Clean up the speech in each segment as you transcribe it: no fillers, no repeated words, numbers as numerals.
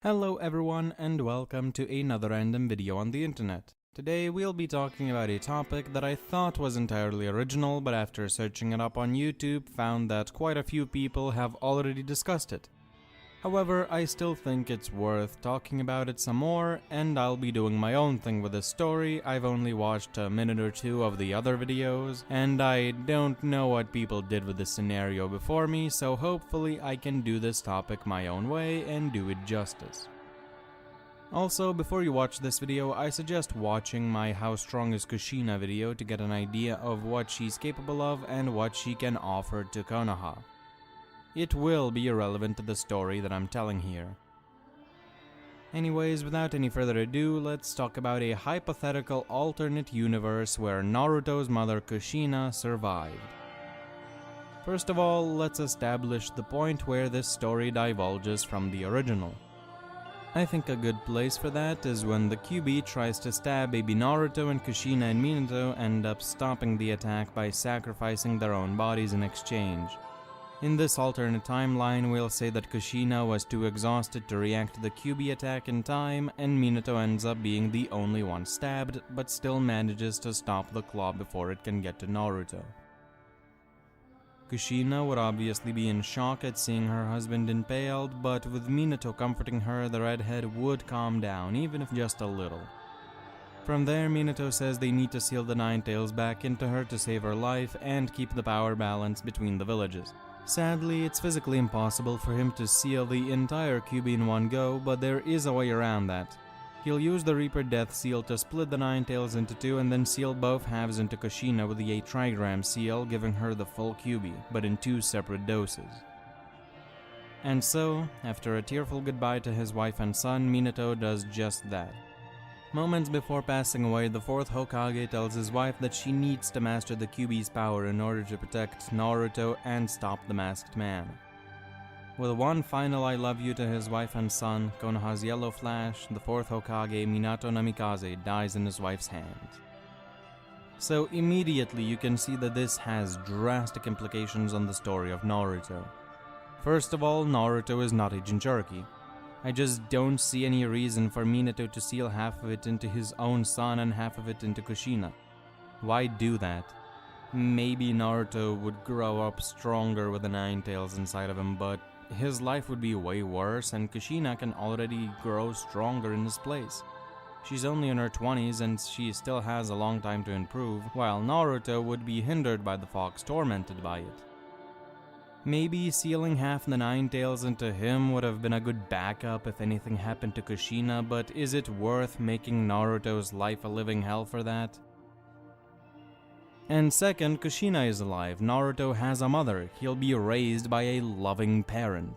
Hello everyone and welcome to another random video on the internet. Today we'll be talking about a topic that I thought was entirely original, but after searching it up on YouTube found that quite a few people have already discussed it. However, I still think it's worth talking about it some more, and I'll be doing my own thing with this story. I've only watched a minute or two of the other videos, and I don't know what people did with this scenario before me, so hopefully I can do this topic my own way and do it justice. Also, before you watch this video, I suggest watching my How Strong is Kushina video to get an idea of what she's capable of and what she can offer to Konoha. It will be irrelevant to the story that I'm telling here. Anyways, without any further ado, let's talk about a hypothetical alternate universe where Naruto's mother Kushina survived. First of all, let's establish the point where this story diverges from the original. I think a good place for that is when the QB tries to stab baby Naruto, and Kushina and Minato end up stopping the attack by sacrificing their own bodies in exchange. In this alternate timeline, we'll say that Kushina was too exhausted to react to the QB attack in time, and Minato ends up being the only one stabbed, but still manages to stop the claw before it can get to Naruto. Kushina would obviously be in shock at seeing her husband impaled, but with Minato comforting her, the redhead would calm down, even if just a little. From there, Minato says they need to seal the Nine Tails back into her to save her life and keep the power balance between the villages. Sadly, it's physically impossible for him to seal the entire QB in one go, but there is a way around that. He'll use the Reaper Death Seal to split the Nine Tails into two and then seal both halves into Kushina with the 8 trigram seal, giving her the full QB, but in 2 separate doses. And so, after a tearful goodbye to his wife and son, Minato does just that. Moments before passing away, the 4th Hokage tells his wife that she needs to master the QB's power in order to protect Naruto and stop the Masked Man. With one final I love you to his wife and son, Konoha's yellow flash, the 4th Hokage, Minato Namikaze, dies in his wife's hands. So immediately you can see that this has drastic implications on the story of Naruto. First of all, Naruto is not a jinchūriki. I just don't see any reason for Minato to seal half of it into his own son and half of it into Kushina. Why do that? Maybe Naruto would grow up stronger with the Nine Tails inside of him, but his life would be way worse, and Kushina can already grow stronger in his place. She's only in her 20s and she still has a long time to improve, while Naruto would be hindered by the fox, tormented by it. Maybe sealing half the Nine Tails into him would have been a good backup if anything happened to Kushina, but is it worth making Naruto's life a living hell for that? And second, Kushina is alive. Naruto has a mother. He'll be raised by a loving parent.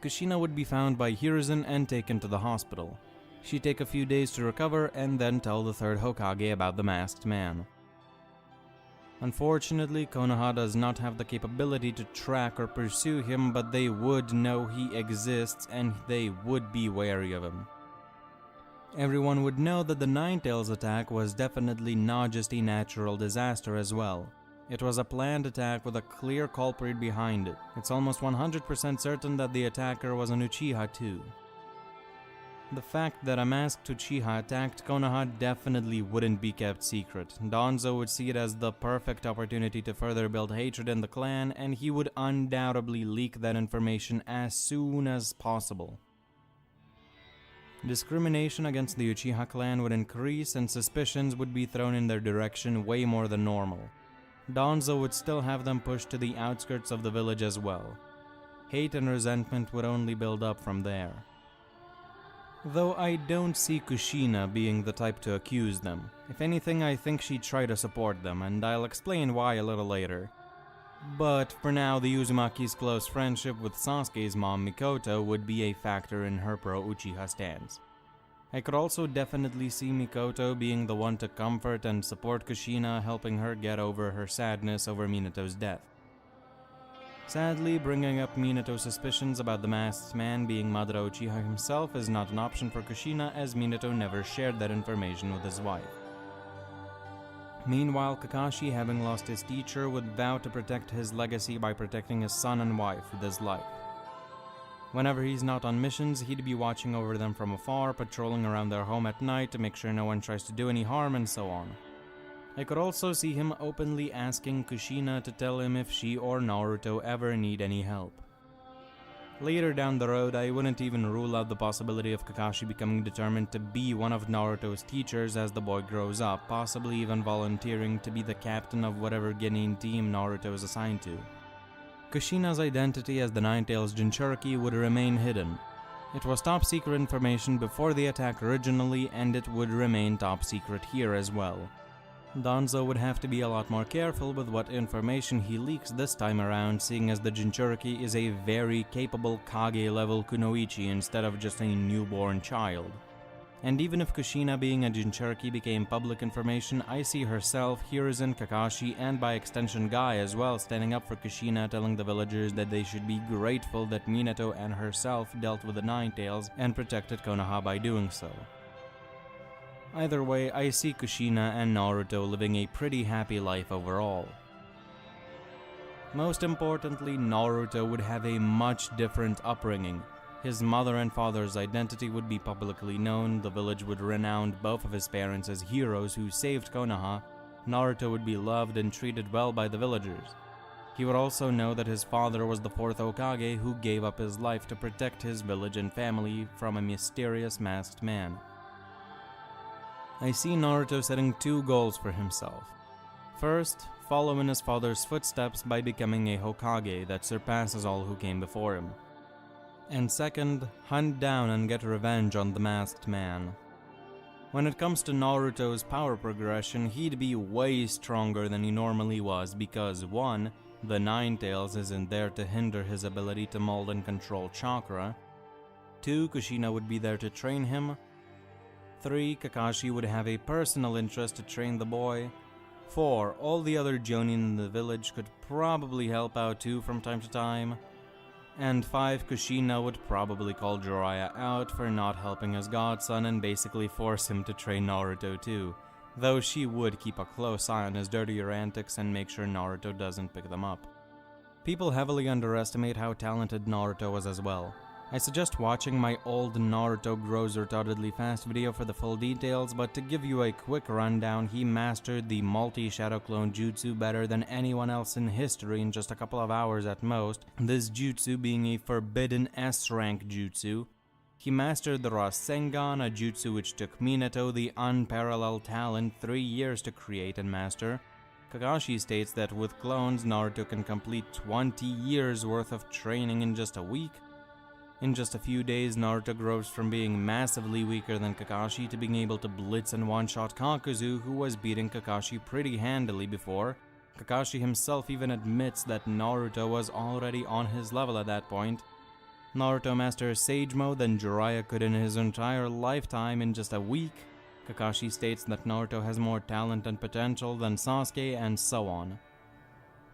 Kushina would be found by Hiruzen and taken to the hospital. She'd take a few days to recover and then tell the 3rd Hokage about the Masked Man. Unfortunately, Konoha does not have the capability to track or pursue him, but they would know he exists and they would be wary of him. Everyone would know that the Nine Tails attack was definitely not just a natural disaster as well. It was a planned attack with a clear culprit behind it. It's almost 100% certain that the attacker was an Uchiha too. The fact that a masked Uchiha attacked Konoha definitely wouldn't be kept secret. Danzo would see it as the perfect opportunity to further build hatred in the clan, and he would undoubtedly leak that information as soon as possible. Discrimination against the Uchiha clan would increase and suspicions would be thrown in their direction way more than normal. Danzo would still have them pushed to the outskirts of the village as well. Hate and resentment would only build up from there. Though I don't see Kushina being the type to accuse them. If anything, I think she'd try to support them, and I'll explain why a little later. But for now, the Uzumaki's close friendship with Sasuke's mom Mikoto would be a factor in her pro-Uchiha stance. I could also definitely see Mikoto being the one to comfort and support Kushina, helping her get over her sadness over Minato's death. Sadly, bringing up Minato's suspicions about the Masked Man being Madara Uchiha himself is not an option for Kushina, as Minato never shared that information with his wife. Meanwhile, Kakashi, having lost his teacher, would vow to protect his legacy by protecting his son and wife with his life. Whenever he's not on missions, he'd be watching over them from afar, patrolling around their home at night to make sure no one tries to do any harm and so on. I could also see him openly asking Kushina to tell him if she or Naruto ever need any help. Later down the road, I wouldn't even rule out the possibility of Kakashi becoming determined to be one of Naruto's teachers as the boy grows up, possibly even volunteering to be the captain of whatever genin team Naruto is assigned to. Kushina's identity as the Nine-Tails Jinchūriki would remain hidden. It was top secret information before the attack originally, and it would remain top secret here as well. Danzo would have to be a lot more careful with what information he leaks this time around, seeing as the Jinchūriki is a very capable Kage-level kunoichi instead of just a newborn child. And even if Kushina being a Jinchūriki became public information, I see herself, Hiruzen, Kakashi, and by extension Guy as well standing up for Kushina, telling the villagers that they should be grateful that Minato and herself dealt with the Nine-Tails and protected Konoha by doing so. Either way, I see Kushina and Naruto living a pretty happy life overall. Most importantly, Naruto would have a much different upbringing. His mother and father's identity would be publicly known, the village would renown both of his parents as heroes who saved Konoha, Naruto would be loved and treated well by the villagers. He would also know that his father was the fourth Hokage who gave up his life to protect his village and family from a mysterious masked man. I see Naruto setting two goals for himself. First, follow in his father's footsteps by becoming a Hokage that surpasses all who came before him. And second, hunt down and get revenge on the masked man. When it comes to Naruto's power progression, he'd be way stronger than he normally was because 1. The Nine-Tails isn't there to hinder his ability to mold and control chakra. 2. Kushina would be there to train him. 3. Kakashi would have a personal interest to train the boy. 4. All the other Jonin in the village could probably help out too from time to time. And 5. Kushina would probably call Jiraiya out for not helping his godson and basically force him to train Naruto too, though she would keep a close eye on his dirtier antics and make sure Naruto doesn't pick them up. People heavily underestimate how talented Naruto was as well. I suggest watching my old Naruto grows retardedly fast video for the full details, but to give you a quick rundown, he mastered the multi-shadow clone jutsu better than anyone else in history in just a couple of hours at most, this jutsu being a forbidden S-rank jutsu. He mastered the Rasengan, a jutsu which took Minato, the unparalleled talent, 3 years to create and master. Kakashi states that with clones, Naruto can complete 20 years worth of training in just a week. In just a few days, Naruto grows from being massively weaker than Kakashi to being able to blitz and one-shot Kakuzu, who was beating Kakashi pretty handily before. Kakashi himself even admits that Naruto was already on his level at that point. Naruto masters Sage Mode than Jiraiya could in his entire lifetime in just a week. Kakashi states that Naruto has more talent and potential than Sasuke, and so on.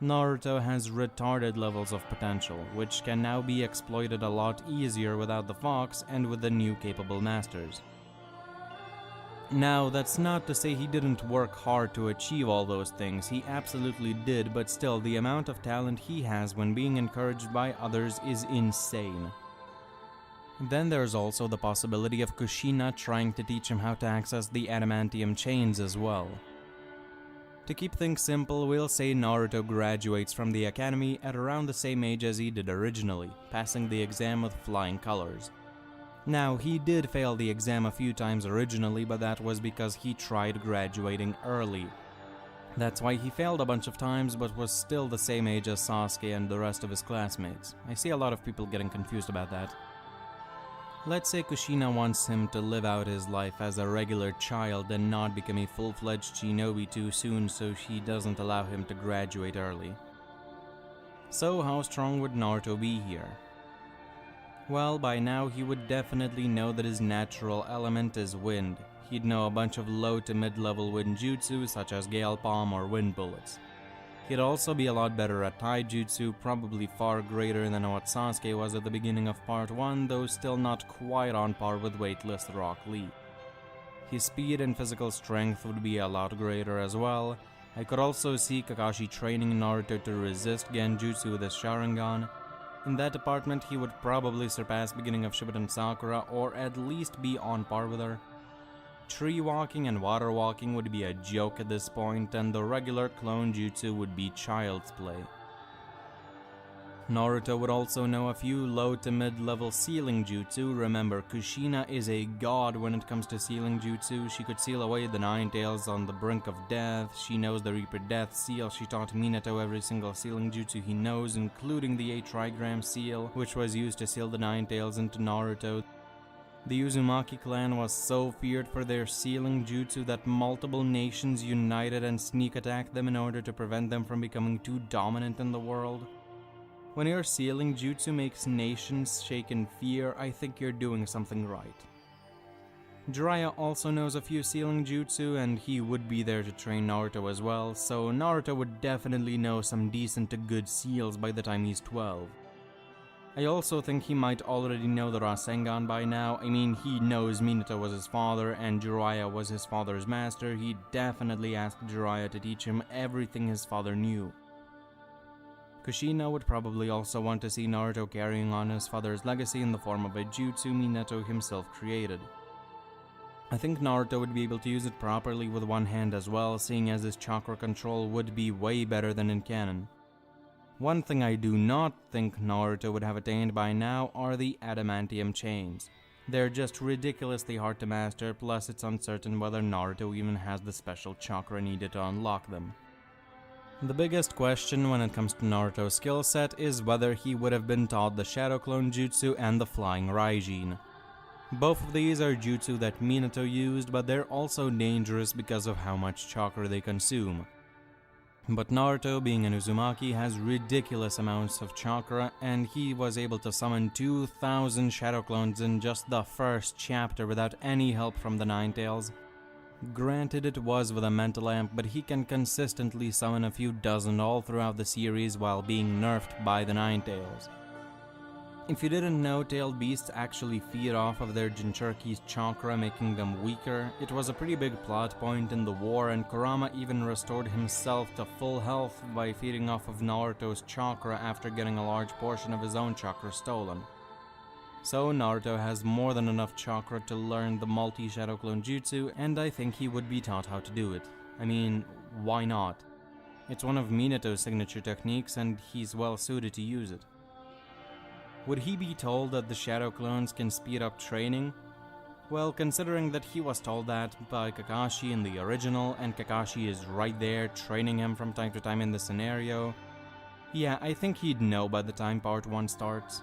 Naruto has retarded levels of potential, which can now be exploited a lot easier without the Fox and with the new capable masters. Now, that's not to say he didn't work hard to achieve all those things, he absolutely did, but still, the amount of talent he has when being encouraged by others is insane. Then there's also the possibility of Kushina trying to teach him how to access the adamantium chains as well. To keep things simple, we'll say Naruto graduates from the academy at around the same age as he did originally, passing the exam with flying colors. Now, he did fail the exam a few times originally, but that was because he tried graduating early. That's why he failed a bunch of times, but was still the same age as Sasuke and the rest of his classmates. I see a lot of people getting confused about that. Let's say Kushina wants him to live out his life as a regular child and not become a full-fledged shinobi too soon, so she doesn't allow him to graduate early. So how strong would Naruto be here? Well, by now he would definitely know that his natural element is wind. He'd know a bunch of low to mid-level wind jutsu such as Gale Palm or Wind Bullets. He'd also be a lot better at taijutsu, probably far greater than what Sasuke was at the beginning of part 1, though still not quite on par with weightless Rock Lee. His speed and physical strength would be a lot greater as well. I could also see Kakashi training Naruto to resist Genjutsu with his Sharingan. In that department, he would probably surpass beginning of Shippuden Sakura, or at least be on par with her. Tree walking and water walking would be a joke at this point, and the regular clone jutsu would be child's play. Naruto would also know a few low to mid-level sealing jutsu. Remember, Kushina is a god when it comes to sealing jutsu. She could seal away the Nine Tails on the brink of death. She knows the Reaper Death Seal. She taught Minato every single sealing jutsu he knows, including the 8 trigram seal, which was used to seal the Nine Tails into Naruto. The Uzumaki clan was so feared for their sealing jutsu that multiple nations united and sneak attacked them in order to prevent them from becoming too dominant in the world. When your sealing jutsu makes nations shake in fear, I think you're doing something right. Jiraiya also knows a few sealing jutsu, and he would be there to train Naruto as well, so Naruto would definitely know some decent to good seals by the time he's 12. I also think he might already know the Rasengan by now. I mean, he knows Minato was his father and Jiraiya was his father's master. He definitely asked Jiraiya to teach him everything his father knew. Kushina would probably also want to see Naruto carrying on his father's legacy in the form of a jutsu Minato himself created. I think Naruto would be able to use it properly with one hand as well, seeing as his chakra control would be way better than in canon. One thing I do not think Naruto would have attained by now are the adamantium chains. They're just ridiculously hard to master, plus it's uncertain whether Naruto even has the special chakra needed to unlock them. The biggest question when it comes to Naruto's skill set is whether he would have been taught the Shadow Clone Jutsu and the Flying Raijin. Both of these are jutsu that Minato used, but they're also dangerous because of how much chakra they consume. But Naruto, being an Uzumaki, has ridiculous amounts of chakra, and he was able to summon 2,000 Shadow Clones in just the first chapter without any help from the Nine Tails. Granted, it was with a mental amp, but he can consistently summon a few dozen all throughout the series while being nerfed by the Nine Tails. If you didn't know, tailed beasts actually feed off of their jinchūriki's chakra, making them weaker. It was a pretty big plot point in the war, and Kurama even restored himself to full health by feeding off of Naruto's chakra after getting a large portion of his own chakra stolen. So Naruto has more than enough chakra to learn the multi-Shadow Clone Jutsu, and I think he would be taught how to do it. I mean, why not? It's one of Minato's signature techniques, and he's well suited to use it. Would he be told that the Shadow Clones can speed up training? Well, considering that he was told that by Kakashi in the original, and Kakashi is right there training him from time to time in the scenario, yeah, I think he'd know by the time part 1 starts.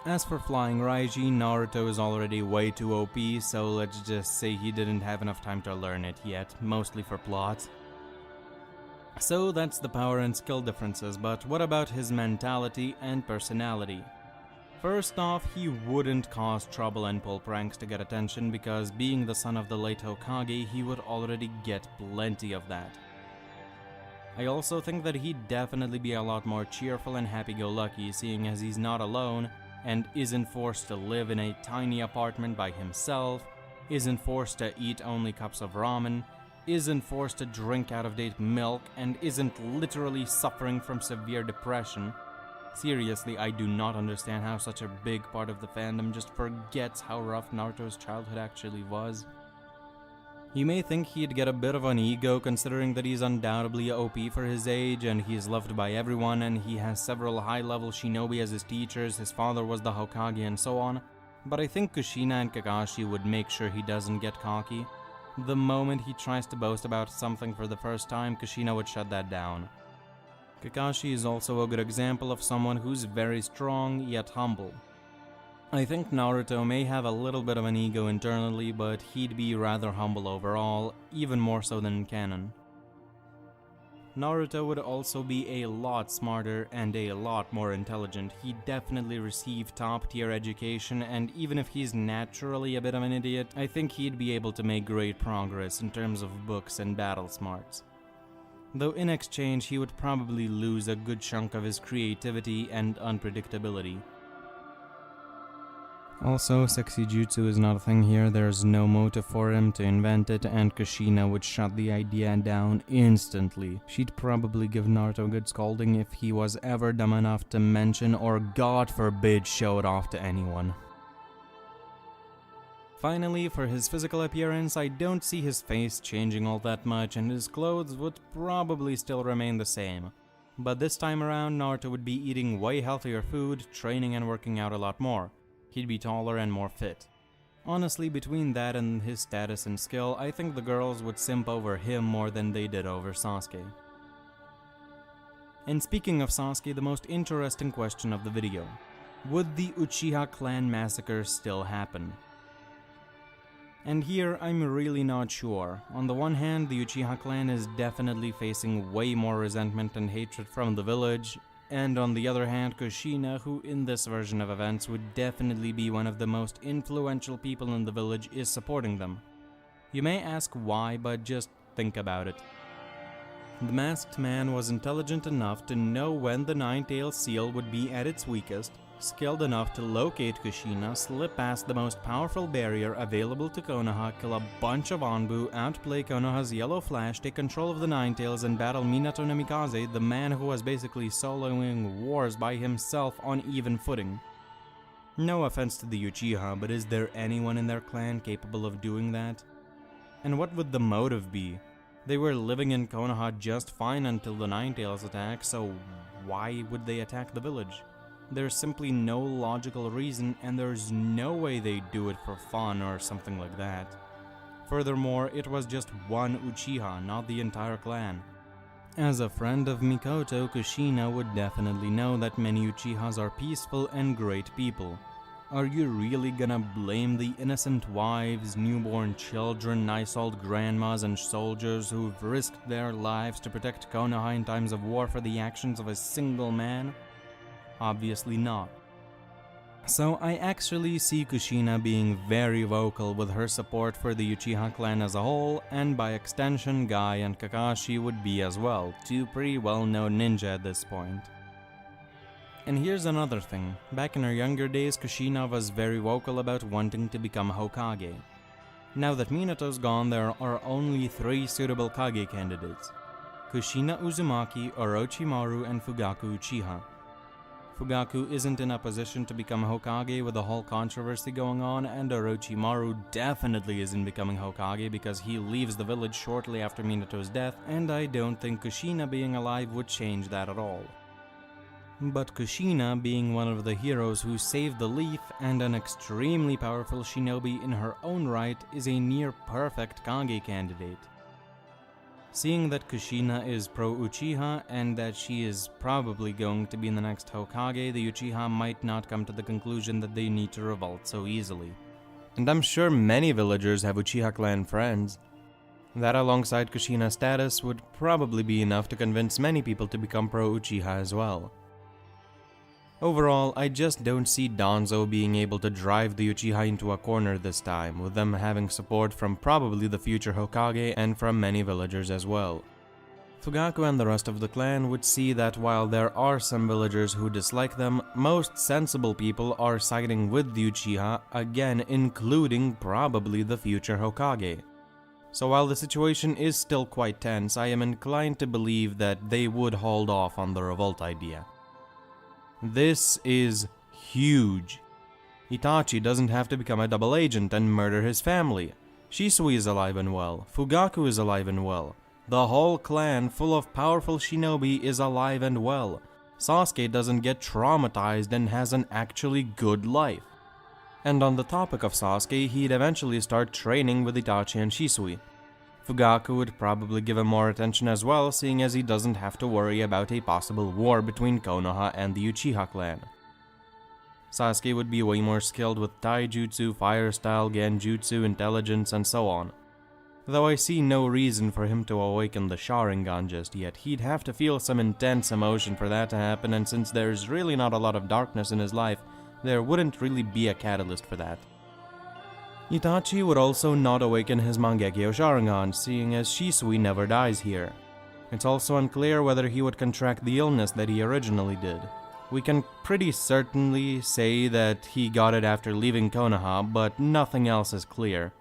As for Flying Raijin, Naruto is already way too OP, so let's just say he didn't have enough time to learn it yet, mostly for plot. So that's the power and skill differences, but what about his mentality and personality? First off, he wouldn't cause trouble and pull pranks to get attention, because being the son of the late Hokage, he would already get plenty of that. I also think that he'd definitely be a lot more cheerful and happy-go-lucky, seeing as he's not alone, and isn't forced to live in a tiny apartment by himself, isn't forced to eat only cups of ramen, isn't forced to drink out-of-date milk, and isn't literally suffering from severe depression. Seriously, I do not understand how such a big part of the fandom just forgets how rough Naruto's childhood actually was. You may think he'd get a bit of an ego, considering that he's undoubtedly OP for his age, and he's loved by everyone, and he has several high-level shinobi as his teachers, his father was the Hokage, and so on. But I think Kushina and Kakashi would make sure he doesn't get cocky. The moment he tries to boast about something for the first time, Kushina would shut that down. Kakashi is also a good example of someone who's very strong, yet humble. I think Naruto may have a little bit of an ego internally, but he'd be rather humble overall, even more so than in canon. Naruto would also be a lot smarter and a lot more intelligent. He'd definitely receive top-tier education, and even if he's naturally a bit of an idiot, I think he'd be able to make great progress in terms of books and battle smarts. Though in exchange, he would probably lose a good chunk of his creativity and unpredictability. Also, sexy jutsu is not a thing here, there's no motive for him to invent it, and Kushina would shut the idea down instantly. She'd probably give Naruto a good scolding if he was ever dumb enough to mention or God forbid show it off to anyone. Finally, for his physical appearance, I don't see his face changing all that much, and his clothes would probably still remain the same. But this time around, Naruto would be eating way healthier food, training and working out a lot more. He'd be taller and more fit. Honestly, between that and his status and skill, I think the girls would simp over him more than they did over Sasuke. And speaking of Sasuke, the most interesting question of the video. Would the Uchiha clan massacre still happen? And here, I'm really not sure. On the one hand, the Uchiha clan is definitely facing way more resentment and hatred from the village, and on the other hand, Kushina, who in this version of events would definitely be one of the most influential people in the village, is supporting them. You may ask why, but just think about it. The masked man was intelligent enough to know when the nine-tailed seal would be at its weakest, skilled enough to locate Kushina, slip past the most powerful barrier available to Konoha, kill a bunch of Anbu, outplay Konoha's Yellow Flash, take control of the Ninetales, and battle Minato Namikaze, the man who was basically soloing wars by himself on even footing. No offense to the Uchiha, but is there anyone in their clan capable of doing that? And what would the motive be? They were living in Konoha just fine until the Ninetales attack, so why would they attack the village? There's simply no logical reason, and there's no way they'd do it for fun or something like that. Furthermore, it was just one Uchiha, not the entire clan. As a friend of Mikoto, Kushina would definitely know that many Uchihas are peaceful and great people. Are you really gonna blame the innocent wives, newborn children, nice old grandmas and soldiers who've risked their lives to protect Konoha in times of war for the actions of a single man? Obviously not. So I actually see Kushina being very vocal with her support for the Uchiha clan as a whole, and by extension Guy and Kakashi would be as well, two pretty well-known ninja at this point. And here's another thing, back in her younger days Kushina was very vocal about wanting to become Hokage. Now that Minato's gone, there are only 3 suitable Kage candidates: Kushina Uzumaki, Orochimaru, and Fugaku Uchiha. Fugaku isn't in a position to become Hokage with the whole controversy going on, and Orochimaru definitely isn't becoming Hokage because he leaves the village shortly after Minato's death, and I don't think Kushina being alive would change that at all. But Kushina, being one of the heroes who saved the leaf and an extremely powerful shinobi in her own right, is a near-perfect Kage candidate. Seeing that Kushina is pro-Uchiha and that she is probably going to be the next Hokage, the Uchiha might not come to the conclusion that they need to revolt so easily. And I'm sure many villagers have Uchiha clan friends. That alongside Kushina's status would probably be enough to convince many people to become pro-Uchiha as well. Overall, I just don't see Danzo being able to drive the Uchiha into a corner this time, with them having support from probably the future Hokage and from many villagers as well. Fugaku and the rest of the clan would see that while there are some villagers who dislike them, most sensible people are siding with the Uchiha, again including probably the future Hokage. So while the situation is still quite tense, I am inclined to believe that they would hold off on the revolt idea. This is huge. Itachi doesn't have to become a double agent and murder his family. Shisui is alive and well. Fugaku is alive and well. The whole clan full of powerful shinobi is alive and well. Sasuke doesn't get traumatized and has an actually good life. And on the topic of Sasuke, he'd eventually start training with Itachi and Shisui. Fugaku would probably give him more attention as well, seeing as he doesn't have to worry about a possible war between Konoha and the Uchiha clan. Sasuke would be way more skilled with taijutsu, fire style, genjutsu, intelligence, and so on. Though I see no reason for him to awaken the Sharingan just yet, he'd have to feel some intense emotion for that to happen, and since there's really not a lot of darkness in his life, there wouldn't really be a catalyst for that. Itachi would also not awaken his Mangekyo Sharingan, seeing as Shisui never dies here. It's also unclear whether he would contract the illness that he originally did. We can pretty certainly say that he got it after leaving Konoha, but nothing else is clear.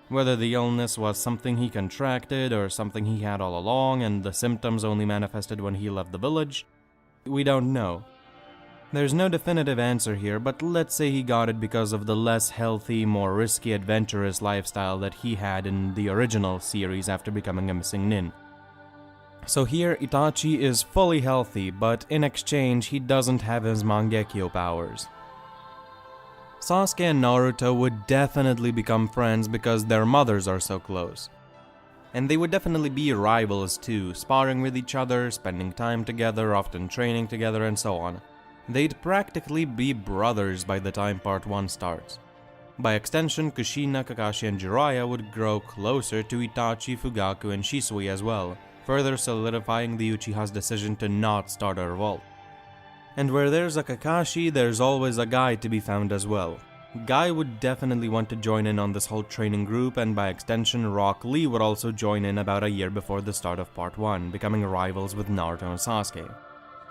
Whether the illness was something he contracted or something he had all along and the symptoms only manifested when he left the village, we don't know. There's no definitive answer here, but let's say he got it because of the less healthy, more risky, adventurous lifestyle that he had in the original series after becoming a missing nin. So here, Itachi is fully healthy, but in exchange, he doesn't have his Mangekyo powers. Sasuke and Naruto would definitely become friends because their mothers are so close. And they would definitely be rivals too, sparring with each other, spending time together, often training together, and so on. They'd practically be brothers by the time part 1 starts. By extension, Kushina, Kakashi, and Jiraiya would grow closer to Itachi, Fugaku, and Shisui as well, further solidifying the Uchiha's decision to not start a revolt. And where there's a Kakashi, there's always a Guy to be found as well. Guy would definitely want to join in on this whole training group, and by extension, Rock Lee would also join in about a year before the start of part 1, becoming rivals with Naruto and Sasuke.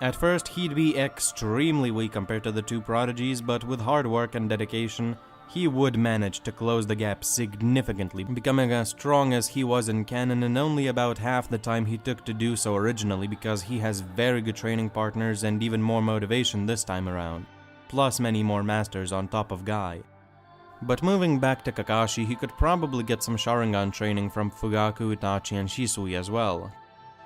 At first, he'd be extremely weak compared to the two prodigies, but with hard work and dedication, he would manage to close the gap significantly, becoming as strong as he was in canon in only about half the time he took to do so originally, because he has very good training partners and even more motivation this time around, plus many more masters on top of Guy. But moving back to Kakashi, he could probably get some Sharingan training from Fugaku, Itachi, and Shisui as well.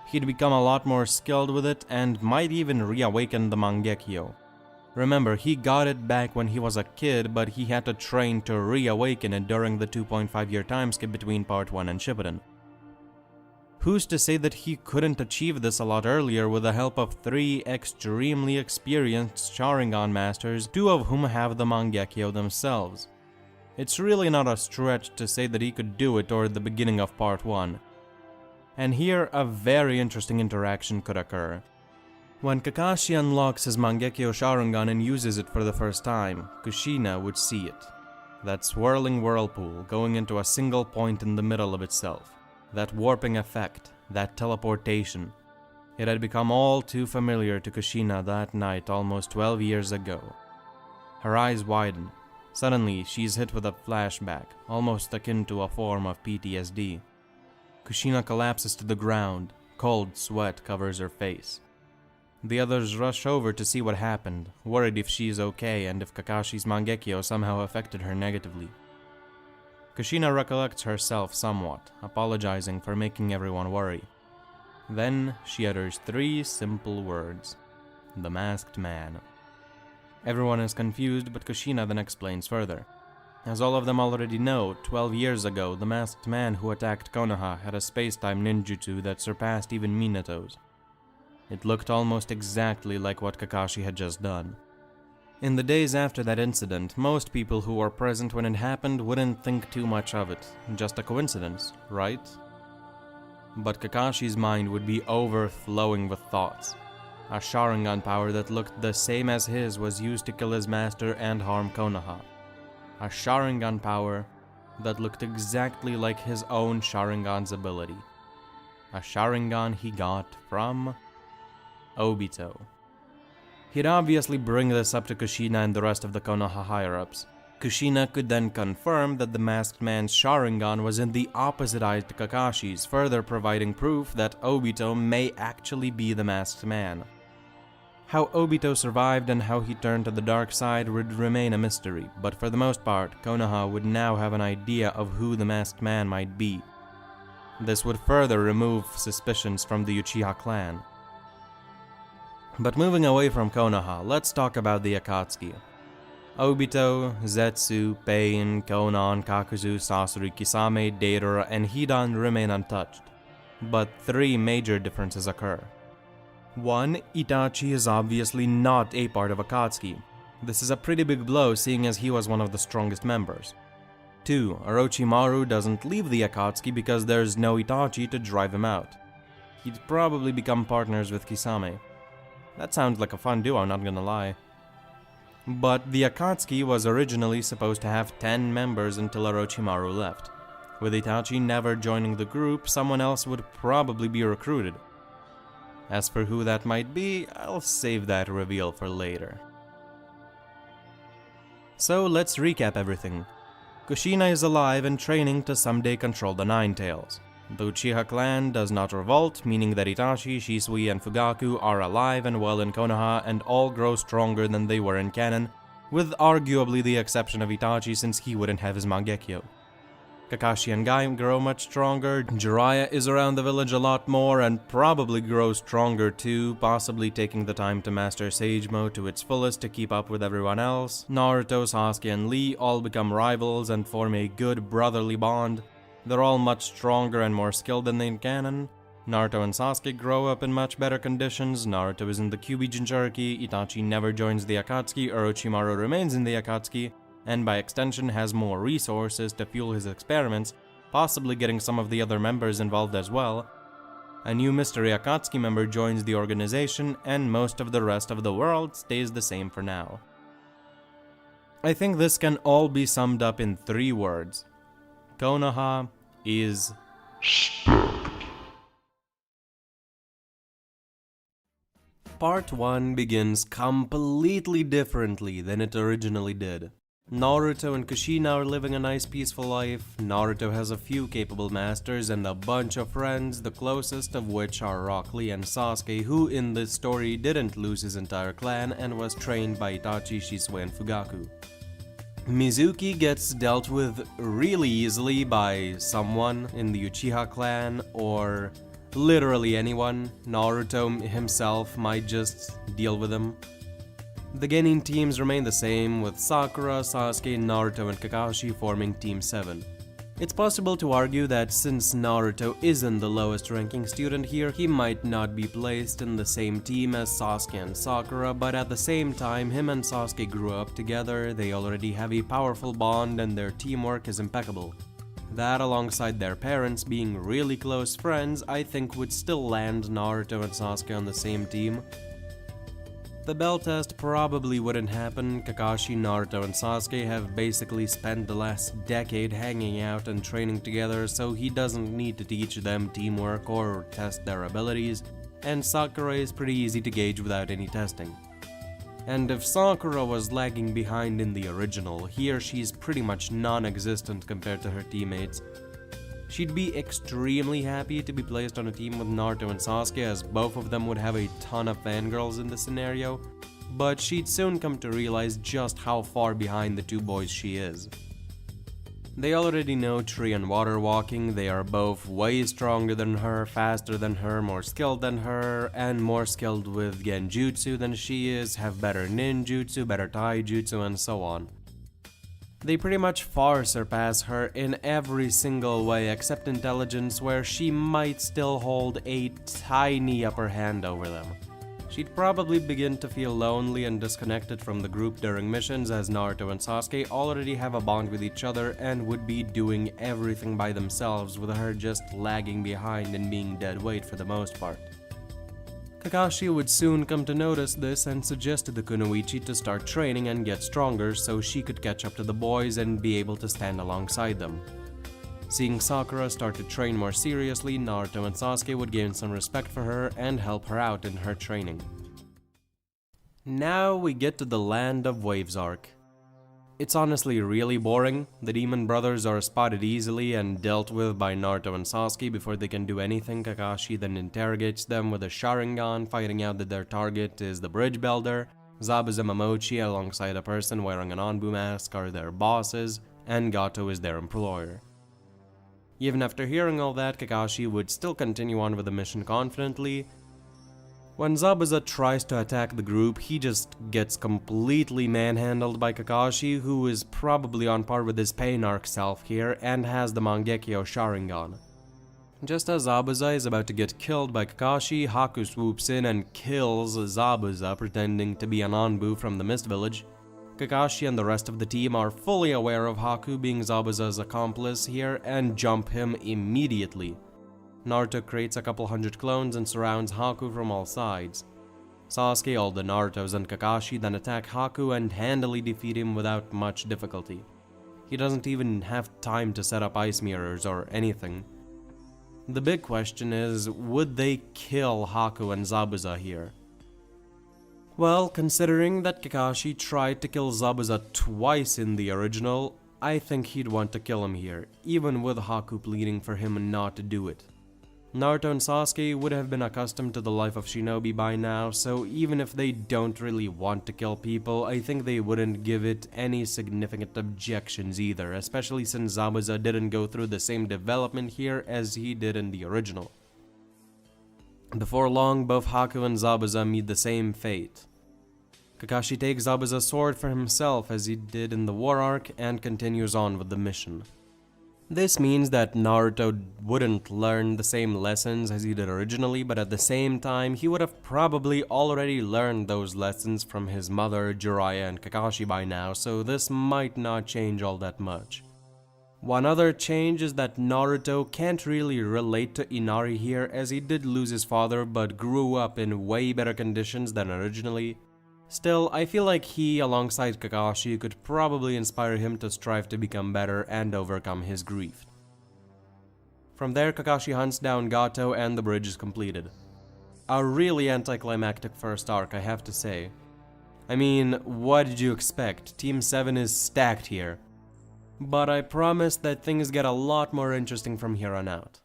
He'd become a lot more skilled with it and might even reawaken the Mangekyo. Remember, he got it back when he was a kid, but he had to train to reawaken it during the 2.5-year time skip between part 1 and Shippuden. Who's to say that he couldn't achieve this a lot earlier with the help of 3 extremely experienced Sharingan masters, 2 of whom have the Mangekyo themselves? It's really not a stretch to say that he could do it toward the beginning of part 1. And here, a very interesting interaction could occur. When Kakashi unlocks his Mangekyo Sharingan and uses it for the first time, Kushina would see it. That swirling whirlpool going into a single point in the middle of itself. That warping effect, that teleportation. It had become all too familiar to Kushina that night almost 12 years ago. Her eyes widen. Suddenly, she's hit with a flashback, almost akin to a form of PTSD. Kushina collapses to the ground. Cold sweat covers her face. The others rush over to see what happened, worried if she's okay and if Kakashi's Mangekyo somehow affected her negatively. Kushina recollects herself somewhat, apologizing for making everyone worry. Then she utters 3 simple words. The Masked Man. Everyone is confused, but Kushina then explains further. As all of them already know, 12 years ago, the Masked Man who attacked Konoha had a space-time ninjutsu that surpassed even Minato's. It looked almost exactly like what Kakashi had just done. In the days after that incident, most people who were present when it happened wouldn't think too much of it. Just a coincidence, right? But Kakashi's mind would be overflowing with thoughts. A Sharingan power that looked the same as his was used to kill his master and harm Konoha. A Sharingan power that looked exactly like his own Sharingan's ability. A Sharingan he got from Obito. He'd obviously bring this up to Kushina and the rest of the Konoha higher-ups. Kushina could then confirm that the Masked Man's Sharingan was in the opposite eye to Kakashi's, further providing proof that Obito may actually be the Masked Man. How Obito survived and how he turned to the dark side would remain a mystery, but for the most part, Konoha would now have an idea of who the Masked Man might be. This would further remove suspicions from the Uchiha clan. But moving away from Konoha, let's talk about the Akatsuki. Obito, Zetsu, Pain, Konan, Kakuzu, Sasori, Kisame, Deidara, and Hidan remain untouched. But 3 major differences occur. 1. Itachi is obviously not a part of Akatsuki. This is a pretty big blow, seeing as he was one of the strongest members. 2. Orochimaru doesn't leave the Akatsuki because there's no Itachi to drive him out. He'd probably become partners with Kisame. That sounds like a fun duo, not gonna lie. But the Akatsuki was originally supposed to have 10 members until Orochimaru left. With Itachi never joining the group, someone else would probably be recruited. As for who that might be, I'll save that reveal for later. So let's recap everything. Kushina is alive and training to someday control the Nine Tails. The Uchiha clan does not revolt, meaning that Itachi, Shisui, and Fugaku are alive and well in Konoha and all grow stronger than they were in canon, with arguably the exception of Itachi since he wouldn't have his Mangekyo. Kakashi and Gai grow much stronger, Jiraiya is around the village a lot more and probably grows stronger too, possibly taking the time to master Sage Mode to its fullest to keep up with everyone else. Naruto, Sasuke, and Lee all become rivals and form a good brotherly bond. They're all much stronger and more skilled than they in canon. Naruto and Sasuke grow up in much better conditions. Naruto is in the Kyuubi Jinchūriki, Itachi never joins the Akatsuki, Orochimaru remains in the Akatsuki, and by extension has more resources to fuel his experiments, possibly getting some of the other members involved as well. A new mystery Akatsuki member joins the organization, and most of the rest of the world stays the same for now. I think this can all be summed up in 3 words. Konoha is Part 1 begins completely differently than it originally did. Naruto and Kushina are living a nice peaceful life. Naruto has a few capable masters and a bunch of friends, the closest of which are Rock Lee and Sasuke, who in this story didn't lose his entire clan and was trained by Itachi, Shisui, and Fugaku. Mizuki gets dealt with really easily by someone in the Uchiha clan, or literally anyone. Naruto himself might just deal with him. The Genin teams remain the same, with Sakura, Sasuke, Naruto, and Kakashi forming Team 7. It's possible to argue that since Naruto isn't the lowest ranking student here, he might not be placed in the same team as Sasuke and Sakura, but at the same time, him and Sasuke grew up together, they already have a powerful bond, and their teamwork is impeccable. That, alongside their parents being really close friends, I think would still land Naruto and Sasuke on the same team. The bell test probably wouldn't happen. Kakashi, Naruto, and Sasuke have basically spent the last decade hanging out and training together, so he doesn't need to teach them teamwork or test their abilities, and Sakura is pretty easy to gauge without any testing. And if Sakura was lagging behind in the original, here she's pretty much non-existent compared to her teammates. She'd be extremely happy to be placed on a team with Naruto and Sasuke, as both of them would have a ton of fangirls in this scenario, but she'd soon come to realize just how far behind the two boys she is. They already know tree and water walking, they are both way stronger than her, faster than her, more skilled than her, and more skilled with genjutsu than she is, have better ninjutsu, better taijutsu, and so on. They pretty much far surpass her in every single way except intelligence, where she might still hold a tiny upper hand over them. She'd probably begin to feel lonely and disconnected from the group during missions, as Naruto and Sasuke already have a bond with each other and would be doing everything by themselves, with her just lagging behind and being dead weight for the most part. Kakashi would soon come to notice this and suggested the kunoichi to start training and get stronger so she could catch up to the boys and be able to stand alongside them. Seeing Sakura start to train more seriously, Naruto and Sasuke would gain some respect for her and help her out in her training. Now we get to the Land of Waves arc. It's honestly really boring. The demon brothers are spotted easily and dealt with by Naruto and Sasuke before they can do anything. Kakashi then interrogates them with a Sharingan, finding out that their target is the bridge builder. Zabuza, Momochi alongside a person wearing an Anbu mask are their bosses, and Gato is their employer. Even after hearing all that, Kakashi would still continue on with the mission confidently. When Zabuza tries to attack the group, he just gets completely manhandled by Kakashi, who is probably on par with his Pain Arc self here and has the Mangekyo Sharingan. Just as Zabuza is about to get killed by Kakashi, Haku swoops in and kills Zabuza, pretending to be an Anbu from the Mist Village. Kakashi and the rest of the team are fully aware of Haku being Zabuza's accomplice here and jump him immediately. Naruto creates a couple hundred clones and surrounds Haku from all sides. Sasuke, all the Narutos, and Kakashi then attack Haku and handily defeat him without much difficulty. He doesn't even have time to set up ice mirrors or anything. The big question is, would they kill Haku and Zabuza here? Well, considering that Kakashi tried to kill Zabuza twice in the original, I think he'd want to kill him here, even with Haku pleading for him not to do it. Naruto and Sasuke would have been accustomed to the life of shinobi by now, so even if they don't really want to kill people, I think they wouldn't give it any significant objections either, especially since Zabuza didn't go through the same development here as he did in the original. Before long, both Haku and Zabuza meet the same fate. Kakashi takes Zabuza's sword for himself as he did in the war arc and continues on with the mission. This means that Naruto wouldn't learn the same lessons as he did originally, but at the same time, he would have probably already learned those lessons from his mother, Jiraiya, and Kakashi by now, so this might not change all that much. One other change is that Naruto can't really relate to Inari here, as he did lose his father but grew up in way better conditions than originally. Still, I feel like he, alongside Kakashi, could probably inspire him to strive to become better and overcome his grief. From there, Kakashi hunts down Gato and the bridge is completed. A really anticlimactic first arc, I have to say. I mean, what did you expect? Team 7 is stacked here. But I promise that things get a lot more interesting from here on out.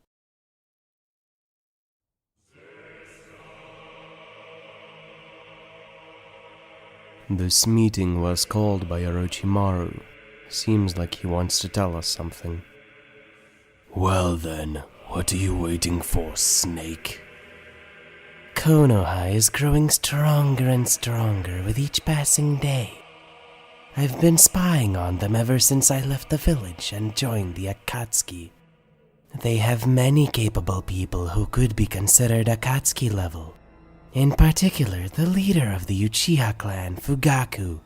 This meeting was called by Orochimaru. Seems like he wants to tell us something. Well then, what are you waiting for, Snake? Konoha is growing stronger and stronger with each passing day. I've been spying on them ever since I left the village and joined the Akatsuki. They have many capable people who could be considered Akatsuki level. In particular, the leader of the Uchiha clan, Fugaku,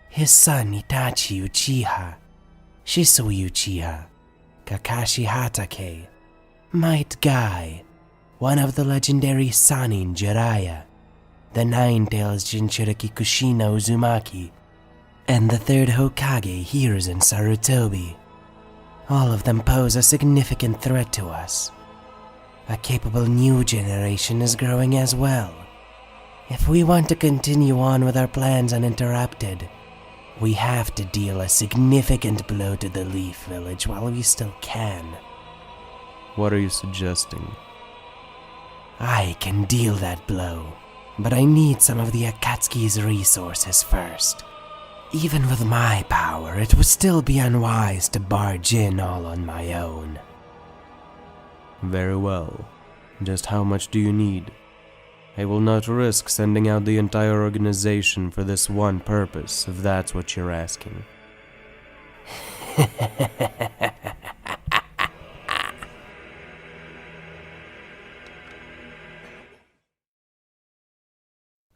his son Itachi Uchiha, Shisui Uchiha, Kakashi Hatake, Might Guy, one of the legendary Sanin Jiraiya, the Nine-Tails Jinchūriki Kushina Uzumaki, and the third Hokage Hiruzen Sarutobi. All of them pose a significant threat to us. A capable new generation is growing as well. If we want to continue on with our plans uninterrupted, we have to deal a significant blow to the Leaf Village while we still can. What are you suggesting? I can deal that blow, but I need some of the Akatsuki's resources first. Even with my power, it would still be unwise to barge in all on my own. Very well. Just how much do you need? I will not risk sending out the entire organization for this one purpose, if that's what you're asking.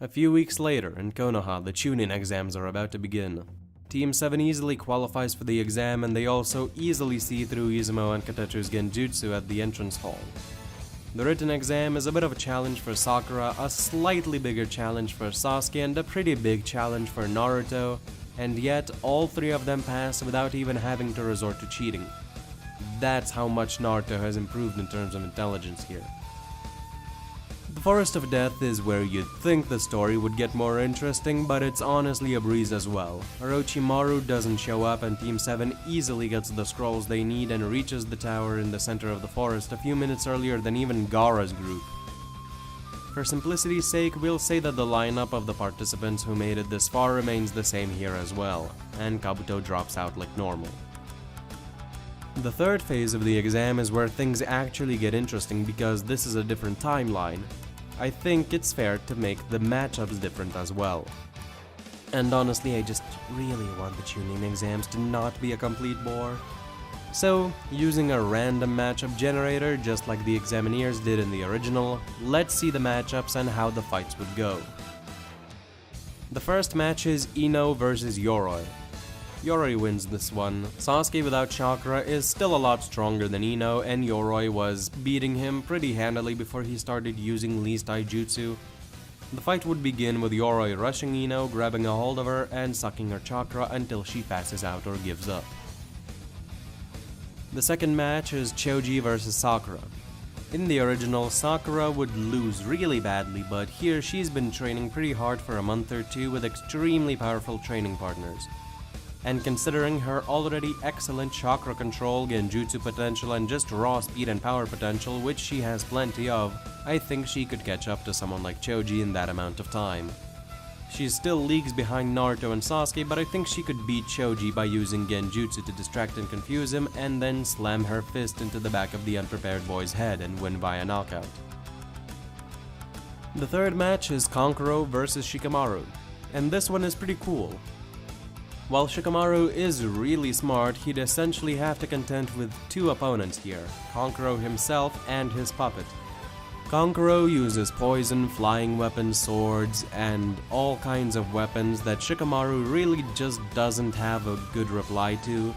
A few weeks later, in Konoha, the Chunin exams are about to begin. Team 7 easily qualifies for the exam, and they also easily see through Izumo and Katetsu's genjutsu at the entrance hall. The written exam is a bit of a challenge for Sakura, a slightly bigger challenge for Sasuke, and a pretty big challenge for Naruto, and yet all three of them pass without even having to resort to cheating. That's how much Naruto has improved in terms of intelligence here. The Forest of Death is where you'd think the story would get more interesting, but it's honestly a breeze as well. Orochimaru doesn't show up and Team 7 easily gets the scrolls they need and reaches the tower in the center of the forest a few minutes earlier than even Gaara's group. For simplicity's sake, we'll say that the lineup of the participants who made it this far remains the same here as well, and Kabuto drops out like normal. The third phase of the exam is where things actually get interesting because this is a different timeline. I think it's fair to make the matchups different as well. And honestly, I just really want the Chunin exams to not be a complete bore. So, using a random matchup generator just like the Examineers did in the original, let's see the matchups and how the fights would go. The first match is Ino versus Yoroi. Yoroi wins this one. Sasuke without chakra is still a lot stronger than Ino, and Yoroi was beating him pretty handily before he started using least taijutsu. The fight would begin with Yoroi rushing Ino, grabbing a hold of her, and sucking her chakra until she passes out or gives up. The second match is Choji versus Sakura. In the original, Sakura would lose really badly, but here she's been training pretty hard for a month or two with extremely powerful training partners. And considering her already excellent chakra control, genjutsu potential, and just raw speed and power potential, which she has plenty of, I think she could catch up to someone like Choji in that amount of time. She's still leagues behind Naruto and Sasuke, but I think she could beat Choji by using genjutsu to distract and confuse him, and then slam her fist into the back of the unprepared boy's head and win via knockout. The third match is Kankuro vs Shikamaru, and this one is pretty cool. While Shikamaru is really smart, he'd essentially have to contend with two opponents here, Kankuro himself and his puppet. Kankuro uses poison, flying weapons, swords, and all kinds of weapons that Shikamaru really just doesn't have a good reply to.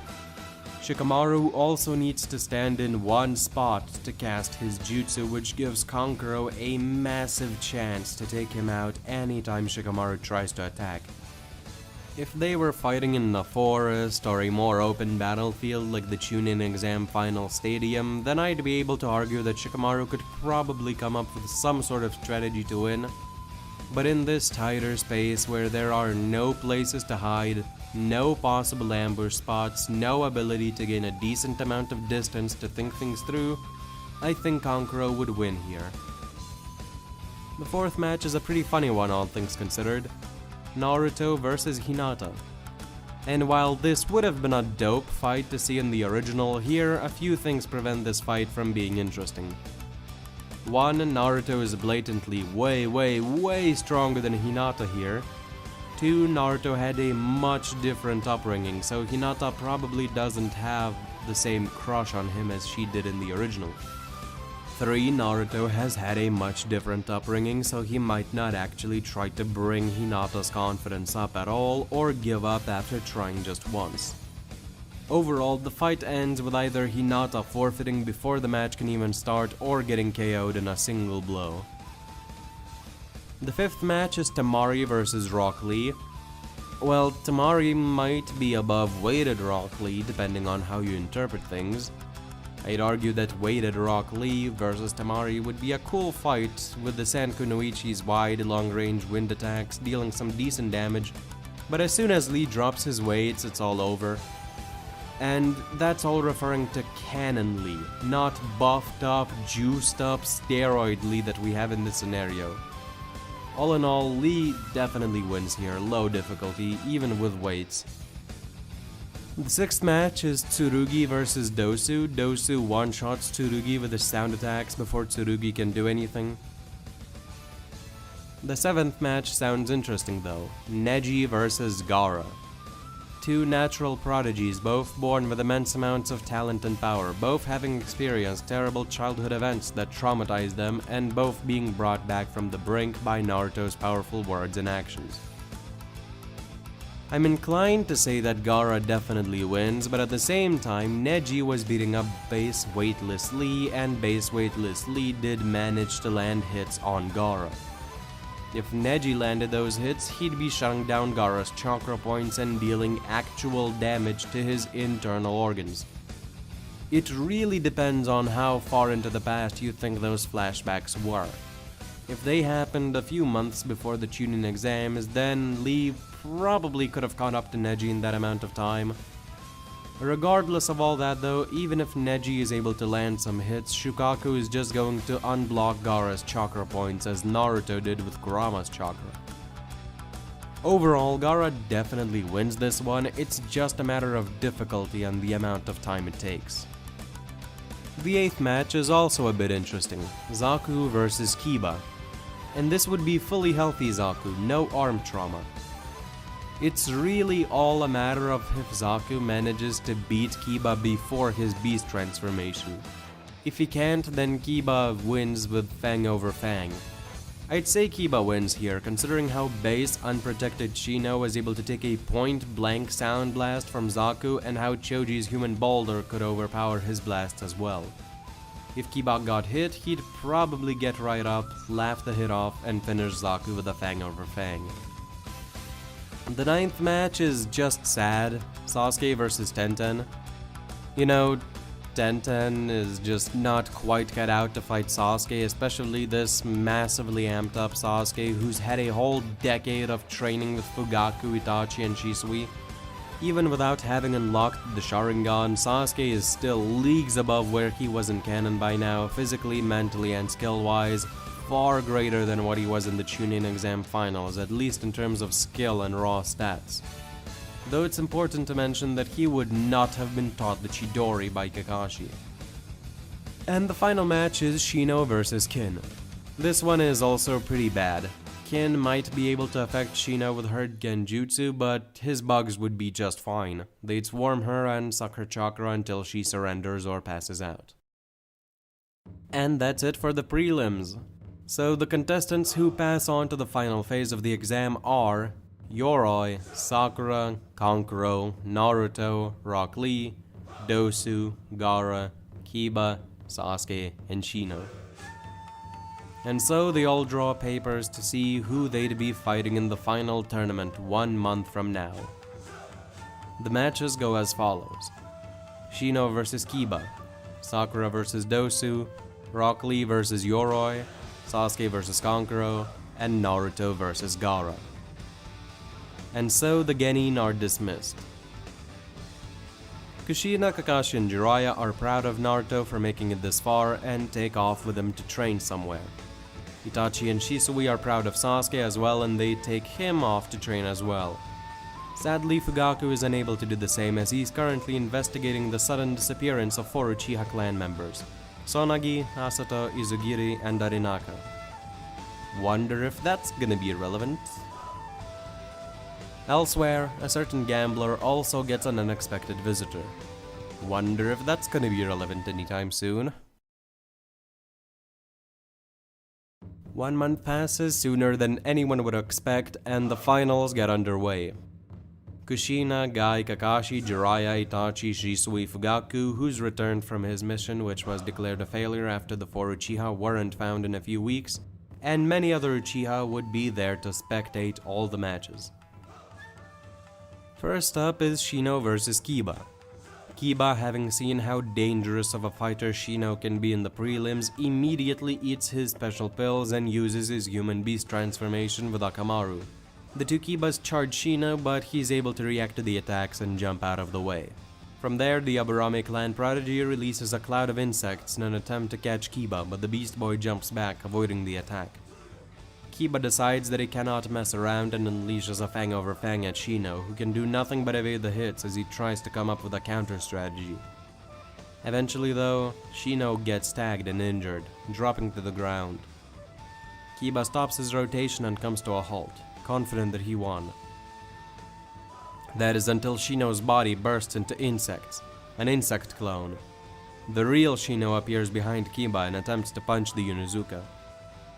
Shikamaru also needs to stand in one spot to cast his jutsu, which gives Kankuro a massive chance to take him out anytime Shikamaru tries to attack. If they were fighting in a forest or a more open battlefield like the Chunin exam final stadium, then I'd be able to argue that Shikamaru could probably come up with some sort of strategy to win. But in this tighter space where there are no places to hide, no possible ambush spots, no ability to gain a decent amount of distance to think things through, I think Kankuro would win here. The fourth match is a pretty funny one, all things considered. Naruto vs Hinata. And while this would have been a dope fight to see in the original, here a few things prevent this fight from being interesting. 1. Naruto is blatantly way stronger than Hinata here. 2. Naruto had a much different upbringing, so Hinata probably doesn't have the same crush on him as she did in the original. 3. Naruto has had a much different upbringing, so he might not actually try to bring Hinata's confidence up at all, or give up after trying just once. Overall, the fight ends with either Hinata forfeiting before the match can even start, or getting KO'd in a single blow. The fifth match is Temari vs Rock Lee. Well, Temari might be above weighted Rock Lee, depending on how you interpret things. I'd argue that weighted Rock Lee versus Temari would be a cool fight, with the San Kunoichi's wide, long-range wind attacks dealing some decent damage, but as soon as Lee drops his weights, it's all over. And that's all referring to canon Lee, not buffed up, juiced up, steroid Lee that we have in this scenario. All in all, Lee definitely wins here, low difficulty, even with weights. The sixth match is Tsurugi vs Dosu. Dosu one-shots Tsurugi with his sound attacks before Tsurugi can do anything. The seventh match sounds interesting though. Neji vs Gaara. Two natural prodigies, both born with immense amounts of talent and power, both having experienced terrible childhood events that traumatized them, and both being brought back from the brink by Naruto's powerful words and actions. I'm inclined to say that Gaara definitely wins, but at the same time, Neji was beating up base weightless Lee, and base weightless Lee did manage to land hits on Gaara. If Neji landed those hits, he'd be shutting down Gaara's chakra points and dealing actual damage to his internal organs. It really depends on how far into the past you think those flashbacks were. If they happened a few months before the Chunin exams, then Lee probably could have caught up to Neji in that amount of time. Regardless of all that though, even if Neji is able to land some hits, Shukaku is just going to unblock Gaara's chakra points as Naruto did with Kurama's chakra. Overall, Gaara definitely wins this one, it's just a matter of difficulty and the amount of time it takes. The eighth match is also a bit interesting, Zaku vs Kiba. And this would be fully healthy Zaku, no arm trauma. It's really all a matter of if Zaku manages to beat Kiba before his beast transformation. If he can't, then Kiba wins with Fang over Fang. I'd say Kiba wins here, considering how base, unprotected Shino was able to take a point-blank sound blast from Zaku, and how Choji's human boulder could overpower his blast as well. If Kiba got hit, he'd probably get right up, laugh the hit off, and finish Zaku with a Fang over Fang. The ninth match is just sad, Sasuke vs Tenten. You know, Tenten is just not quite cut out to fight Sasuke, especially this massively amped up Sasuke who's had a whole decade of training with Fugaku, Itachi, and Shisui. Even without having unlocked the Sharingan, Sasuke is still leagues above where he was in canon by now, physically, mentally, and skill-wise, far greater than what he was in the Chunin exam finals, at least in terms of skill and raw stats. Though it's important to mention that he would not have been taught the Chidori by Kakashi. And the final match is Shino versus Kin. This one is also pretty bad. Kin might be able to affect Shino with her genjutsu, but his bugs would be just fine. They'd swarm her and suck her chakra until she surrenders or passes out. And that's it for the prelims. So the contestants who pass on to the final phase of the exam are Yoroi, Sakura, Kankuro, Naruto, Rock Lee, Dosu, Gaara, Kiba, Sasuke, and Shino. And so they all draw papers to see who they'd be fighting in the final tournament 1 month from now. The matches go as follows: Shino vs Kiba, Sakura vs Dosu, Rock Lee vs Yoroi, Sasuke vs Kankuro, and Naruto vs Gaara. And so the genin are dismissed. Kushina, Kakashi, and Jiraiya are proud of Naruto for making it this far and take off with him to train somewhere. Itachi and Shisui are proud of Sasuke as well, and they take him off to train as well. Sadly, Fugaku is unable to do the same as he's currently investigating the sudden disappearance of 4 Uchiha clan members: Sonagi, Asato, Izugiri, and Arinaka. Wonder if that's gonna be relevant. Elsewhere, a certain gambler also gets an unexpected visitor. Wonder if that's gonna be relevant anytime soon. 1 month passes sooner than anyone would expect, and the finals get underway. Kushina, Gai, Kakashi, Jiraiya, Itachi, Shisui, Fugaku, who's returned from his mission which was declared a failure after the 4 Uchiha weren't found in a few weeks, and many other Uchiha would be there to spectate all the matches. First up is Shino vs Kiba. Kiba, having seen how dangerous of a fighter Shino can be in the prelims, immediately eats his special pills and uses his human beast transformation with Akamaru. The 2 Kibas charge Shino, but he's able to react to the attacks and jump out of the way. From there, the Aburame clan prodigy releases a cloud of insects in an attempt to catch Kiba, but the Beast Boy jumps back, avoiding the attack. Kiba decides that he cannot mess around and unleashes a Fang over Fang at Shino, who can do nothing but evade the hits as he tries to come up with a counter strategy. Eventually though, Shino gets tagged and injured, dropping to the ground. Kiba stops his rotation and comes to a halt, confident that he won. That is until Shino's body bursts into insects, an insect clone. The real Shino appears behind Kiba and attempts to punch the Yunozuka.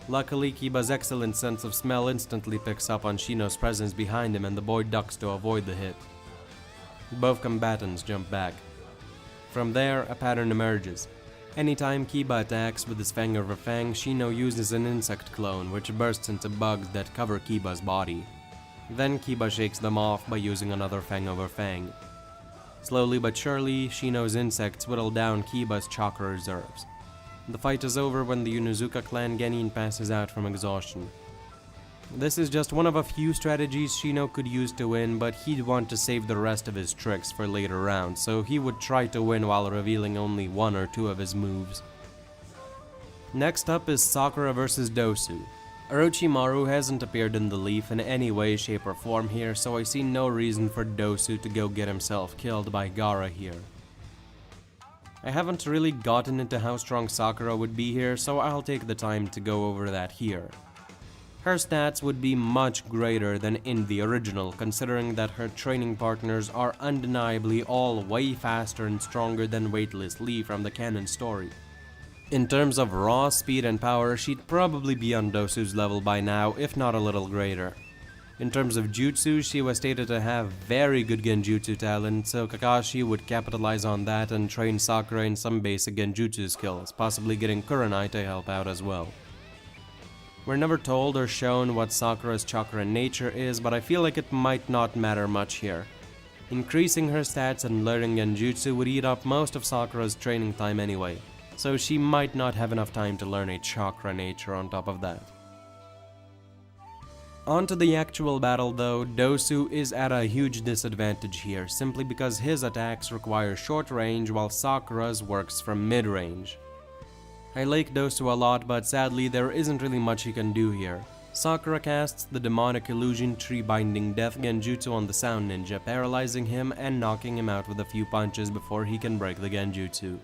Luckily, Kiba's excellent sense of smell instantly picks up on Shino's presence behind him and the boy ducks to avoid the hit. Both combatants jump back. From there, a pattern emerges. Anytime Kiba attacks with his Fang over Fang, Shino uses an insect clone which bursts into bugs that cover Kiba's body. Then Kiba shakes them off by using another Fang over Fang. Slowly but surely, Shino's insects whittle down Kiba's chakra reserves. The fight is over when the Yunozuka clan genin passes out from exhaustion. This is just one of a few strategies Shino could use to win, but he'd want to save the rest of his tricks for later rounds, so he would try to win while revealing only 1 or 2 of his moves. Next up is Sakura vs Dosu. Orochimaru hasn't appeared in the Leaf in any way, shape, or form here, so I see no reason for Dosu to go get himself killed by Gaara here. I haven't really gotten into how strong Sakura would be here, so I'll take the time to go over that here. Her stats would be much greater than in the original, considering that her training partners are undeniably all way faster and stronger than Weightless Lee from the canon story. In terms of raw speed and power, she'd probably be on Dosu's level by now, if not a little greater. In terms of jutsu, she was stated to have very good genjutsu talent, so Kakashi would capitalize on that and train Sakura in some basic genjutsu skills, possibly getting Kurenai to help out as well. We're never told or shown what Sakura's chakra nature is, but I feel like it might not matter much here. Increasing her stats and learning genjutsu would eat up most of Sakura's training time anyway, so she might not have enough time to learn a chakra nature on top of that. On to the actual battle though, Dosu is at a huge disadvantage here, simply because his attacks require short range while Sakura's works from mid-range. I like Dosu a lot, but sadly there isn't really much he can do here. Sakura casts the demonic illusion tree binding death genjutsu on the sound ninja, paralyzing him and knocking him out with a few punches before he can break the genjutsu.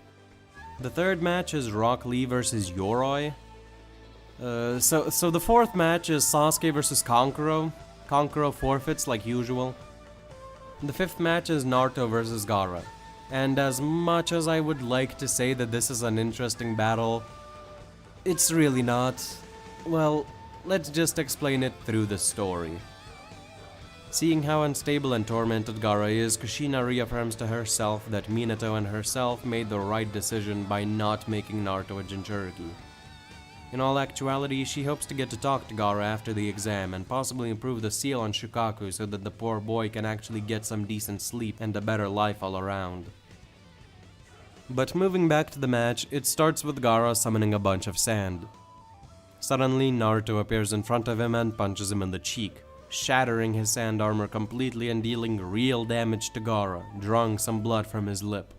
The third match is Rock Lee versus Yoroi. So the fourth match is Sasuke versus Kankuro. Kankuro forfeits like usual. The fifth match is Naruto versus Gaara. And as much as I would like to say that this is an interesting battle, it's really not. Well, let's just explain it through the story. Seeing how unstable and tormented Gaara is, Kushina reaffirms to herself that Minato and herself made the right decision by not making Naruto a jinchūriki. In all actuality, she hopes to get to talk to Gaara after the exam and possibly improve the seal on Shukaku so that the poor boy can actually get some decent sleep and a better life all around. But moving back to the match, it starts with Gaara summoning a bunch of sand. Suddenly, Naruto appears in front of him and punches him in the cheek, shattering his sand armor completely and dealing real damage to Gaara, drawing some blood from his lip.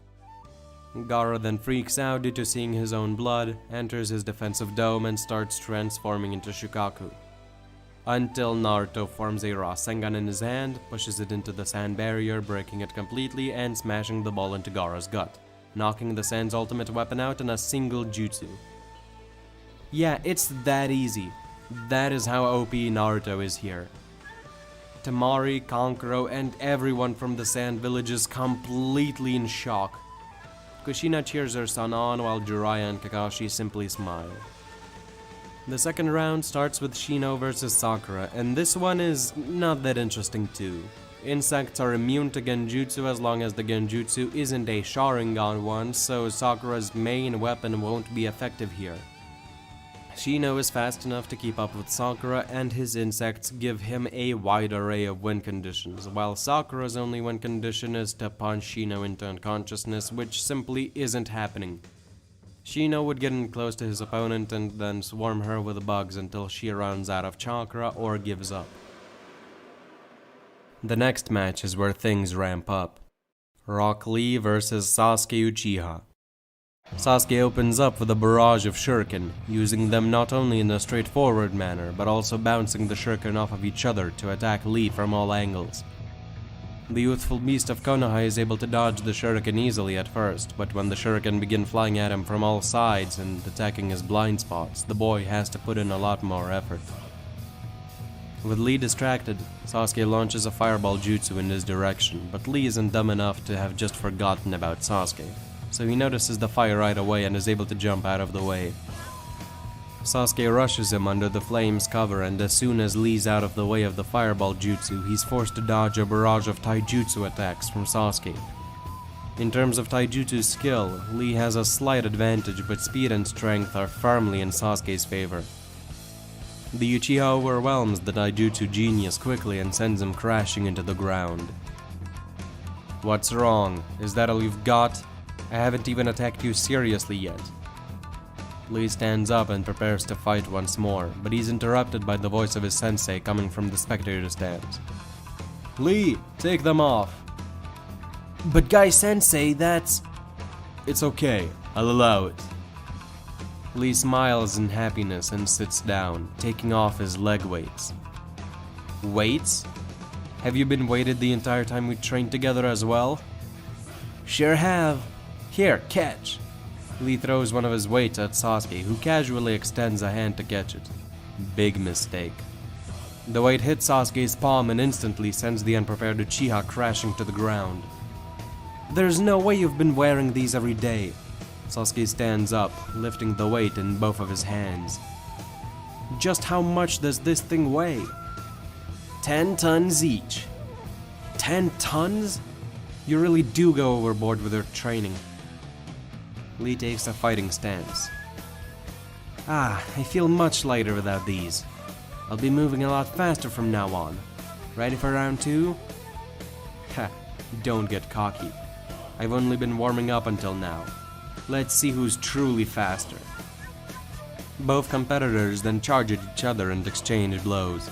Gaara then freaks out due to seeing his own blood, enters his defensive dome and starts transforming into Shukaku. Until Naruto forms a Rasengan in his hand, pushes it into the sand barrier, breaking it completely and smashing the ball into Gaara's gut, knocking the sand's ultimate weapon out in a single jutsu. Yeah, it's that easy. That is how OP Naruto is here. Temari, Kankuro, and everyone from the Sand Village is completely in shock. Kushina cheers her son on while Jiraiya and Kakashi simply smile. The second round starts with Shino versus Sakura, and this one is not that interesting too. Insects are immune to genjutsu as long as the genjutsu isn't a Sharingan one, so Sakura's main weapon won't be effective here. Shino is fast enough to keep up with Sakura, and his insects give him a wide array of win conditions, while Sakura's only win condition is to punch Shino into unconsciousness, which simply isn't happening. Shino would get in close to his opponent and then swarm her with bugs until she runs out of chakra or gives up. The next match is where things ramp up. Rock Lee versus Sasuke Uchiha. Sasuke opens up with a barrage of shuriken, using them not only in a straightforward manner, but also bouncing the shuriken off of each other to attack Lee from all angles. The youthful beast of Konoha is able to dodge the shuriken easily at first, but when the shuriken begin flying at him from all sides and attacking his blind spots, the boy has to put in a lot more effort. With Lee distracted, Sasuke launches a fireball jutsu in his direction, but Lee isn't dumb enough to have just forgotten about Sasuke, so he notices the fire right away and is able to jump out of the way. Sasuke rushes him under the flames cover, and as soon as Lee's out of the way of the fireball jutsu, he's forced to dodge a barrage of taijutsu attacks from Sasuke. In terms of taijutsu skill, Lee has a slight advantage, but speed and strength are firmly in Sasuke's favor. The Uchiha overwhelms the taijutsu genius quickly and sends him crashing into the ground. What's wrong? Is that all you've got? I haven't even attacked you seriously yet. Lee stands up and prepares to fight once more, but he's interrupted by the voice of his sensei coming from the spectator stands. Lee, take them off! But Guy Sensei, that's... It's okay, I'll allow it. Lee smiles in happiness and sits down, taking off his leg weights. Weights? Have you been weighted the entire time we trained together as well? Sure have. Here, catch. Lee throws one of his weights at Sasuke, who casually extends a hand to catch it. Big mistake. The weight hits Sasuke's palm and instantly sends the unprepared Uchiha crashing to the ground. There's no way you've been wearing these every day. Sasuke stands up, lifting the weight in both of his hands. Just how much does this thing weigh? 10 tons each. 10 tons? You really do go overboard with your training. Lee takes a fighting stance. I feel much lighter without these. I'll be moving a lot faster from now on. Ready for round 2? Ha, Don't get cocky. I've only been warming up until now. Let's see who's truly faster. Both competitors then charge at each other and exchange blows.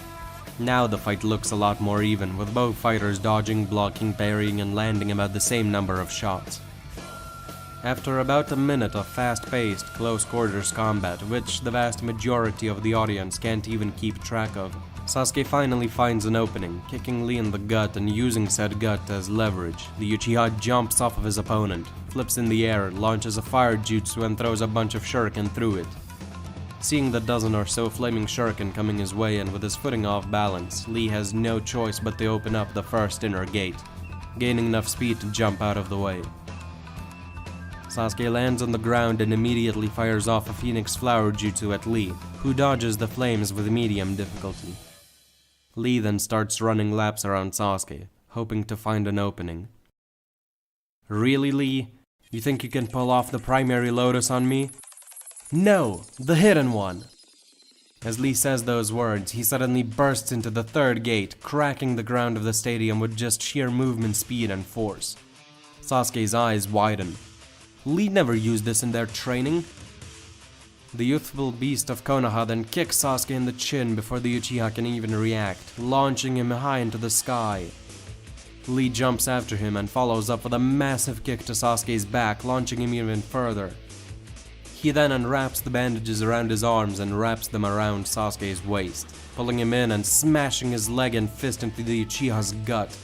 Now the fight looks a lot more even, with both fighters dodging, blocking, parrying, and landing about the same number of shots. After about a minute of fast-paced, close-quarters combat, which the vast majority of the audience can't even keep track of, Sasuke finally finds an opening, kicking Lee in the gut and using said gut as leverage. The Uchiha jumps off of his opponent, flips in the air, launches a fire jutsu and throws a bunch of shuriken through it. Seeing the dozen or so flaming shuriken coming his way and with his footing off balance, Lee has no choice but to open up the first inner gate, gaining enough speed to jump out of the way. Sasuke lands on the ground and immediately fires off a Phoenix Flower Jutsu at Lee, who dodges the flames with medium difficulty. Lee then starts running laps around Sasuke, hoping to find an opening. Really, Lee? You think you can pull off the primary lotus on me? No, the hidden one! As Lee says those words, he suddenly bursts into the third gate, cracking the ground of the stadium with just sheer movement speed and force. Sasuke's eyes widen. Lee never used this in their training. The youthful beast of Konoha then kicks Sasuke in the chin before the Uchiha can even react, launching him high into the sky. Lee jumps after him and follows up with a massive kick to Sasuke's back, launching him even further. He then unwraps the bandages around his arms and wraps them around Sasuke's waist, pulling him in and smashing his leg and fist into the Uchiha's gut.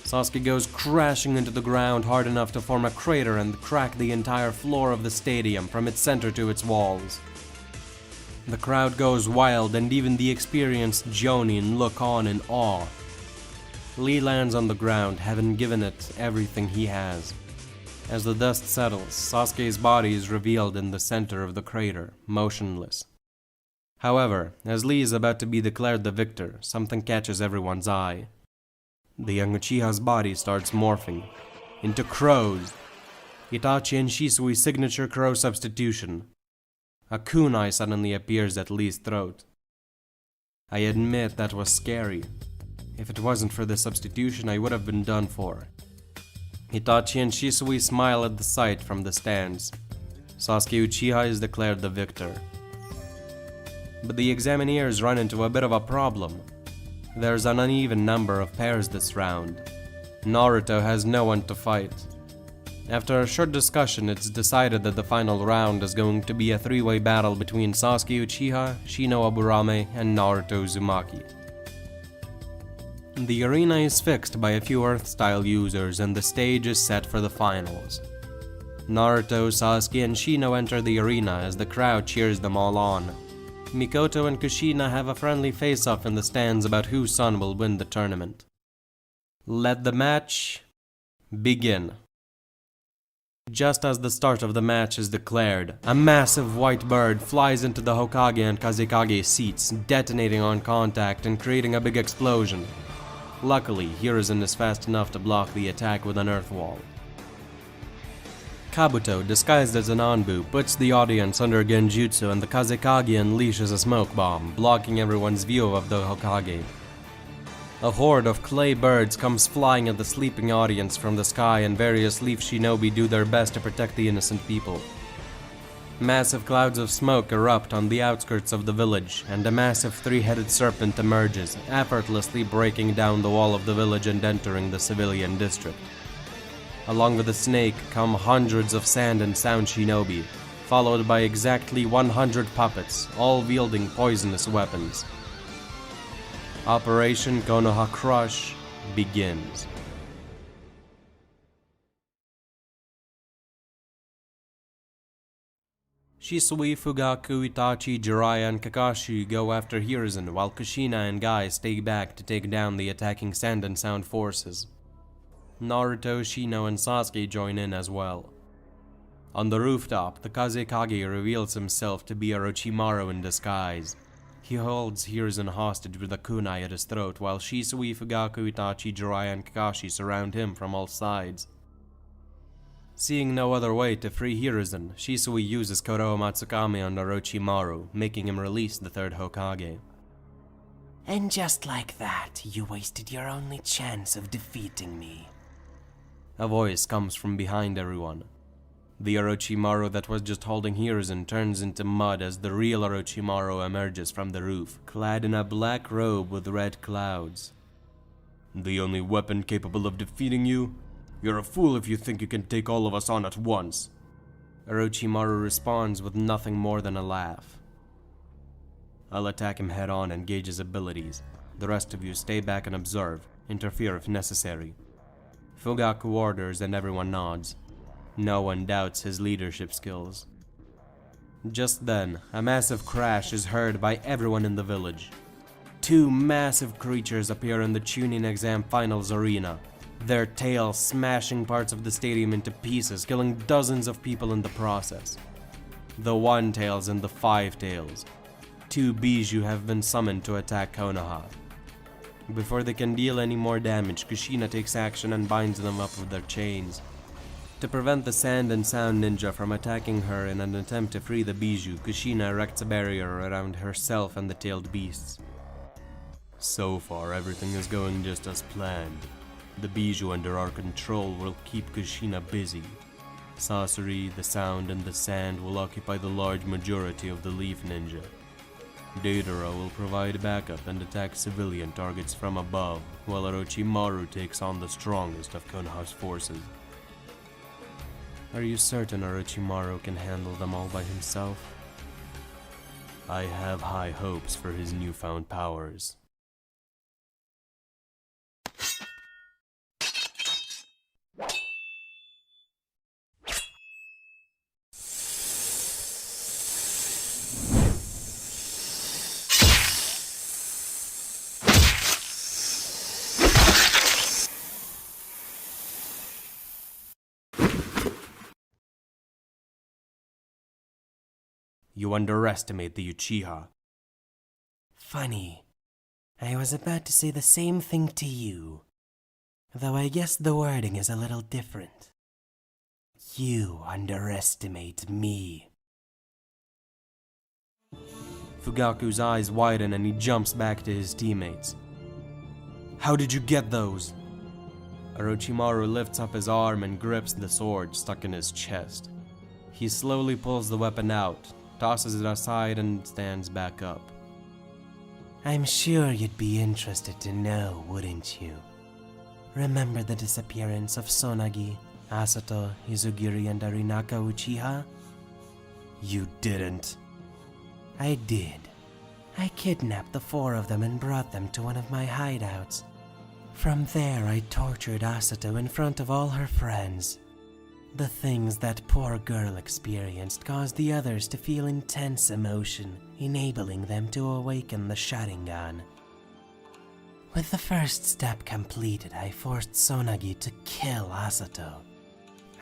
Sasuke goes crashing into the ground hard enough to form a crater and crack the entire floor of the stadium from its center to its walls. The crowd goes wild and even the experienced Jonin look on in awe. Lee lands on the ground, having given it everything he has. As the dust settles, Sasuke's body is revealed in the center of the crater, motionless. However, as Lee is about to be declared the victor, something catches everyone's eye. The young Uchiha's body starts morphing into crows. Itachi and Shisui's signature crow substitution. A kunai suddenly appears at Lee's throat. I admit that was scary. If it wasn't for the substitution, I would have been done for. Itachi and Shisui smile at the sight from the stands. Sasuke Uchiha is declared the victor. But the examineers run into a bit of a problem. There's an uneven number of pairs this round. Naruto has no one to fight. After a short discussion, it's decided that the final round is going to be a three-way battle between Sasuke Uchiha, Shino Aburame, and Naruto Uzumaki. The arena is fixed by a few Earth-style users and the stage is set for the finals. Naruto, Sasuke, and Shino enter the arena as the crowd cheers them all on. Mikoto and Kushina have a friendly face-off in the stands about whose son will win the tournament. Let the match begin. Just as the start of the match is declared, a massive white bird flies into the Hokage and Kazekage seats, detonating on contact and creating a big explosion. Luckily, Hiruzen is fast enough to block the attack with an earth wall. Kabuto, disguised as an Anbu, puts the audience under genjutsu and the Kazekage unleashes a smoke bomb, blocking everyone's view of the Hokage. A horde of clay birds comes flying at the sleeping audience from the sky and various leaf shinobi do their best to protect the innocent people. Massive clouds of smoke erupt on the outskirts of the village, and a massive three-headed serpent emerges, effortlessly breaking down the wall of the village and entering the civilian district. Along with the snake come hundreds of sand and sound shinobi, followed by exactly 100 puppets, all wielding poisonous weapons. Operation Konoha Crush begins. Shisui, Fugaku, Itachi, Jiraiya, and Kakashi go after Hiruzen, while Kushina and Guy stay back to take down the attacking Sand and Sound forces. Naruto, Shino, and Sasuke join in as well. On the rooftop, the Kazekage reveals himself to be Orochimaru in disguise. He holds Hiruzen hostage with a kunai at his throat, while Shisui, Fugaku, Itachi, Jiraiya, and Kakashi surround him from all sides. Seeing no other way to free Hiruzen, Shisui uses Koroa Matsukame on Orochimaru, making him release the third Hokage. And just like that, you wasted your only chance of defeating me. A voice comes from behind everyone. The Orochimaru that was just holding Hiruzen turns into mud as the real Orochimaru emerges from the roof, clad in a black robe with red clouds. The only weapon capable of defeating you? You're a fool if you think you can take all of us on at once. Orochimaru responds with nothing more than a laugh. I'll attack him head on and gauge his abilities. The rest of you stay back and observe, interfere if necessary. Fugaku orders and everyone nods. No one doubts his leadership skills. Just then, a massive crash is heard by everyone in the village. Two massive creatures appear in the Chunin exam finals arena, their tails smashing parts of the stadium into pieces, killing dozens of people in the process. The One Tails and the Five Tails. Two Bijou have been summoned to attack Konoha. Before they can deal any more damage, Kushina takes action and binds them up with their chains. To prevent the Sand and Sound Ninja from attacking her in an attempt to free the Bijou, Kushina erects a barrier around herself and the tailed beasts. So far, everything is going just as planned. The Bijou under our control will keep Kushina busy. Sasori, the Sound, and the Sand will occupy the large majority of the Leaf Ninja. Deidara will provide backup and attack civilian targets from above, while Orochimaru takes on the strongest of Konoha's forces. Are you certain Orochimaru can handle them all by himself? I have high hopes for his newfound powers. You underestimate the Uchiha. Funny. I was about to say the same thing to you. Though I guess the wording is a little different. You underestimate me. Fugaku's eyes widen and he jumps back to his teammates. How did you get those? Orochimaru lifts up his arm and grips the sword stuck in his chest. He slowly pulls the weapon out, tosses it aside, and stands back up. I'm sure you'd be interested to know, wouldn't you? Remember the disappearance of Sonagi, Asato, Izugiri, and Arinaka Uchiha? You didn't. I did. I kidnapped the four of them and brought them to one of my hideouts. From there, I tortured Asato in front of all her friends. The things that poor girl experienced caused the others to feel intense emotion, enabling them to awaken the Sharingan. With the first step completed, I forced Sonagi to kill Asato.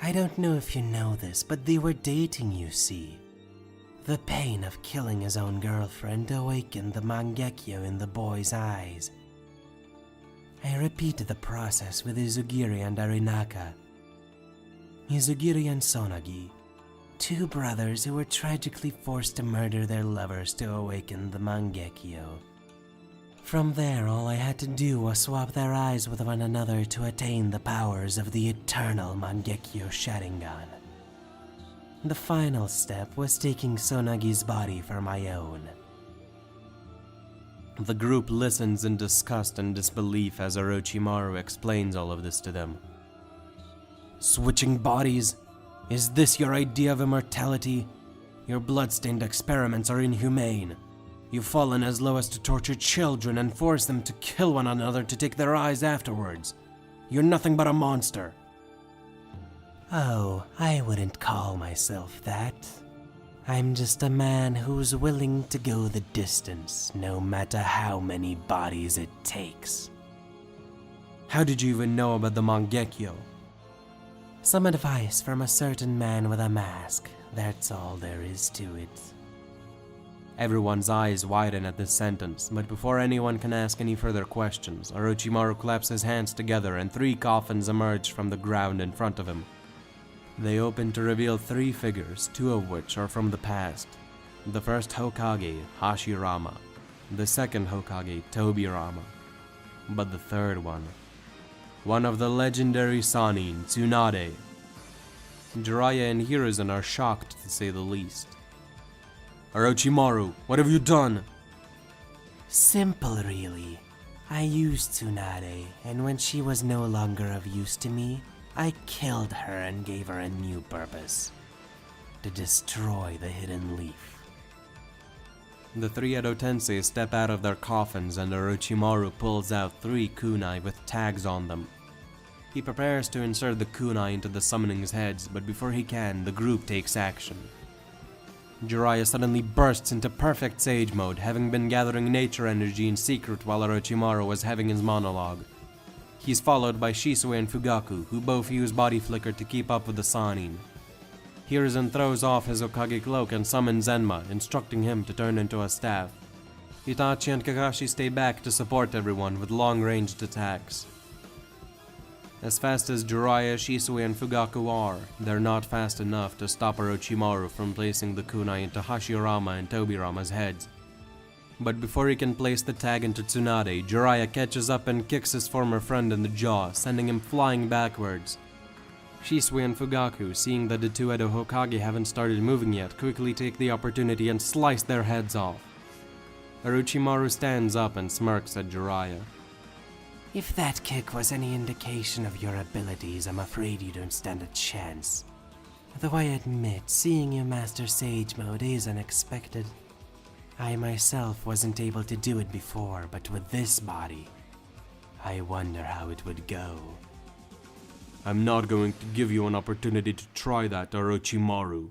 I don't know if you know this, but they were dating, you see. The pain of killing his own girlfriend awakened the Mangekyo in the boy's eyes. I repeated the process with Izugiri and Arinaka. Izugiri and Sonagi, two brothers who were tragically forced to murder their lovers to awaken the Mangekyo. From there, all I had to do was swap their eyes with one another to attain the powers of the eternal Mangekyo Sharingan. The final step was taking Sonagi's body for my own. The group listens in disgust and disbelief as Orochimaru explains all of this to them. Switching bodies? Is this your idea of immortality? Your blood-stained experiments are inhumane. You've fallen as low as to torture children and force them to kill one another to take their eyes afterwards. You're nothing but a monster. Oh, I wouldn't call myself that. I'm just a man who's willing to go the distance, no matter how many bodies it takes. How did you even know about the Mangekyo? Some advice from a certain man with a mask. That's all there is to it. Everyone's eyes widen at this sentence, but before anyone can ask any further questions, Orochimaru claps his hands together and 3 coffins emerge from the ground in front of him. They open to reveal 3 figures, 2 of which are from the past. The first Hokage, Hashirama. The second Hokage, Tobirama. But the third one... one of the legendary Sannin, Tsunade. Jiraiya and Hiruzen are shocked to say the least. Orochimaru, what have you done? Simple, really. I used Tsunade, and when she was no longer of use to me, I killed her and gave her a new purpose. To destroy the hidden leaf. The three Edo Tensei step out of their coffins and Orochimaru pulls out 3 kunai with tags on them. He prepares to insert the kunai into the summoning's heads, but before he can, the group takes action. Jiraiya suddenly bursts into perfect sage mode, having been gathering nature energy in secret while Orochimaru was having his monologue. He's followed by Shisui and Fugaku, who both use body flicker to keep up with the Sannin. Hiruzen throws off his Hokage cloak and summons Zenma, instructing him to turn into a staff. Itachi and Kakashi stay back to support everyone with long-ranged attacks. As fast as Jiraiya, Shisui, and Fugaku are, they're not fast enough to stop Orochimaru from placing the kunai into Hashirama and Tobirama's heads. But before he can place the tag into Tsunade, Jiraiya catches up and kicks his former friend in the jaw, sending him flying backwards. Shisui and Fugaku, seeing that the 2 Edo Hokage haven't started moving yet, quickly take the opportunity and slice their heads off. Orochimaru stands up and smirks at Jiraiya. If that kick was any indication of your abilities, I'm afraid you don't stand a chance. Though I admit, seeing you master Sage Mode is unexpected. I myself wasn't able to do it before, but with this body, I wonder how it would go. I'm not going to give you an opportunity to try that, Orochimaru.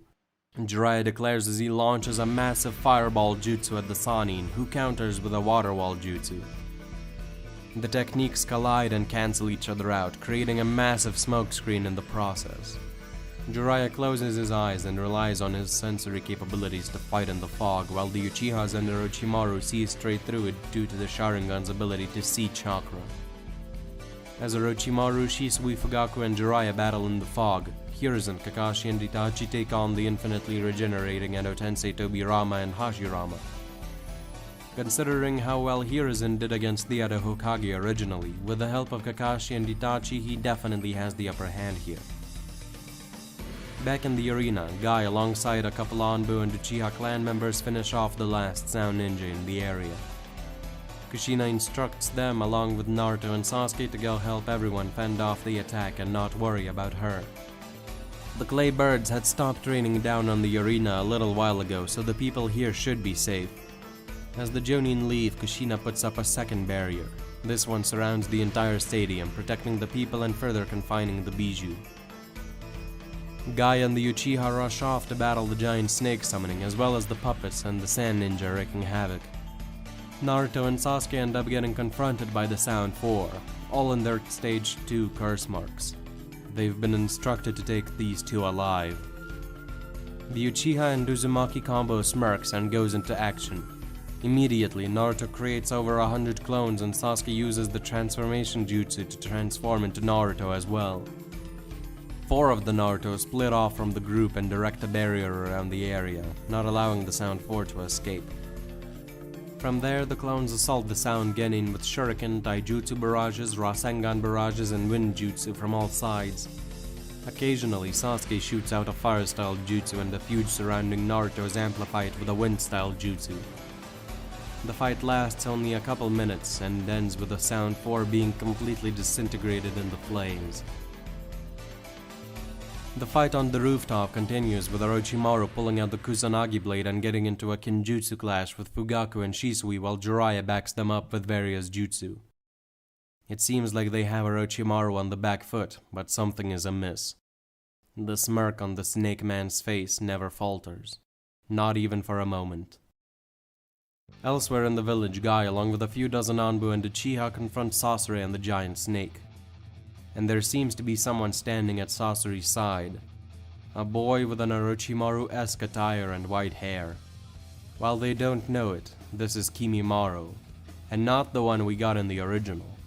Jiraiya declares as he launches a massive fireball jutsu at the Sannin, who counters with a water wall jutsu. The techniques collide and cancel each other out, creating a massive smokescreen in the process. Jiraiya closes his eyes and relies on his sensory capabilities to fight in the fog, while the Uchihas and Orochimaru see straight through it due to the Sharingan's ability to see chakra. As Orochimaru, Shisui, Fugaku, and Jiraiya battle in the fog, Hiruzen, Kakashi, and Itachi take on the infinitely regenerating Edo Tensei Tobirama and Hashirama. Considering how well Hiruzen did against the Edo Hokage originally, with the help of Kakashi and Itachi, he definitely has the upper hand here. Back in the arena, Guy alongside a couple Anbu and Uchiha clan members finish off the last sound ninja in the area. Kushina instructs them along with Naruto and Sasuke to go help everyone fend off the attack and not worry about her. The clay birds had stopped raining down on the arena a little while ago, so the people here should be safe. As the Jonin leave, Kushina puts up a second barrier. This one surrounds the entire stadium, protecting the people and further confining the Bijou. Guy and the Uchiha rush off to battle the giant snake summoning, as well as the puppets and the sand ninja wreaking havoc. Naruto and Sasuke end up getting confronted by the Sound 4, all in their Stage 2 curse marks. They've been instructed to take these 2 alive. The Uchiha and Uzumaki combo smirks and goes into action. Immediately, Naruto creates over 100 clones and Sasuke uses the transformation jutsu to transform into Naruto as well. 4 of the Naruto split off from the group and direct a barrier around the area, not allowing the Sound 4 to escape. From there, the clones assault the Sound Genin with shuriken, taijutsu barrages, Rasengan barrages, and wind jutsu from all sides. Occasionally, Sasuke shoots out a fire-style jutsu and the feud surrounding Naruto is amplified with a wind-style jutsu. The fight lasts only a couple minutes and ends with the Sound 4 being completely disintegrated in the flames. The fight on the rooftop continues with Orochimaru pulling out the Kusanagi blade and getting into a Kinjutsu clash with Fugaku and Shisui while Jiraiya backs them up with various jutsu. It seems like they have Orochimaru on the back foot, but something is amiss. The smirk on the Snake Man's face never falters, not even for a moment. Elsewhere in the village, Guy, along with a few dozen Anbu and Uchiha, confront Sasori and the giant snake. And there seems to be someone standing at Sasori's side. A boy with an Orochimaru-esque attire and white hair. While they don't know it, this is Kimimaro, and not the one we got in the original.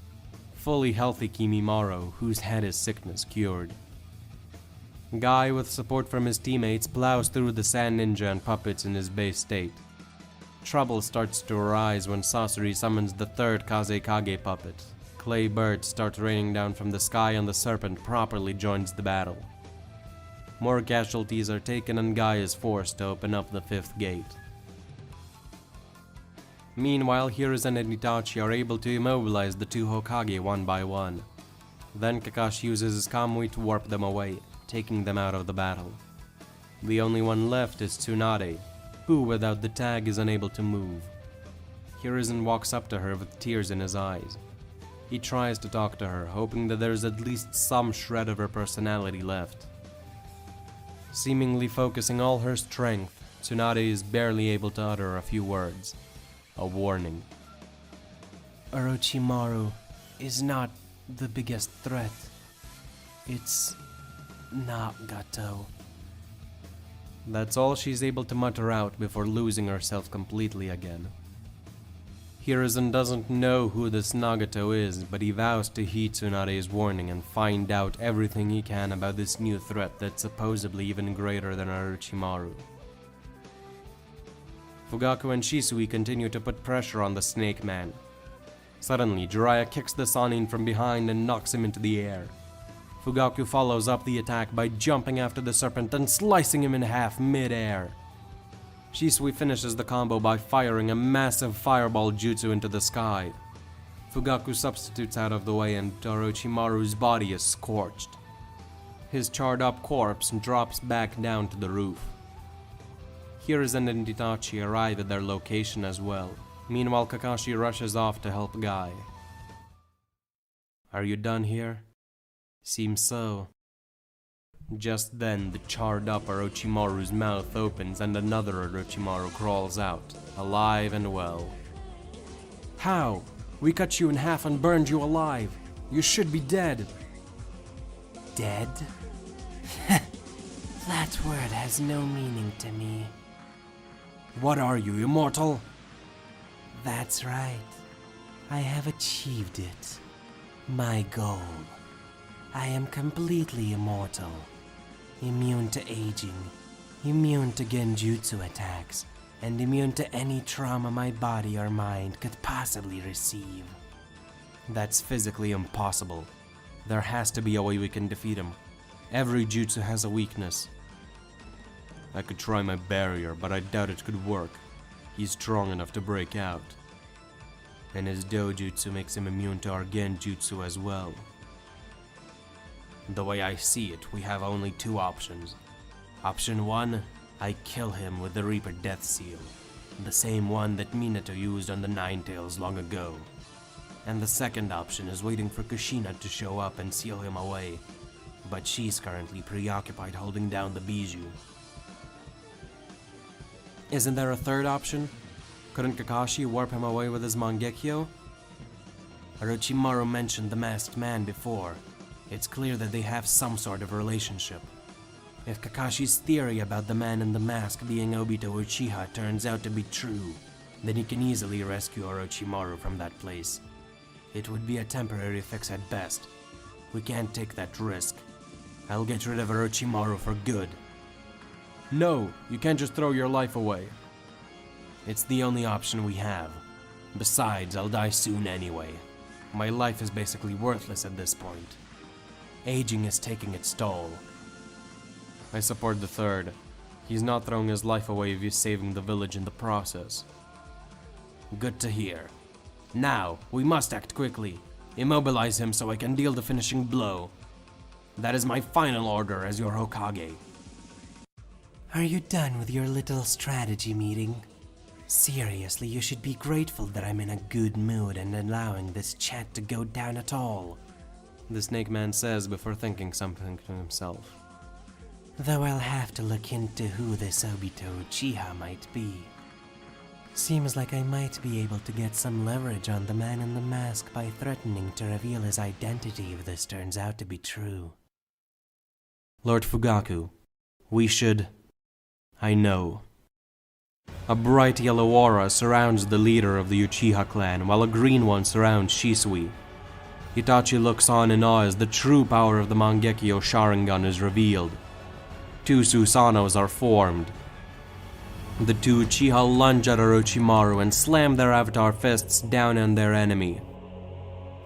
Fully healthy Kimimaro, whose head is sickness cured. Guy, with support from his teammates, plows through the sand ninja and puppets in his base state. Trouble starts to arise when Sasori summons the third Kazekage puppet, Clay birds start raining down from the sky and the serpent properly joins the battle. More casualties are taken and Guy is forced to open up the 5th gate. Meanwhile, Hiruzen and Itachi are able to immobilize the 2 Hokage one by one. Then Kakashi uses his Kamui to warp them away, taking them out of the battle. The only one left is Tsunade, who without the tag is unable to move. Hiruzen walks up to her with tears in his eyes. He tries to talk to her, hoping that there's at least some shred of her personality left. Seemingly focusing all her strength, Tsunade is barely able to utter a few words. A warning. Orochimaru is not the biggest threat. It's Nagato. That's all she's able to mutter out before losing herself completely again. Hiruzen doesn't know who this Nagato is, but he vows to heed Tsunade's warning and find out everything he can about this new threat that's supposedly even greater than Orochimaru. Fugaku and Shisui continue to put pressure on the Snake Man. Suddenly, Jiraiya kicks the Sannin from behind and knocks him into the air. Fugaku follows up the attack by jumping after the serpent and slicing him in half mid-air. Shisui finishes the combo by firing a massive fireball jutsu into the sky. Fugaku substitutes out of the way and Orochimaru's body is scorched. His charred up corpse drops back down to the roof. Hiruzen and Itachi arrive at their location as well. Meanwhile, Kakashi rushes off to help Guy. Are you done here? Seems so. Just then, the charred up Orochimaru's mouth opens and another Orochimaru crawls out, alive and well. How? We cut you in half and burned you alive. You should be dead. Dead? That word has no meaning to me. What are you, immortal? That's right. I have achieved it. My goal. I am completely immortal. Immune to aging, immune to genjutsu attacks, and immune to any trauma my body or mind could possibly receive. That's physically impossible. There has to be a way we can defeat him. Every jutsu has a weakness. I could try my barrier, but I doubt it could work. He's strong enough to break out. And his dojutsu makes him immune to our genjutsu as well. The way I see it, we have only 2 options. Option 1, I kill him with the Reaper Death Seal, the same one that Minato used on the Ninetales long ago. And the second option is waiting for Kushina to show up and seal him away, but she's currently preoccupied holding down the Bijou. Isn't there a third option? Couldn't Kakashi warp him away with his Mangekyo? Orochimaru mentioned the masked man before. It's clear that they have some sort of relationship. If Kakashi's theory about the man in the mask being Obito Uchiha turns out to be true, then he can easily rescue Orochimaru from that place. It would be a temporary fix at best. We can't take that risk. I'll get rid of Orochimaru for good. No, you can't just throw your life away. It's the only option we have. Besides, I'll die soon anyway. My life is basically worthless at this point. Aging is taking its toll. I support the third. He's not throwing his life away if he's saving the village in the process. Good to hear. Now, we must act quickly. Immobilize him so I can deal the finishing blow. That is my final order as your Hokage. Are you done with your little strategy meeting? Seriously, you should be grateful that I'm in a good mood and allowing this chat to go down at all. The Snake Man says before thinking something to himself. Though I'll have to look into who this Obito Uchiha might be. Seems like I might be able to get some leverage on the man in the mask by threatening to reveal his identity if this turns out to be true. Lord Fugaku, we should... I know. A bright yellow aura surrounds the leader of the Uchiha clan, while a green one surrounds Shisui. Itachi looks on in awe as the true power of the Mangekyo Sharingan is revealed. 2 Susanos are formed. The 2 Uchiha lunge at Orochimaru and slam their avatar fists down on their enemy.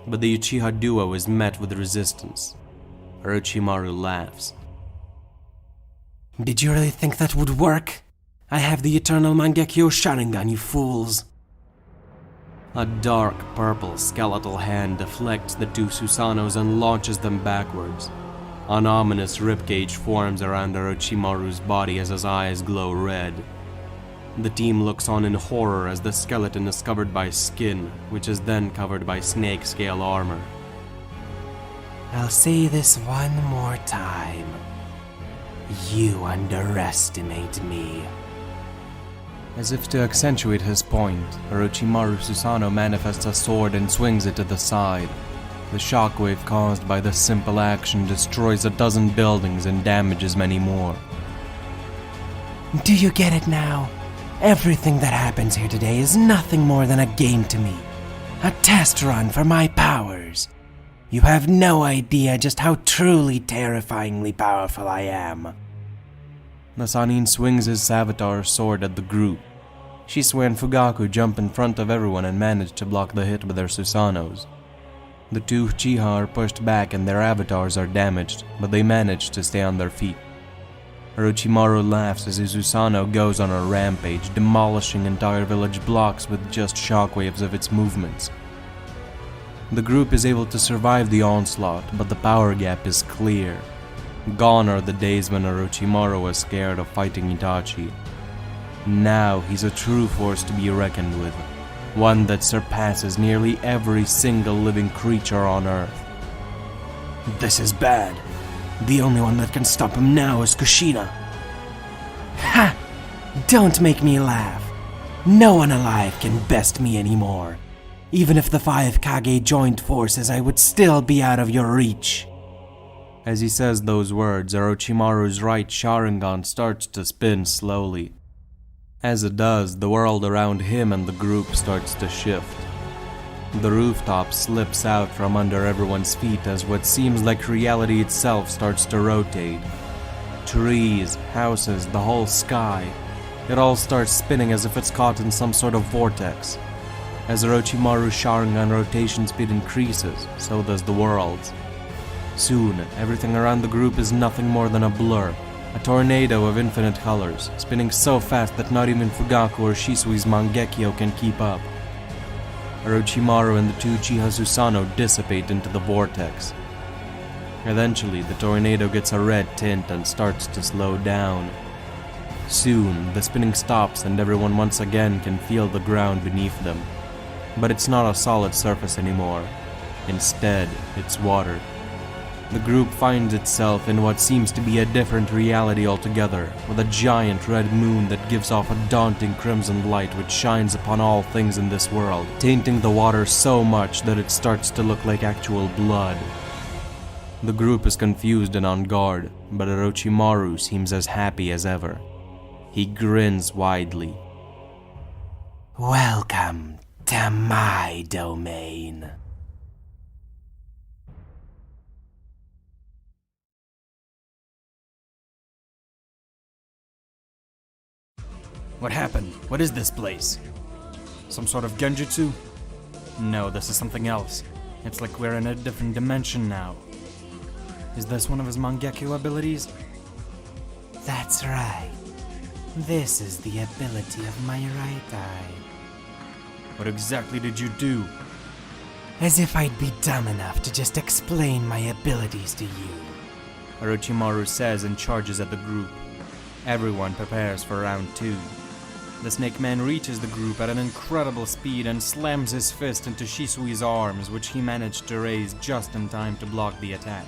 but the Uchiha duo is met with resistance. Orochimaru laughs. Did you really think that would work? I have the eternal Mangekyo Sharingan, you fools. A dark purple skeletal hand deflects the two Susanos and launches them backwards. An ominous ribcage forms around Orochimaru's body as his eyes glow red. The team looks on in horror as the skeleton is covered by skin, which is then covered by snake-scale armor. I'll say this one more time. You underestimate me. As if to accentuate his point, Orochimaru Susanoo manifests a sword and swings it to the side. The shockwave caused by this simple action destroys a dozen buildings and damages many more. Do you get it now? Everything that happens here today is nothing more than a game to me. A test run for my powers. You have no idea just how truly terrifyingly powerful I am. The Sannin swings his Savitar sword at the group. Shisui and Fugaku jump in front of everyone and manage to block the hit with their Susanos. The two Uchiha are pushed back and their avatars are damaged, but they manage to stay on their feet. Orochimaru laughs as his Susanoo goes on a rampage, demolishing entire village blocks with just shockwaves of its movements. The group is able to survive the onslaught, but the power gap is clear. Gone are the days when Orochimaru was scared of fighting Itachi. Now he's a true force to be reckoned with, one that surpasses nearly every single living creature on Earth. This is bad. The only one that can stop him now is Kushina. Ha! Don't make me laugh. No one alive can best me anymore. Even if the 5 Kage joined forces, I would still be out of your reach. As he says those words, Orochimaru's right Sharingan starts to spin slowly. As it does, the world around him and the group starts to shift. The rooftop slips out from under everyone's feet as what seems like reality itself starts to rotate. Trees, houses, the whole sky. It all starts spinning as if it's caught in some sort of vortex. As Orochimaru's Sharingan rotation speed increases, so does the world's. Soon, everything around the group is nothing more than a blur, a tornado of infinite colors, spinning so fast that not even Fugaku or Shisui's Mangekyo can keep up. Orochimaru and the two Uchiha Susanoo dissipate into the vortex. Eventually, the tornado gets a red tint and starts to slow down. Soon, the spinning stops and everyone once again can feel the ground beneath them. But it's not a solid surface anymore. Instead, it's water. The group finds itself in what seems to be a different reality altogether, with a giant red moon that gives off a daunting crimson light which shines upon all things in this world, tainting the water so much that it starts to look like actual blood. The group is confused and on guard, but Orochimaru seems as happy as ever. He grins widely. Welcome to my domain. What happened? What is this place? Some sort of genjutsu? No, this is something else. It's like we're in a different dimension now. Is this one of his Mangekyo abilities? That's right. This is the ability of my right eye. What exactly did you do? As if I'd be dumb enough to just explain my abilities to you. Orochimaru says and charges at the group. Everyone prepares for round 2. The Snake Man reaches the group at an incredible speed and slams his fist into Shisui's arms, which he managed to raise just in time to block the attack.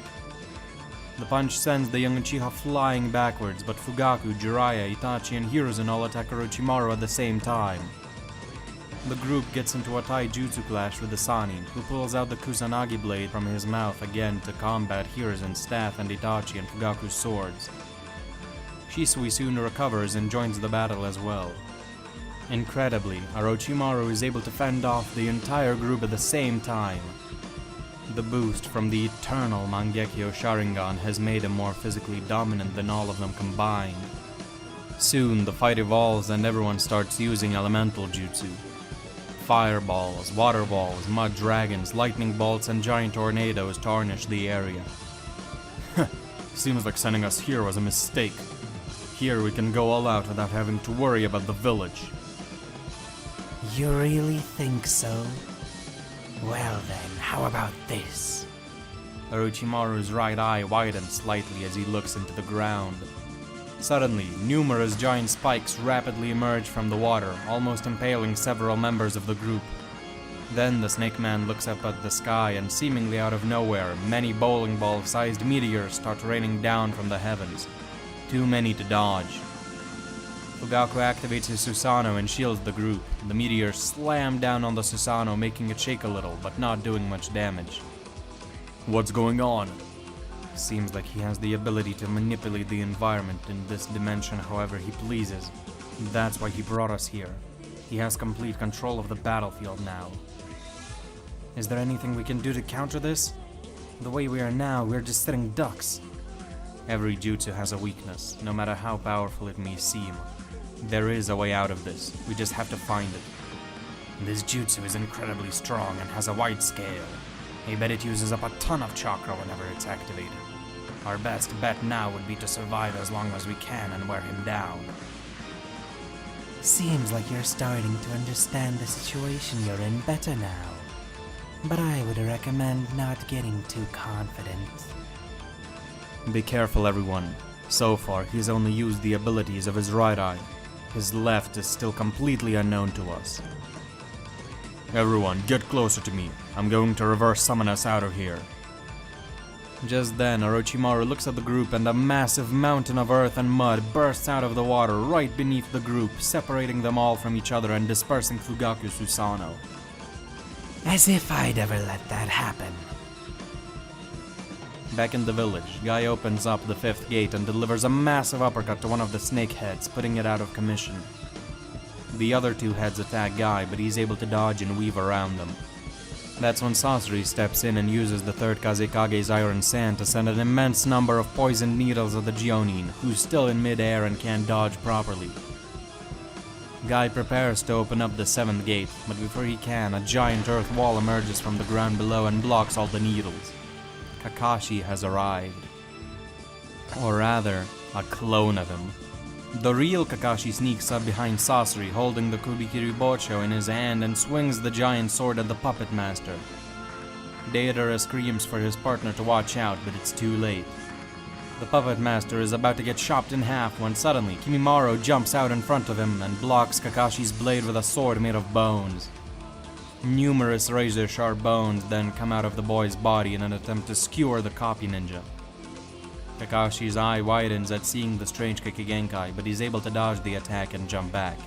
The punch sends the young Uchiha flying backwards, but Fugaku, Jiraiya, Itachi, and Hiruzen all attack Orochimaru at the same time. The group gets into a taijutsu clash with the Sannin, who pulls out the Kusanagi blade from his mouth again to combat Hiruzen's staff and Itachi and Fugaku's swords. Shisui soon recovers and joins the battle as well. Incredibly, Orochimaru is able to fend off the entire group at the same time. The boost from the eternal Mangekyo Sharingan has made him more physically dominant than all of them combined. Soon, the fight evolves and everyone starts using elemental jutsu. Fireballs, water balls, mud dragons, lightning bolts, and giant tornadoes tarnish the area. Seems like sending us here was a mistake. Here we can go all out without having to worry about the village. You really think so? Well then, how about this? Orochimaru's right eye widens slightly as he looks into the ground. Suddenly, numerous giant spikes rapidly emerge from the water, almost impaling several members of the group. Then the Snake Man looks up at the sky and seemingly out of nowhere, many bowling ball-sized meteors start raining down from the heavens. Too many to dodge. Fugaku activates his Susanoo and shields the group. The meteors slam down on the Susanoo, making it shake a little, but not doing much damage. What's going on? Seems like he has the ability to manipulate the environment in this dimension however he pleases. That's why he brought us here. He has complete control of the battlefield now. Is there anything we can do to counter this? The way we are now, we're just sitting ducks. Every jutsu has a weakness, no matter how powerful it may seem. There is a way out of this, we just have to find it. This jutsu is incredibly strong and has a wide scale. I bet it uses up a ton of chakra whenever it's activated. Our best bet now would be to survive as long as we can and wear him down. Seems like you're starting to understand the situation you're in better now. But I would recommend not getting too confident. Be careful, everyone. So far, he's only used the abilities of his right eye. His left is still completely unknown to us. Everyone, get closer to me. I'm going to reverse summon us out of here. Just then, Orochimaru looks at the group and a massive mountain of earth and mud bursts out of the water right beneath the group, separating them all from each other and dispersing Fugaku's Susanoo. As if I'd ever let that happen. Back in the village, Guy opens up the fifth gate and delivers a massive uppercut to one of the snake heads, putting it out of commission. The other two heads attack Guy, but he's able to dodge and weave around them. That's when Sasori steps in and uses the third Kazekage's Iron Sand to send an immense number of poisoned needles at the Jonin, who's still in mid-air and can't dodge properly. Guy prepares to open up the seventh gate, but before he can, a giant earth wall emerges from the ground below and blocks all the needles. Kakashi has arrived. Or rather, a clone of him. The real Kakashi sneaks up behind Sasori, holding the Kubikiri Bocho in his hand and swings the giant sword at the puppet master. Deidara screams for his partner to watch out, but it's too late. The puppet master is about to get chopped in half when suddenly Kimimaro jumps out in front of him and blocks Kakashi's blade with a sword made of bones. Numerous razor-sharp bones then come out of the boy's body in an attempt to skewer the copy ninja. Kakashi's eye widens at seeing the strange Kikigenkai, but he's able to dodge the attack and jump back.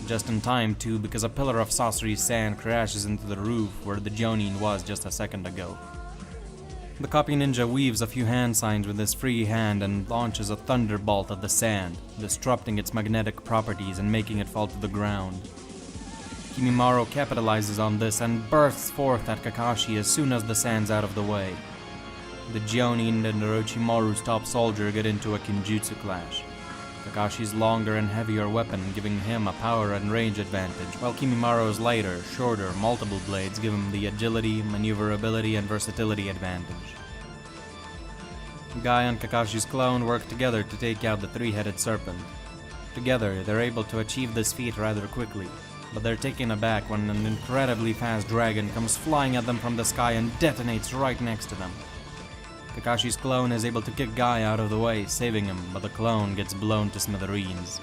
Just in time, too, because a pillar of Sasori's sand crashes into the roof where the Jonin was just a second ago. The copy ninja weaves a few hand signs with his free hand and launches a thunderbolt at the sand, disrupting its magnetic properties and making it fall to the ground. Kimimaro capitalizes on this and bursts forth at Kakashi as soon as the sand's out of the way. The Jonin and Orochimaru's top soldier get into a Kinjutsu clash. Kakashi's longer and heavier weapon giving him a power and range advantage, while Kimimaro's lighter, shorter, multiple blades give him the agility, maneuverability, and versatility advantage. Guy and Kakashi's clone work together to take out the three-headed serpent. Together, they're able to achieve this feat rather quickly, but they're taken aback when an incredibly fast dragon comes flying at them from the sky and detonates right next to them. Kakashi's clone is able to kick Guy out of the way, saving him, but the clone gets blown to smithereens.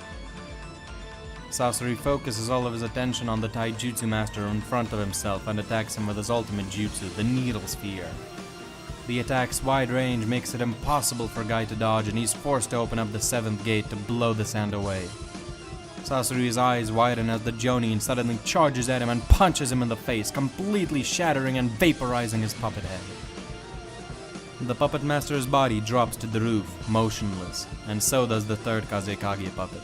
Sasori focuses all of his attention on the taijutsu master in front of himself and attacks him with his ultimate jutsu, the Needle Sphere. The attack's wide range makes it impossible for Guy to dodge, and he's forced to open up the seventh gate to blow the sand away. Sasori's eyes widen as the Jonin suddenly charges at him and punches him in the face, completely shattering and vaporizing his puppet head. The puppet master's body drops to the roof, motionless, and so does the third Kazekage puppet.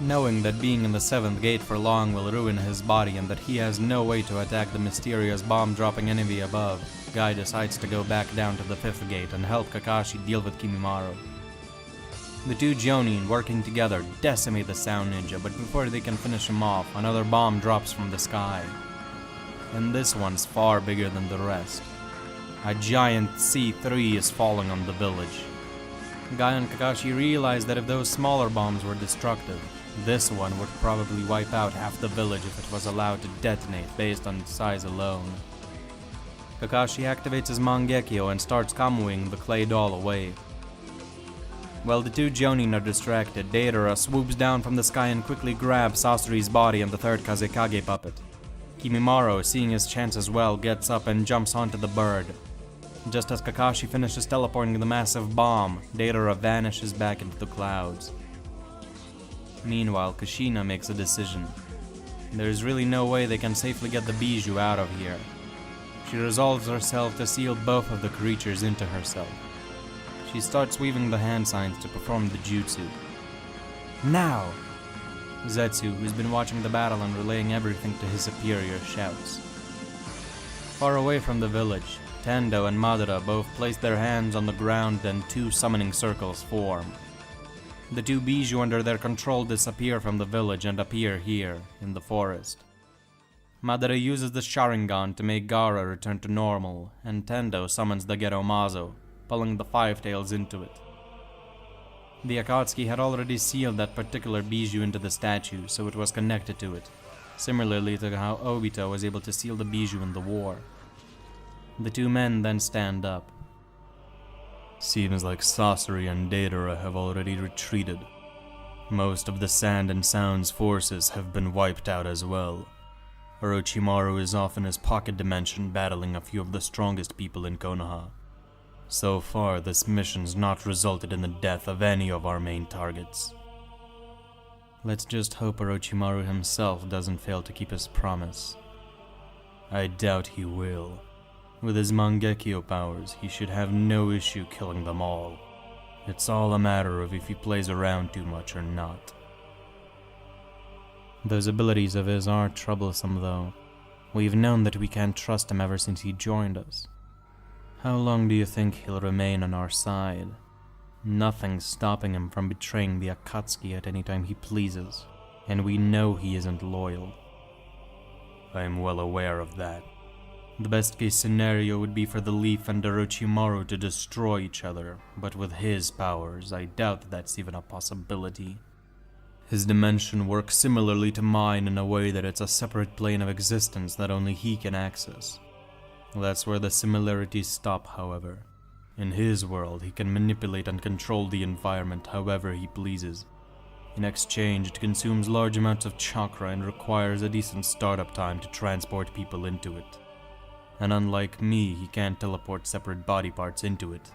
Knowing that being in the seventh gate for long will ruin his body and that he has no way to attack the mysterious bomb-dropping enemy above, Guy decides to go back down to the fifth gate and help Kakashi deal with Kimimaro. The two Jonin, working together, decimate the sound ninja, but before they can finish him off, another bomb drops from the sky. And this one's far bigger than the rest. A giant C3 is falling on the village. Guy and Kakashi realize that if those smaller bombs were destructive, this one would probably wipe out half the village if it was allowed to detonate based on its size alone. Kakashi activates his Mangekyo and starts kamuing the clay doll away. While the two Jonin are distracted, Deidara swoops down from the sky and quickly grabs Sasori's body and the third Kazekage puppet. Kimimaro, seeing his chance as well, gets up and jumps onto the bird. Just as Kakashi finishes teleporting the massive bomb, Deidara vanishes back into the clouds. Meanwhile, Kushina makes a decision. There's really no way they can safely get the bijou out of here. She resolves herself to seal both of the creatures into herself. She starts weaving the hand signs to perform the jutsu. Now! Zetsu, who's been watching the battle and relaying everything to his superior, shouts. Far away from the village, Tendo and Madara both place their hands on the ground and two summoning circles form. The two bijou under their control disappear from the village and appear here, in the forest. Madara uses the Sharingan to make Gaara return to normal, and Tendo summons the Geromazo, pulling the Five Tails into it. The Akatsuki had already sealed that particular bijou into the statue, so it was connected to it, similarly to how Obito was able to seal the bijou in the war. The two men then stand up. Seems like Sasori and Deidara have already retreated. Most of the Sand and Sound's forces have been wiped out as well. Orochimaru is off in his pocket dimension battling a few of the strongest people in Konoha. So far, this mission's not resulted in the death of any of our main targets. Let's just hope Orochimaru himself doesn't fail to keep his promise. I doubt he will. With his Mangekyo powers, he should have no issue killing them all. It's all a matter of if he plays around too much or not. Those abilities of his are troublesome, though. We've known that we can't trust him ever since he joined us. How long do you think he'll remain on our side? Nothing's stopping him from betraying the Akatsuki at any time he pleases, and we know he isn't loyal. I'm well aware of that. The best case scenario would be for the Leaf and Orochimaru to destroy each other, but with his powers, I doubt that's even a possibility. His dimension works similarly to mine in a way that it's a separate plane of existence that only he can access. That's where the similarities stop, however. In his world, he can manipulate and control the environment however he pleases. In exchange, it consumes large amounts of chakra and requires a decent startup time to transport people into it. And unlike me, he can't teleport separate body parts into it.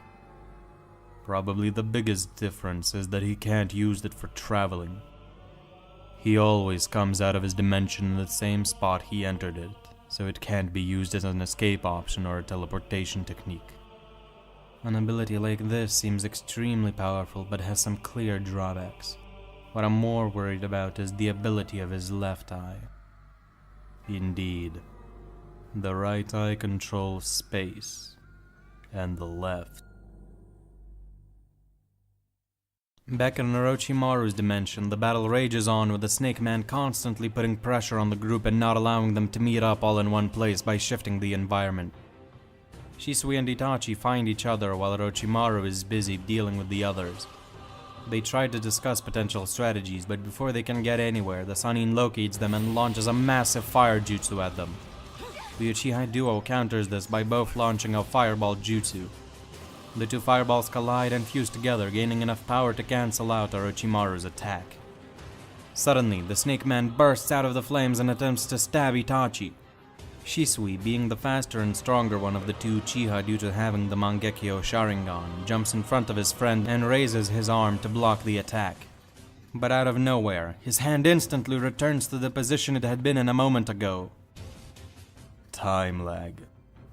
Probably the biggest difference is that he can't use it for traveling. He always comes out of his dimension in the same spot he entered it, so it can't be used as an escape option or a teleportation technique. An ability like this seems extremely powerful but has some clear drawbacks. What I'm more worried about is the ability of his left eye. Indeed. The right eye controls space, and the left. Back in Orochimaru's dimension, the battle rages on with the Snake Man constantly putting pressure on the group and not allowing them to meet up all in one place by shifting the environment. Shisui and Itachi find each other while Orochimaru is busy dealing with the others. They try to discuss potential strategies, but before they can get anywhere, the Sannin locates them and launches a massive fire jutsu at them. The Uchiha duo counters this by both launching a fireball jutsu. The two fireballs collide and fuse together, gaining enough power to cancel out Orochimaru's attack. Suddenly, the Snake Man bursts out of the flames and attempts to stab Itachi. Shisui, being the faster and stronger one of the two Uchiha due to having the Mangekyo Sharingan, jumps in front of his friend and raises his arm to block the attack. But out of nowhere, his hand instantly returns to the position it had been in a moment ago. Time lag.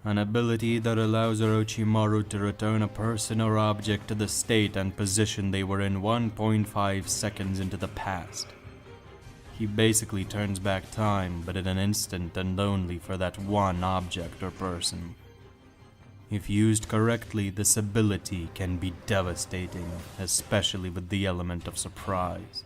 An ability that allows Orochimaru to return a person or object to the state and position they were in 1.5 seconds into the past. He basically turns back time, but in an instant and only for that one object or person. If used correctly, this ability can be devastating, especially with the element of surprise.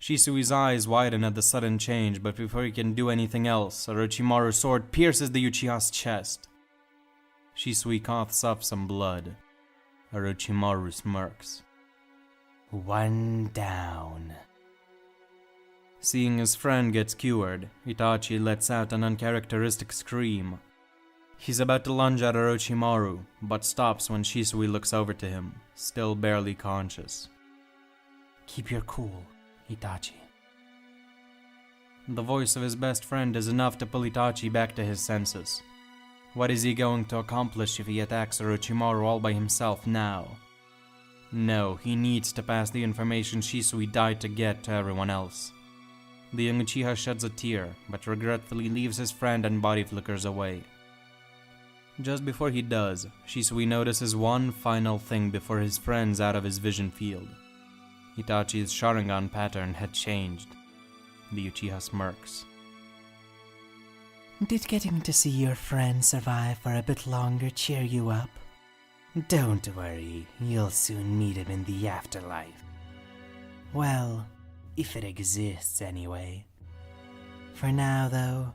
Shisui's eyes widen at the sudden change, but before he can do anything else, Orochimaru's sword pierces the Uchiha's chest. Shisui coughs up some blood. Orochimaru smirks. One down. Seeing his friend get skewered, Itachi lets out an uncharacteristic scream. He's about to lunge at Orochimaru, but stops when Shisui looks over to him, still barely conscious. Keep your cool, Itachi. The voice of his best friend is enough to pull Itachi back to his senses. What is he going to accomplish if he attacks Orochimaru all by himself now? No, he needs to pass the information Shisui died to get to everyone else. The young Uchiha sheds a tear, but regretfully leaves his friend and body flickers away. Just before he does, Shisui notices one final thing before his friend's out of his vision field. Itachi's Sharingan pattern had changed. The Uchiha smirks. Did getting to see your friend survive for a bit longer cheer you up? Don't worry, you'll soon meet him in the afterlife. Well, if it exists anyway. For now, though,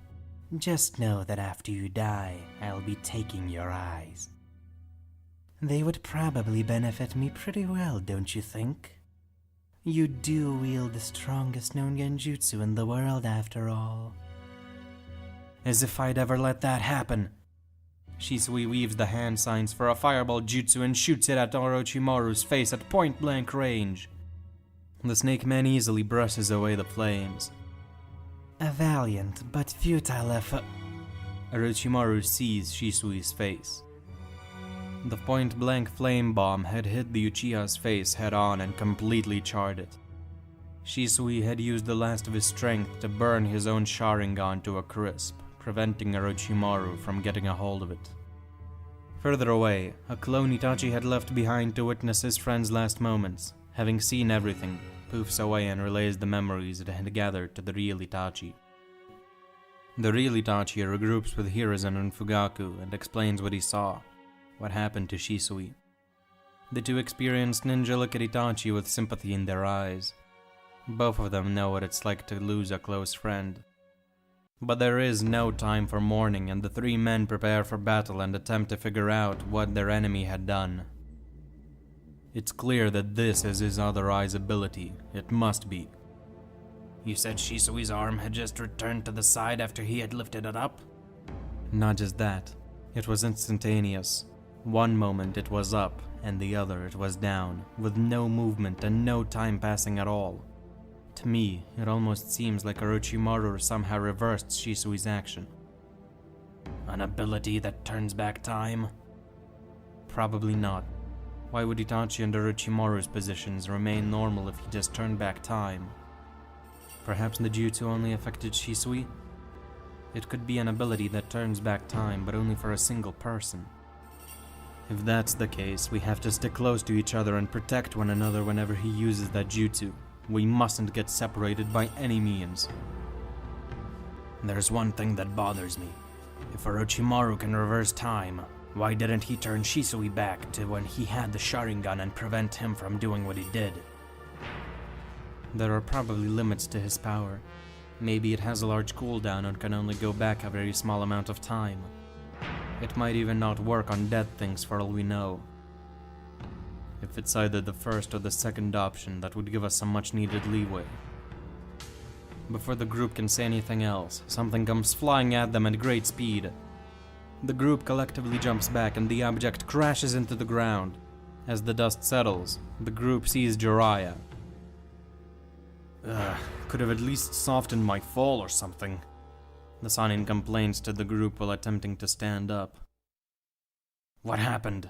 just know that after you die, I'll be taking your eyes. They would probably benefit me pretty well, don't you think? You do wield the strongest known genjutsu in the world, after all. As if I'd ever let that happen. Shisui weaves the hand signs for a fireball jutsu and shoots it at Orochimaru's face at point-blank range. The snake man easily brushes away the flames. A valiant but futile effort. Orochimaru sees Shisui's face. The point-blank flame bomb had hit the Uchiha's face head-on and completely charred it. Shisui had used the last of his strength to burn his own Sharingan to a crisp, preventing Orochimaru from getting a hold of it. Further away, a clone Itachi had left behind to witness his friend's last moments, having seen everything, poofs away and relays the memories it had gathered to the real Itachi. The real Itachi regroups with Hiruzen and Fugaku and explains what he saw, what happened to Shisui. The two experienced ninja look at Itachi with sympathy in their eyes. Both of them know what it's like to lose a close friend. But there is no time for mourning, and the three men prepare for battle and attempt to figure out what their enemy had done. It's clear that this is his other eye's ability. It must be. You said Shisui's arm had just returned to the side after he had lifted it up? Not just that. It was instantaneous. One moment it was up, and the other it was down, with no movement and no time passing at all. To me, it almost seems like Orochimaru somehow reversed Shisui's action. An ability that turns back time? Probably not. Why would Itachi and Orochimaru's positions remain normal if he just turned back time? Perhaps the jutsu only affected Shisui? It could be an ability that turns back time, but only for a single person. If that's the case, we have to stick close to each other and protect one another whenever he uses that jutsu. We mustn't get separated by any means. There's one thing that bothers me. If Orochimaru can reverse time, why didn't he turn Shisui back to when he had the Sharingan and prevent him from doing what he did? There are probably limits to his power. Maybe it has a large cooldown and can only go back a very small amount of time. It might even not work on dead things for all we know. If it's either the first or the second option, that would give us some much needed leeway. Before the group can say anything else, something comes flying at them at great speed. The group collectively jumps back and the object crashes into the ground. As the dust settles, the group sees Jiraiya. Could have at least softened my fall or something. The Sannin complains to the group while attempting to stand up. What happened?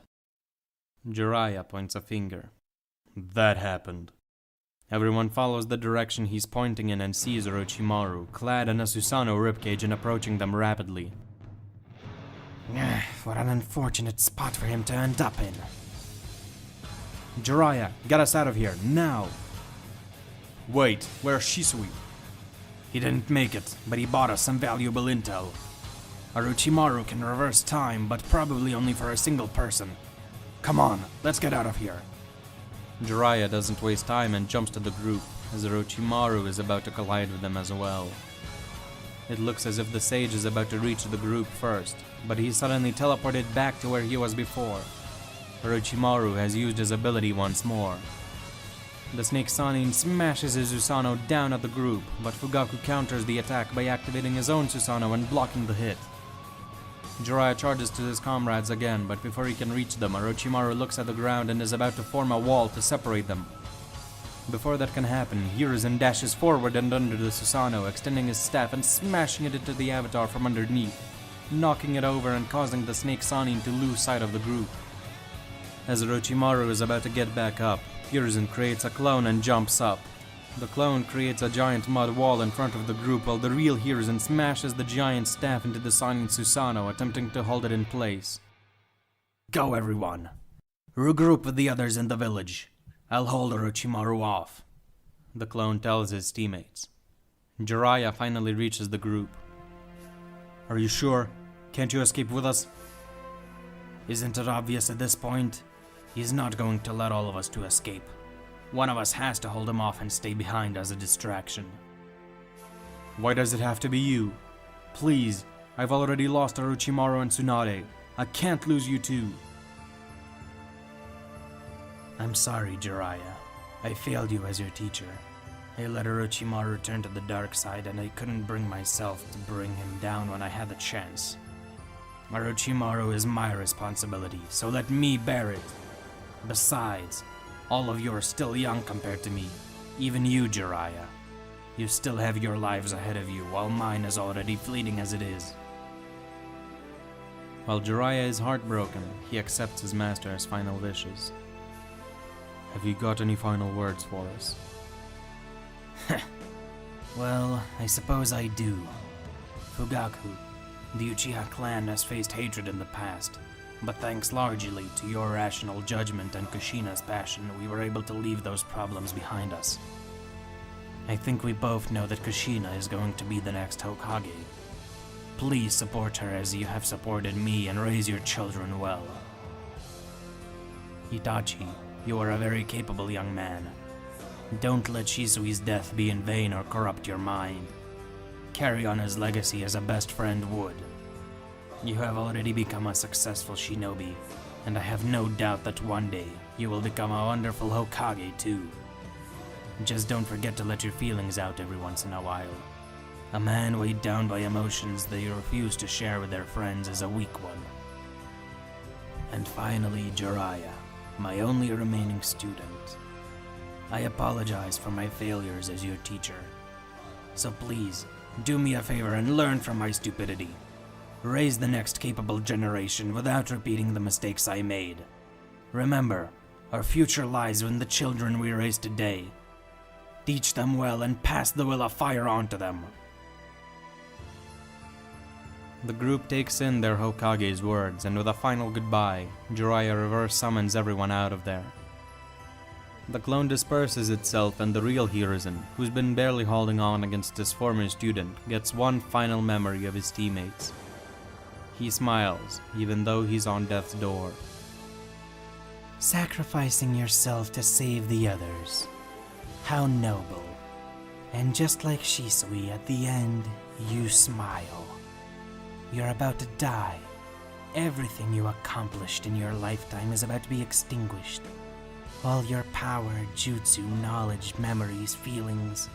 Jiraiya points a finger. That happened. Everyone follows the direction he's pointing in and sees Orochimaru, clad in a Susanoo ribcage and approaching them rapidly. What an unfortunate spot for him to end up in. Jiraiya, get us out of here, now! Wait, where's Shisui? He didn't make it, but he bought us some valuable intel. Orochimaru can reverse time, but probably only for a single person. Come on, let's get out of here. Jiraiya doesn't waste time and jumps to the group, as Orochimaru is about to collide with them as well. It looks as if the sage is about to reach the group first, but he's suddenly teleported back to where he was before. Orochimaru has used his ability once more. The Snake Sanin smashes his Susanoo down at the group, but Fugaku counters the attack by activating his own Susanoo and blocking the hit. Jiraiya charges to his comrades again, but before he can reach them, Orochimaru looks at the ground and is about to form a wall to separate them. Before that can happen, Hiruzen dashes forward and under the Susanoo, extending his staff and smashing it into the avatar from underneath, knocking it over and causing the Snake Sanin to lose sight of the group. As Orochimaru is about to get back up, Hiruzen creates a clone and jumps up. The clone creates a giant mud wall in front of the group while the real Hiruzen smashes the giant staff into the Sanin Susanoo, attempting to hold it in place. Go everyone! Regroup with the others in the village. I'll hold Orochimaru off, the clone tells his teammates. Jiraiya finally reaches the group. Are you sure? Can't you escape with us? Isn't it obvious at this point? He's not going to let all of us to escape. One of us has to hold him off and stay behind as a distraction. Why does it have to be you? Please, I've already lost Orochimaru and Tsunade. I can't lose you too. I'm sorry, Jiraiya. I failed you as your teacher. I let Orochimaru turn to the dark side and I couldn't bring myself to bring him down when I had the chance. Orochimaru is my responsibility, so let me bear it. Besides, all of you are still young compared to me. Even you, Jiraiya. You still have your lives ahead of you, while mine is already fleeting as it is. While Jiraiya is heartbroken, he accepts his master's final wishes. Have you got any final words for us? Well, I suppose I do. Fugaku, the Uchiha clan has faced hatred in the past, but thanks largely to your rational judgment and Kushina's passion, we were able to leave those problems behind us. I think we both know that Kushina is going to be the next Hokage. Please support her as you have supported me and raise your children well. Itachi, you are a very capable young man. Don't let Shisui's death be in vain or corrupt your mind. Carry on his legacy as a best friend would. You have already become a successful shinobi, and I have no doubt that one day you will become a wonderful Hokage too. Just don't forget to let your feelings out every once in a while. A man weighed down by emotions they refuse to share with their friends is a weak one. And finally, Jiraiya, my only remaining student. I apologize for my failures as your teacher. So please, do me a favor and learn from my stupidity. Raise the next capable generation without repeating the mistakes I made. Remember, our future lies in the children we raise today. Teach them well and pass the will of fire on to them. The group takes in their Hokage's words, and with a final goodbye, Jiraiya reverse summons everyone out of there. The clone disperses itself, and the real Hiruzen, who's been barely holding on against his former student, gets one final memory of his teammates. He smiles, even though he's on death's door. Sacrificing yourself to save the others. How noble. And just like Shisui, at the end, you smile. You're about to die. Everything you accomplished in your lifetime is about to be extinguished. All your power, jutsu, knowledge, memories, feelings.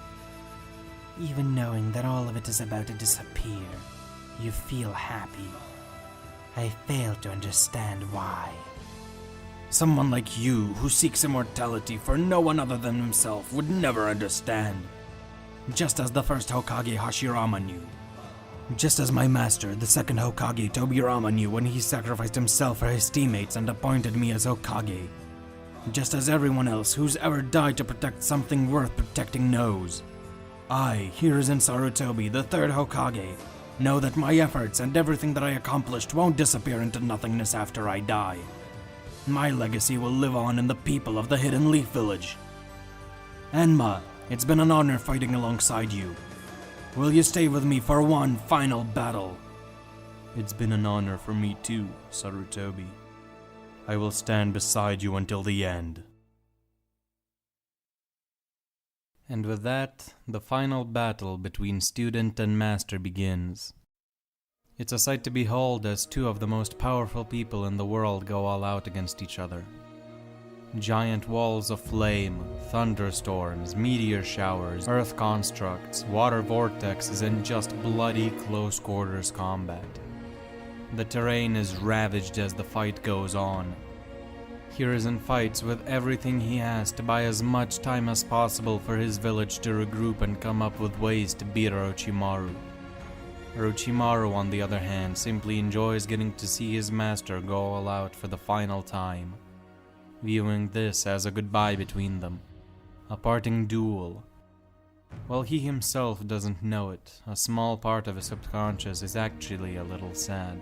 Even knowing that all of it is about to disappear, you feel happy. I fail to understand why. Someone like you, who seeks immortality for no one other than himself, would never understand. Just as the first Hokage Hashirama knew. Just as my master, the second Hokage Tobirama knew when he sacrificed himself for his teammates and appointed me as Hokage. Just as everyone else who's ever died to protect something worth protecting knows. I, Hiruzen Sarutobi, the third Hokage, know that my efforts and everything that I accomplished won't disappear into nothingness after I die. My legacy will live on in the people of the Hidden Leaf Village. Enma, it's been an honor fighting alongside you. Will you stay with me for one final battle? It's been an honor for me too, Sarutobi. I will stand beside you until the end. And with that, the final battle between student and master begins. It's a sight to behold as two of the most powerful people in the world go all out against each other. Giant walls of flame, thunderstorms, meteor showers, earth constructs, water vortexes, and just bloody close quarters combat. The terrain is ravaged as the fight goes on. Hiruzen fights with everything he has to buy as much time as possible for his village to regroup and come up with ways to beat Orochimaru. Orochimaru, on the other hand, simply enjoys getting to see his master go all out for the final time, viewing this as a goodbye between them, a parting duel. While he himself doesn't know it, a small part of his subconscious is actually a little sad.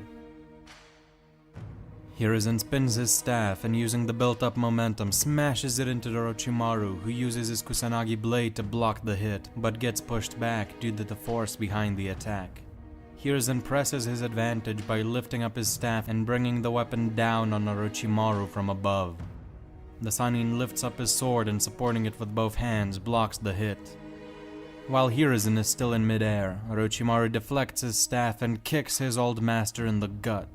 Hiruzen spins his staff and, using the built-up momentum, smashes it into Orochimaru, who uses his Kusanagi blade to block the hit, but gets pushed back due to the force behind the attack. Hiruzen presses his advantage by lifting up his staff and bringing the weapon down on Orochimaru from above. The Sannin lifts up his sword and, supporting it with both hands, blocks the hit. While Hiruzen is still in midair, Orochimaru deflects his staff and kicks his old master in the gut.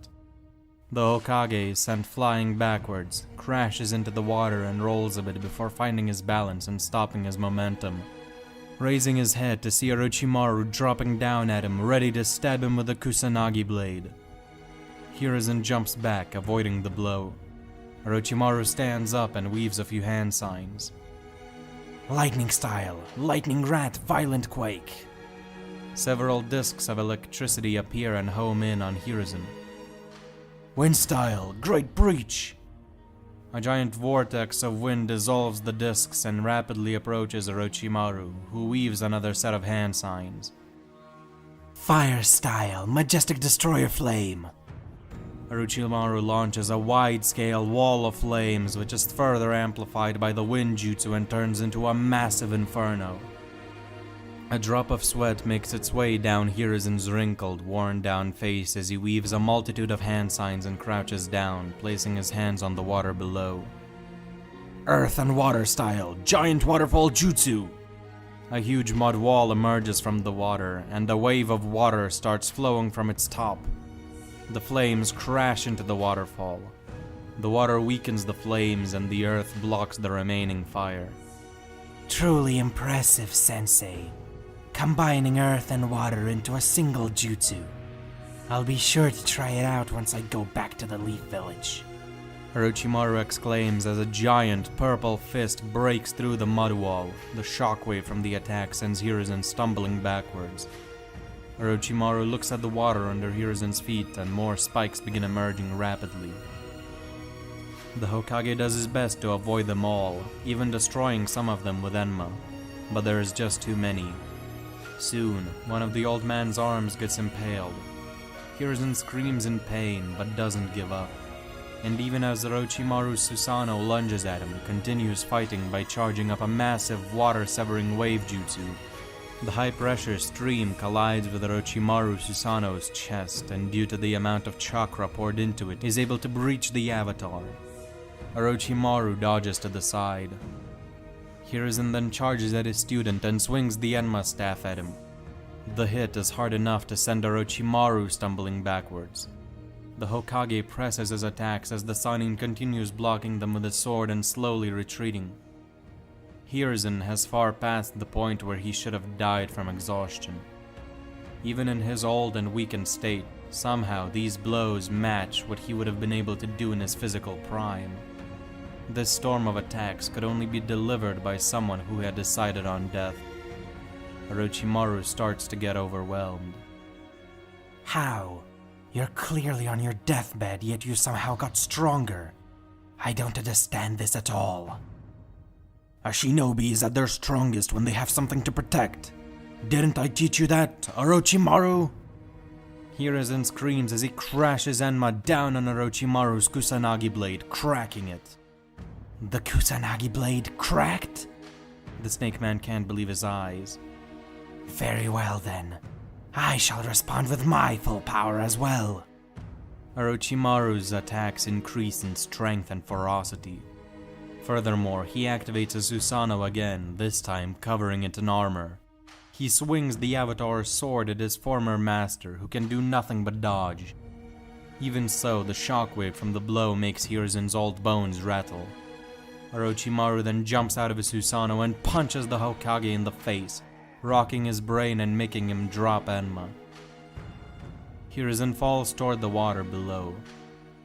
The Hokage is sent flying backwards, crashes into the water and rolls a bit before finding his balance and stopping his momentum, raising his head to see Orochimaru dropping down at him, ready to stab him with a Kusanagi blade. Hiruzen jumps back, avoiding the blow. Orochimaru stands up and weaves a few hand signs. Lightning style, lightning rat, violent quake. Several discs of electricity appear and home in on Hiruzen. Wind style, great breach. A giant vortex of wind dissolves the discs and rapidly approaches Orochimaru, who weaves another set of hand signs. Fire style, majestic destroyer flame. Orochimaru launches a wide-scale wall of flames, which is further amplified by the wind jutsu and turns into a massive inferno. A drop of sweat makes its way down Hiruzen's wrinkled, worn-down face as he weaves a multitude of hand signs and crouches down, placing his hands on the water below. Earth and water style, giant waterfall jutsu. A huge mud wall emerges from the water, and a wave of water starts flowing from its top. The flames crash into the waterfall. The water weakens the flames, and the earth blocks the remaining fire. Truly impressive, Sensei. Combining earth and water into a single jutsu. I'll be sure to try it out once I go back to the Leaf Village. Orochimaru exclaims as a giant purple fist breaks through the mud wall. The shockwave from the attack sends Hiruzen stumbling backwards. Orochimaru looks at the water under Hiruzen's feet and more spikes begin emerging rapidly. The Hokage does his best to avoid them all, even destroying some of them with Enma, but there is just too many. Soon, one of the old man's arms gets impaled. Hiruzen screams in pain, but doesn't give up. And even as Orochimaru's Susanoo lunges at him, continues fighting by charging up a massive water-severing wave jutsu. The high-pressure stream collides with Orochimaru Susanoo's chest, and due to the amount of chakra poured into it, is able to breach the avatar. Orochimaru dodges to the side. Hiruzen then charges at his student and swings the Enma staff at him. The hit is hard enough to send Orochimaru stumbling backwards. The Hokage presses his attacks as the Sannin continues blocking them with his sword and slowly retreating. Hiruzen has far passed the point where he should have died from exhaustion. Even in his old and weakened state, somehow these blows match what he would have been able to do in his physical prime. This storm of attacks could only be delivered by someone who had decided on death. Orochimaru starts to get overwhelmed. How? You're clearly on your deathbed, yet you somehow got stronger. I don't understand this at all. A shinobi is at their strongest when they have something to protect. Didn't I teach you that, Orochimaru? Hiruzen screams as he crashes Enma down on Orochimaru's Kusanagi blade, cracking it. The Kusanagi blade cracked? The Snake Man can't believe his eyes. Very well then. I shall respond with my full power as well. Orochimaru's attacks increase in strength and ferocity. Furthermore, he activates his Susanoo again, this time covering it in armor. He swings the Avatar's sword at his former master, who can do nothing but dodge. Even so, the shockwave from the blow makes Hiruzen's old bones rattle. Orochimaru then jumps out of his Susanoo and punches the Hokage in the face, rocking his brain and making him drop Enma. Hiruzen falls toward the water below.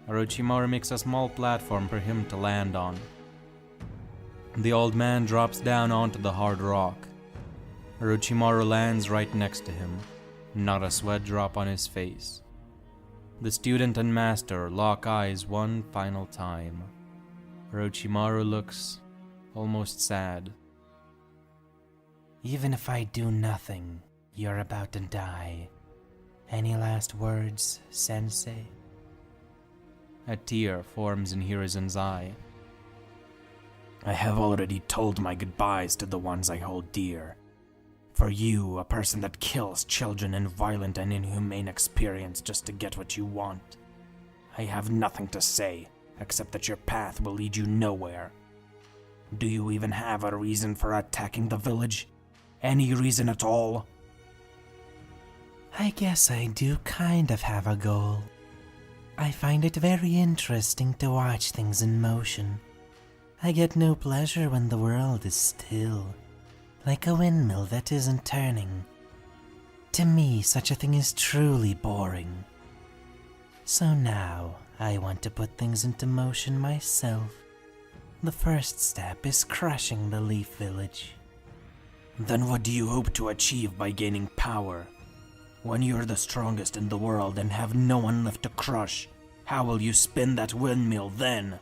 Orochimaru makes a small platform for him to land on. The old man drops down onto the hard rock. Orochimaru lands right next to him, not a sweat drop on his face. The student and master lock eyes one final time. Orochimaru looks almost sad. Even if I do nothing, you're about to die. Any last words, Sensei? A tear forms in Hiruzen's eye. I have already told my goodbyes to the ones I hold dear. For you, a person that kills children in violent and inhumane experience just to get what you want, I have nothing to say, except that your path will lead you nowhere. Do you even have a reason for attacking the village? Any reason at all? I guess I do kind of have a goal. I find it very interesting to watch things in motion. I get no pleasure when the world is still, like a windmill that isn't turning. To me, such a thing is truly boring. So now, I want to put things into motion myself. The first step is crushing the Leaf Village. Then what do you hope to achieve by gaining power? When you're the strongest in the world and have no one left to crush, how will you spin that windmill then?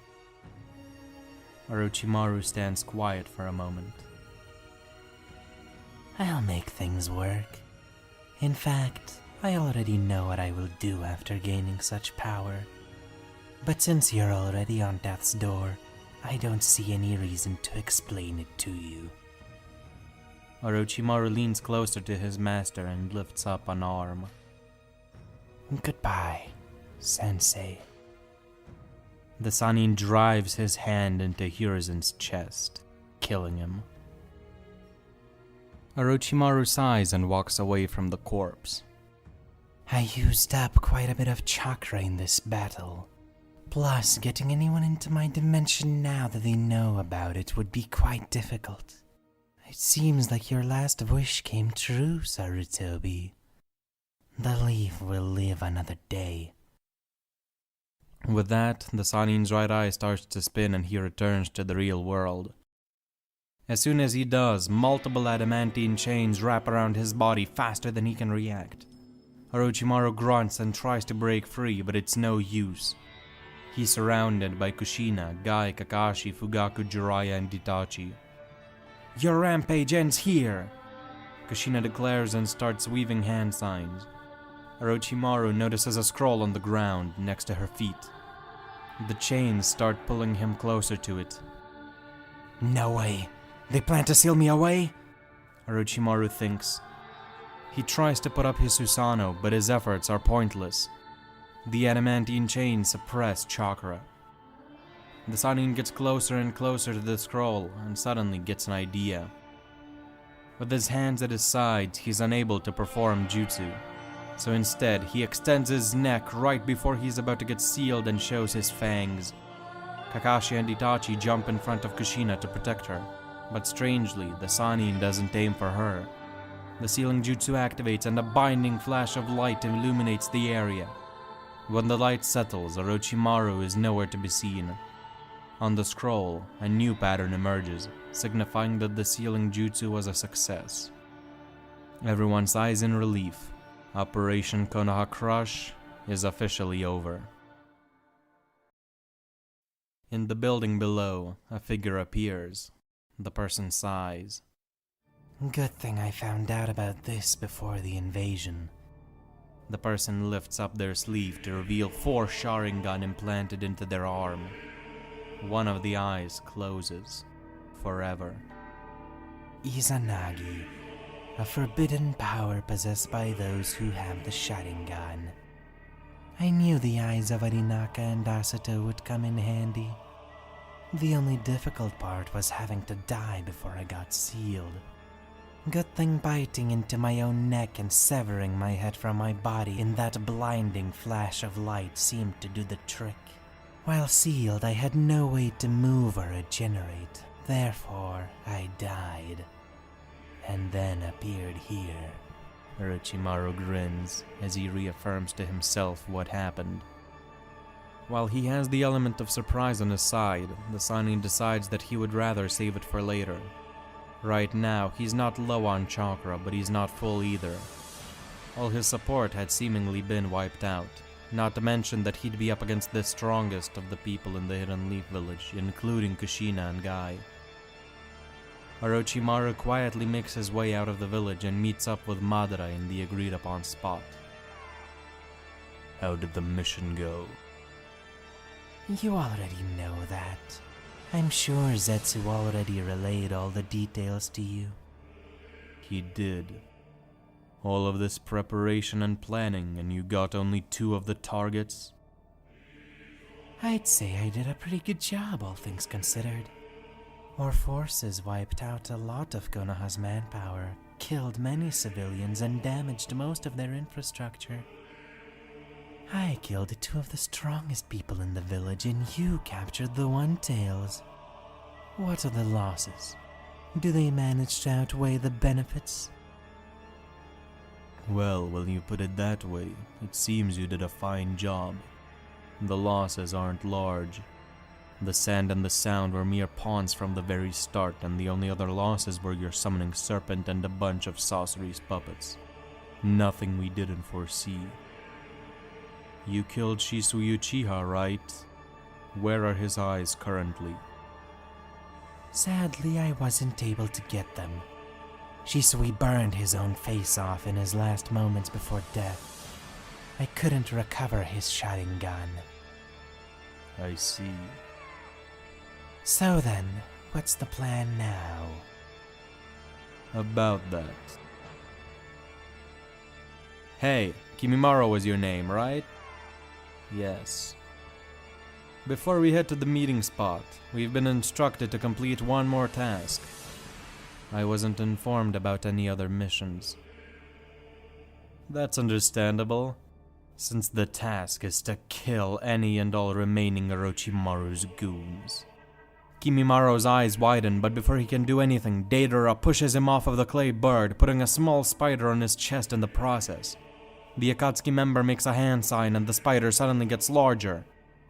Orochimaru stands quiet for a moment. I'll make things work. In fact, I already know what I will do after gaining such power. But since you're already on death's door, I don't see any reason to explain it to you. Orochimaru leans closer to his master and lifts up an arm. Goodbye, Sensei. The Sannin drives his hand into Hiruzen's chest, killing him. Orochimaru sighs and walks away from the corpse. I used up quite a bit of chakra in this battle. Plus, getting anyone into my dimension now that they know about it would be quite difficult. It seems like your last wish came true, Sarutobi. The leaf will live another day. With that, the Sannin's right eye starts to spin and he returns to the real world. As soon as he does, multiple adamantine chains wrap around his body faster than he can react. Orochimaru grunts and tries to break free, but it's no use. He's surrounded by Kushina, Gai, Kakashi, Fugaku, Jiraiya, and Itachi. Your rampage ends here! Kushina declares and starts weaving hand signs. Orochimaru notices a scroll on the ground next to her feet. The chains start pulling him closer to it. No way. They plan to seal me away? Orochimaru thinks. He tries to put up his Susanoo, but his efforts are pointless. The adamantine chains suppress chakra. The Sannin gets closer and closer to the scroll and suddenly gets an idea. With his hands at his sides, he's unable to perform jutsu. So instead, he extends his neck right before he's about to get sealed and shows his fangs. Kakashi and Itachi jump in front of Kushina to protect her, but strangely, the Sannin doesn't aim for her. The sealing jutsu activates and a binding flash of light illuminates the area. When the light settles, Orochimaru is nowhere to be seen. On the scroll, a new pattern emerges, signifying that the sealing jutsu was a success. Everyone sighs in relief. Operation Konohagakure is officially over. In the building below, a figure appears. The person sighs. Good thing I found out about this before the invasion. The person lifts up their sleeve to reveal 4 Sharingan implanted into their arm. One of the eyes closes. Forever. Izanagi, a forbidden power possessed by those who have the Sharingan. I knew the eyes of Arinaka and Asuto would come in handy. The only difficult part was having to die before I got sealed. Good thing biting into my own neck and severing my head from my body in that blinding flash of light seemed to do the trick. While sealed, I had no way to move or regenerate. Therefore, I died. And then appeared here. Orochimaru grins as he reaffirms to himself what happened. While he has the element of surprise on his side, the Sannin decides that he would rather save it for later. Right now, he's not low on chakra, but he's not full either. All his support had seemingly been wiped out, not to mention that he'd be up against the strongest of the people in the Hidden Leaf Village, including Kushina and Guy. Orochimaru quietly makes his way out of the village and meets up with Madara in the agreed-upon spot. How did the mission go? You already know that. I'm sure Zetsu already relayed all the details to you. He did. All of this preparation and planning, and you got only 2 of the targets? I'd say I did a pretty good job, all things considered. Our forces wiped out a lot of Konoha's manpower, killed many civilians, and damaged most of their infrastructure. I killed 2 of the strongest people in the village, and you captured the One-Tails. What are the losses? Do they manage to outweigh the benefits? Well, when you put it that way, it seems you did a fine job. The losses aren't large. The sand and the sound were mere pawns from the very start, and the only other losses were your summoning serpent and a bunch of sorcery's puppets. Nothing we didn't foresee. You killed Shisui Uchiha, right? Where are his eyes currently? Sadly, I wasn't able to get them. Shisui burned his own face off in his last moments before death. I couldn't recover his Sharingan. I see. So then, what's the plan now? About that. Hey, Kimimaro was your name, right? Yes. Before we head to the meeting spot, we've been instructed to complete one more task. I wasn't informed about any other missions. That's understandable, since the task is to kill any and all remaining Orochimaru's goons. Kimimaro's eyes widen, but before he can do anything, Deidara pushes him off of the clay bird, putting a small spider on his chest in the process. The Akatsuki member makes a hand sign and the spider suddenly gets larger.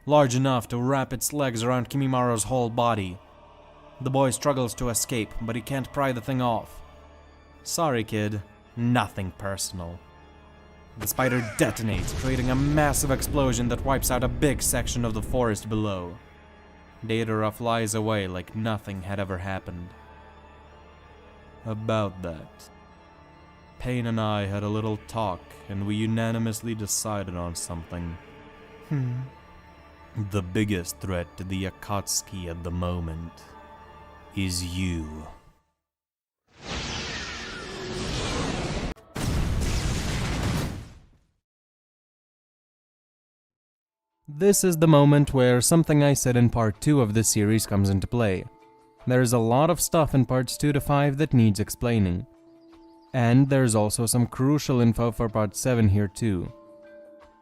Large enough to wrap its legs around Kimimaro's whole body. The boy struggles to escape, but he can't pry the thing off. Sorry, kid. Nothing personal. The spider detonates, creating a massive explosion that wipes out a big section of the forest below. Deidara flies away like nothing had ever happened. About that, Pain and I had a little talk, and we unanimously decided on something. The biggest threat to the Akatsuki at the moment is you. This is the moment where something I said in part 2 of this series comes into play. There's a lot of stuff in parts 2 to 5 that needs explaining. And there's also some crucial info for part 7 here too.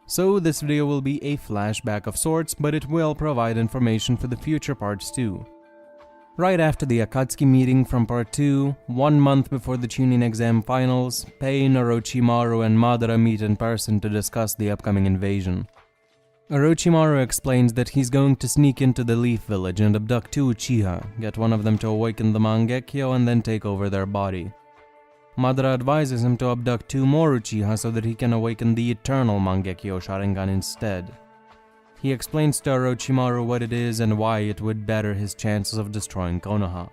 So this video will be a flashback of sorts, but it will provide information for the future parts too. Right after the Akatsuki meeting from part 2, 1 month before the Chunin exam finals, Pain, Orochimaru, and Madara meet in person to discuss the upcoming invasion. Orochimaru explains that he's going to sneak into the Leaf Village and abduct 2 Uchiha, get one of them to awaken the Mangekyo and then take over their body. Madara advises him to abduct 2 more Uchiha so that he can awaken the eternal Mangekyo Sharingan instead. He explains to Orochimaru what it is and why it would better his chances of destroying Konoha.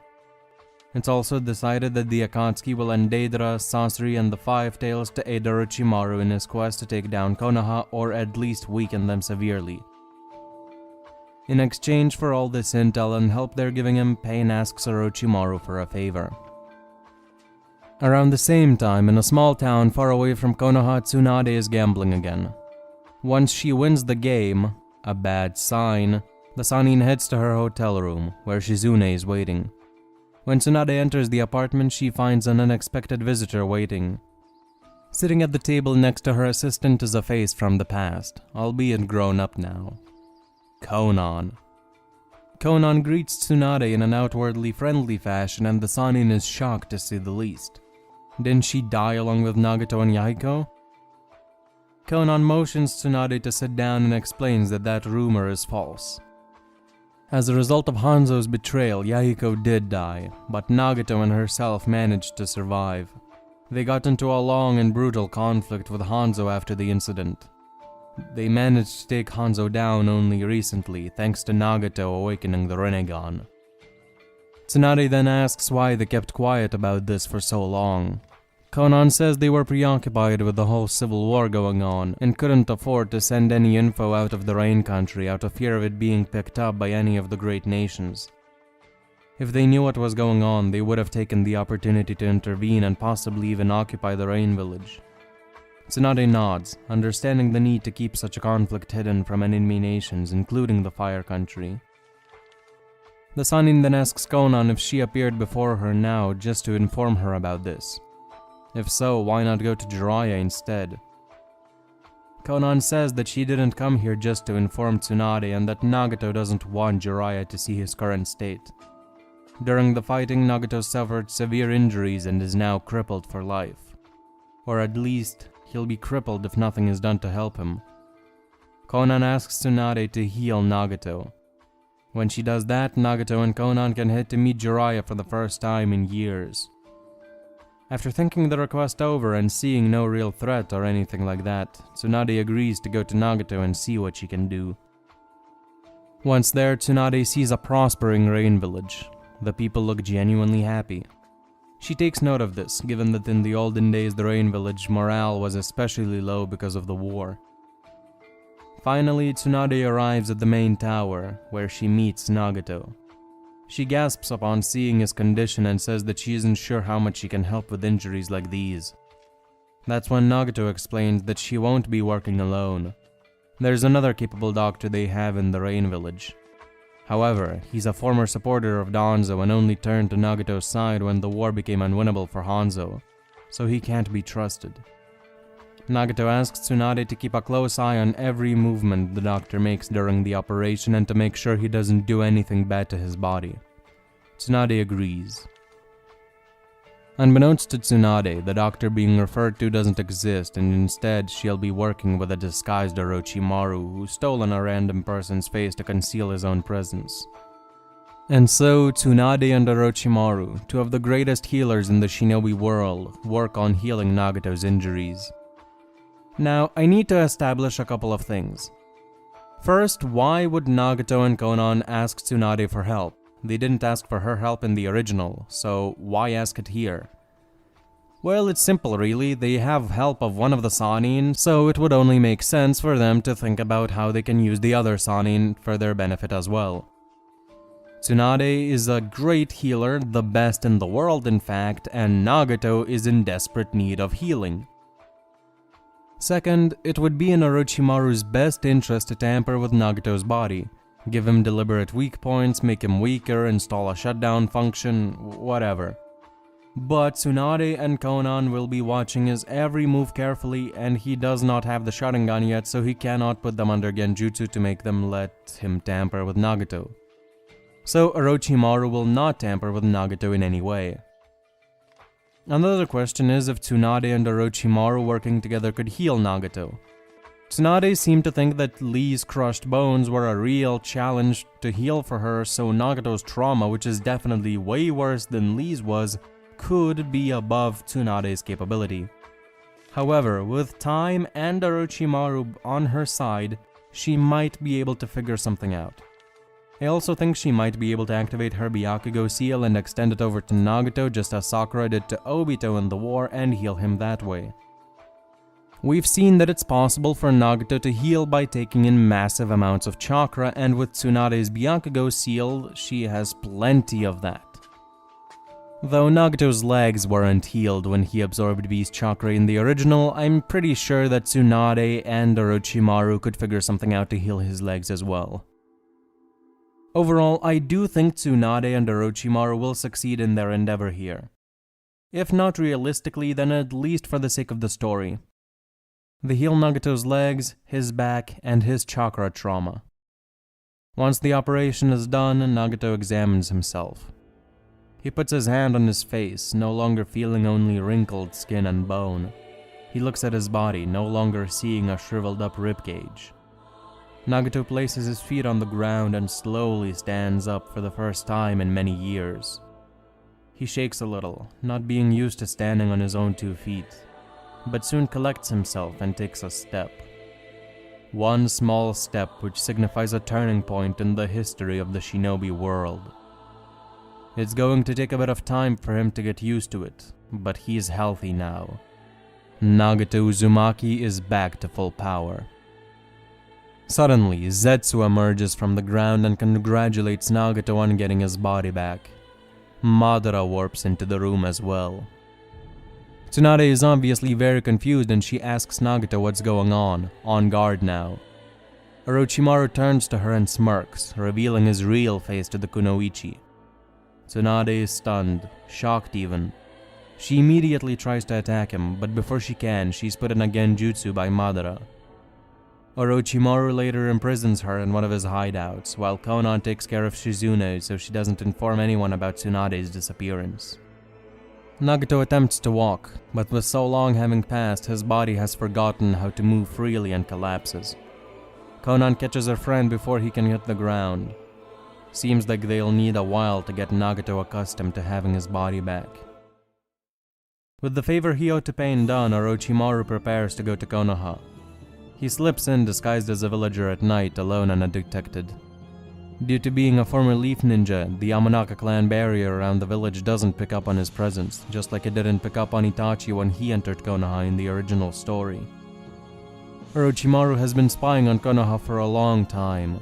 It's also decided that the Akatsuki will lend Deidara, Sasori, and the Five Tails to aid Orochimaru in his quest to take down Konoha or at least weaken them severely. In exchange for all this intel and help they're giving him, Pain asks Orochimaru for a favor. Around the same time, in a small town far away from Konoha, Tsunade is gambling again. Once she wins the game, a bad sign, the Sannin heads to her hotel room, where Shizune is waiting. When Tsunade enters the apartment, she finds an unexpected visitor waiting. Sitting at the table next to her assistant is a face from the past, albeit grown up now. Konan. Konan greets Tsunade in an outwardly friendly fashion, and the Sannin is shocked to say the least. Didn't she die along with Nagato and Yahiko? Konan motions Tsunade to sit down and explains that rumor is false. As a result of Hanzo's betrayal, Yahiko did die, but Nagato and herself managed to survive. They got into a long and brutal conflict with Hanzo after the incident. They managed to take Hanzo down only recently, thanks to Nagato awakening the Rinnegan. Tsunade then asks why they kept quiet about this for so long. Konan says they were preoccupied with the whole civil war going on and couldn't afford to send any info out of the Rain Country out of fear of it being picked up by any of the great nations. If they knew what was going on, they would have taken the opportunity to intervene and possibly even occupy the Rain Village. Tsunade nods, understanding the need to keep such a conflict hidden from enemy nations, including the Fire Country. The Sannin then asks Konan if she appeared before her now just to inform her about this. If so, why not go to Jiraiya instead? Konan says that she didn't come here just to inform Tsunade and that Nagato doesn't want Jiraiya to see his current state. During the fighting, Nagato suffered severe injuries and is now crippled for life. Or at least, he'll be crippled if nothing is done to help him. Konan asks Tsunade to heal Nagato. When she does that, Nagato and Konan can head to meet Jiraiya for the first time in years. After thinking the request over and seeing no real threat or anything like that, Tsunade agrees to go to Nagato and see what she can do. Once there, Tsunade sees a prospering Rain Village. The people look genuinely happy. She takes note of this, given that in the olden days the Rain Village morale was especially low because of the war. Finally, Tsunade arrives at the main tower, where she meets Nagato. She gasps upon seeing his condition and says that she isn't sure how much she can help with injuries like these. That's when Nagato explains that she won't be working alone. There's another capable doctor they have in the Rain Village. However, he's a former supporter of Danzo and only turned to Nagato's side when the war became unwinnable for Hanzo, so he can't be trusted. Nagato asks Tsunade to keep a close eye on every movement the doctor makes during the operation and to make sure he doesn't do anything bad to his body. Tsunade agrees. Unbeknownst to Tsunade, the doctor being referred to doesn't exist, and instead she'll be working with a disguised Orochimaru who stolen a random person's face to conceal his own presence. And so, Tsunade and Orochimaru, two of the greatest healers in the shinobi world, work on healing Nagato's injuries. Now, I need to establish a couple of things. First, why would Nagato and Konan ask Tsunade for help? They didn't ask for her help in the original, so why ask it here? Well, it's simple really, they have help of one of the Sannin, so it would only make sense for them to think about how they can use the other Sannin for their benefit as well. Tsunade is a great healer, the best in the world in fact, and Nagato is in desperate need of healing. Second, it would be in Orochimaru's best interest to tamper with Nagato's body. Give him deliberate weak points, make him weaker, install a shutdown function, whatever. But Tsunade and Konan will be watching his every move carefully, and he does not have the Sharingan yet, so he cannot put them under Genjutsu to make them let him tamper with Nagato. So Orochimaru will not tamper with Nagato in any way. Another question is if Tsunade and Orochimaru working together could heal Nagato. Tsunade seemed to think that Lee's crushed bones were a real challenge to heal for her, so Nagato's trauma, which is definitely way worse than Lee's was, could be above Tsunade's capability. However, with time and Orochimaru on her side, she might be able to figure something out. I also think she might be able to activate her Byakugo seal and extend it over to Nagato just as Sakura did to Obito in the war and heal him that way. We've seen that it's possible for Nagato to heal by taking in massive amounts of chakra, and with Tsunade's Byakugo seal, she has plenty of that. Though Nagato's legs weren't healed when he absorbed Beast Chakra in the original, I'm pretty sure that Tsunade and Orochimaru could figure something out to heal his legs as well. Overall, I do think Tsunade and Orochimaru will succeed in their endeavor here. If not realistically, then at least for the sake of the story. They heal Nagato's legs, his back, and his chakra trauma. Once the operation is done, Nagato examines himself. He puts his hand on his face, no longer feeling only wrinkled skin and bone. He looks at his body, no longer seeing a shriveled up ribcage. Nagato places his feet on the ground and slowly stands up for the first time in many years. He shakes a little, not being used to standing on his own 2 feet, but soon collects himself and takes a step. One small step which signifies a turning point in the history of the shinobi world. It's going to take a bit of time for him to get used to it, but he's healthy now. Nagato Uzumaki is back to full power. Suddenly, Zetsu emerges from the ground and congratulates Nagato on getting his body back. Madara warps into the room as well. Tsunade is obviously very confused and she asks Nagato what's going on guard now. Orochimaru turns to her and smirks, revealing his real face to the kunoichi. Tsunade is stunned, shocked even. She immediately tries to attack him, but before she can, she's put in a genjutsu by Madara. Orochimaru later imprisons her in one of his hideouts, while Konan takes care of Shizune so she doesn't inform anyone about Tsunade's disappearance. Nagato attempts to walk, but with so long having passed, his body has forgotten how to move freely and collapses. Konan catches her friend before he can hit the ground. Seems like they'll need a while to get Nagato accustomed to having his body back. With the favor he owed to Pain done, Orochimaru prepares to go to Konoha. He slips in disguised as a villager at night, alone and undetected. Due to being a former Leaf Ninja, the Yamanaka clan barrier around the village doesn't pick up on his presence, just like it didn't pick up on Itachi when he entered Konoha in the original story. Orochimaru has been spying on Konoha for a long time.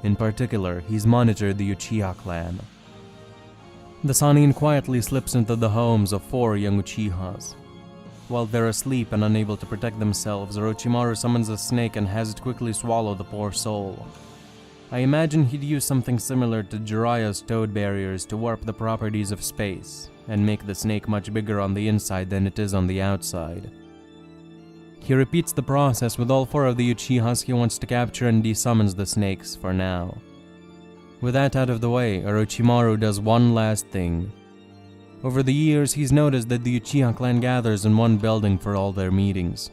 In particular, he's monitored the Uchiha clan. The Sannin quietly slips into the homes of 4 young Uchihas. While they're asleep and unable to protect themselves, Orochimaru summons a snake and has it quickly swallow the poor soul. I imagine he'd use something similar to Jiraiya's toad barriers to warp the properties of space, and make the snake much bigger on the inside than it is on the outside. He repeats the process with all 4 of the Uchihas he wants to capture and desummons the snakes for now. With that out of the way, Orochimaru does one last thing. Over the years, he's noticed that the Uchiha clan gathers in one building for all their meetings.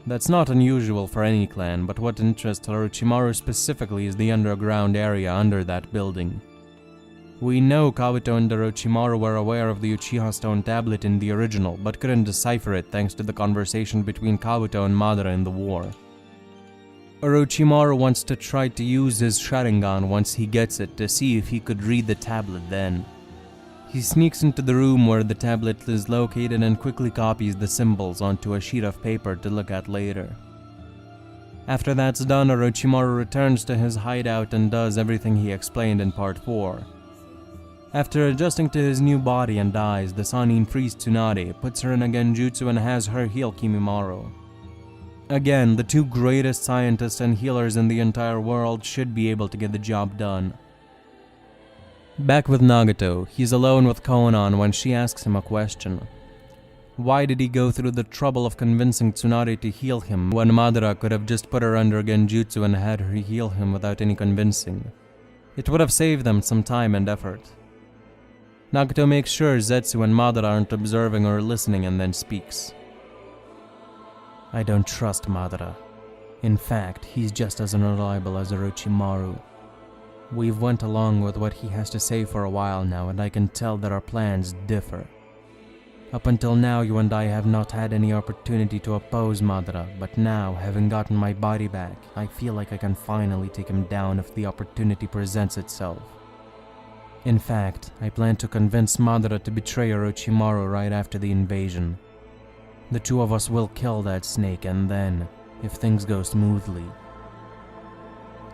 That's not unusual for any clan, but what interests Orochimaru specifically is the underground area under that building. We know Kabuto and Orochimaru were aware of the Uchiha Stone tablet in the original, but couldn't decipher it thanks to the conversation between Kabuto and Madara in the war. Orochimaru wants to try to use his Sharingan once he gets it to see if he could read the tablet then. He sneaks into the room where the tablet is located and quickly copies the symbols onto a sheet of paper to look at later. After that's done, Orochimaru returns to his hideout and does everything he explained in part 4. After adjusting to his new body and eyes, the Sannin frees Tsunade, puts her in a genjutsu and has her heal Kimimaro. Again, the 2 greatest scientists and healers in the entire world should be able to get the job done. Back with Nagato, he's alone with Konan when she asks him a question. Why did he go through the trouble of convincing Tsunade to heal him when Madara could have just put her under genjutsu and had her heal him without any convincing? It would have saved them some time and effort. Nagato makes sure Zetsu and Madara aren't observing or listening and then speaks. I don't trust Madara. In fact, he's just as unreliable as Orochimaru. We've went along with what he has to say for a while now, and I can tell that our plans differ. Up until now, you and I have not had any opportunity to oppose Madara, but now, having gotten my body back, I feel like I can finally take him down if the opportunity presents itself. In fact, I plan to convince Madara to betray Orochimaru right after the invasion. The 2 of us will kill that snake, and then, if things go smoothly,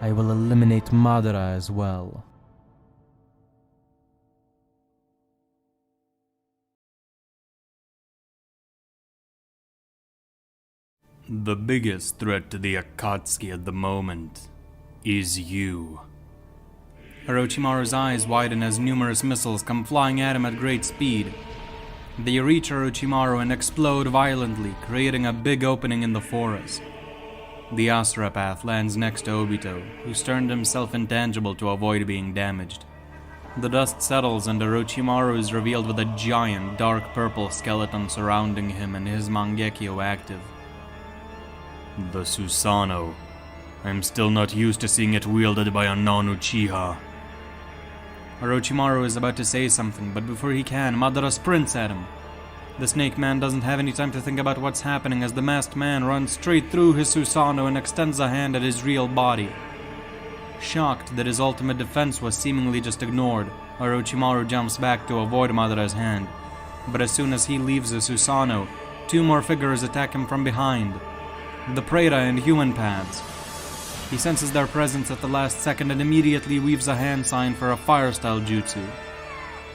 I will eliminate Madara as well. The biggest threat to the Akatsuki at the moment is you. Orochimaru's eyes widen as numerous missiles come flying at him at great speed. They reach Orochimaru and explode violently, creating a big opening in the forest. The Asura Path lands next to Obito, who's turned himself intangible to avoid being damaged. The dust settles and Orochimaru is revealed with a giant, dark purple skeleton surrounding him and his Mangekyo active. The Susanoo. I'm still not used to seeing it wielded by a non-Uchiha. Orochimaru is about to say something, but before he can, Madara sprints at him. The Snake Man doesn't have any time to think about what's happening as the masked man runs straight through his Susanoo and extends a hand at his real body. Shocked that his ultimate defense was seemingly just ignored, Orochimaru jumps back to avoid Madara's hand. But as soon as he leaves the Susanoo, two more figures attack him from behind. The Preta and Human Paths. He senses their presence at the last second and immediately weaves a hand sign for a fire-style jutsu.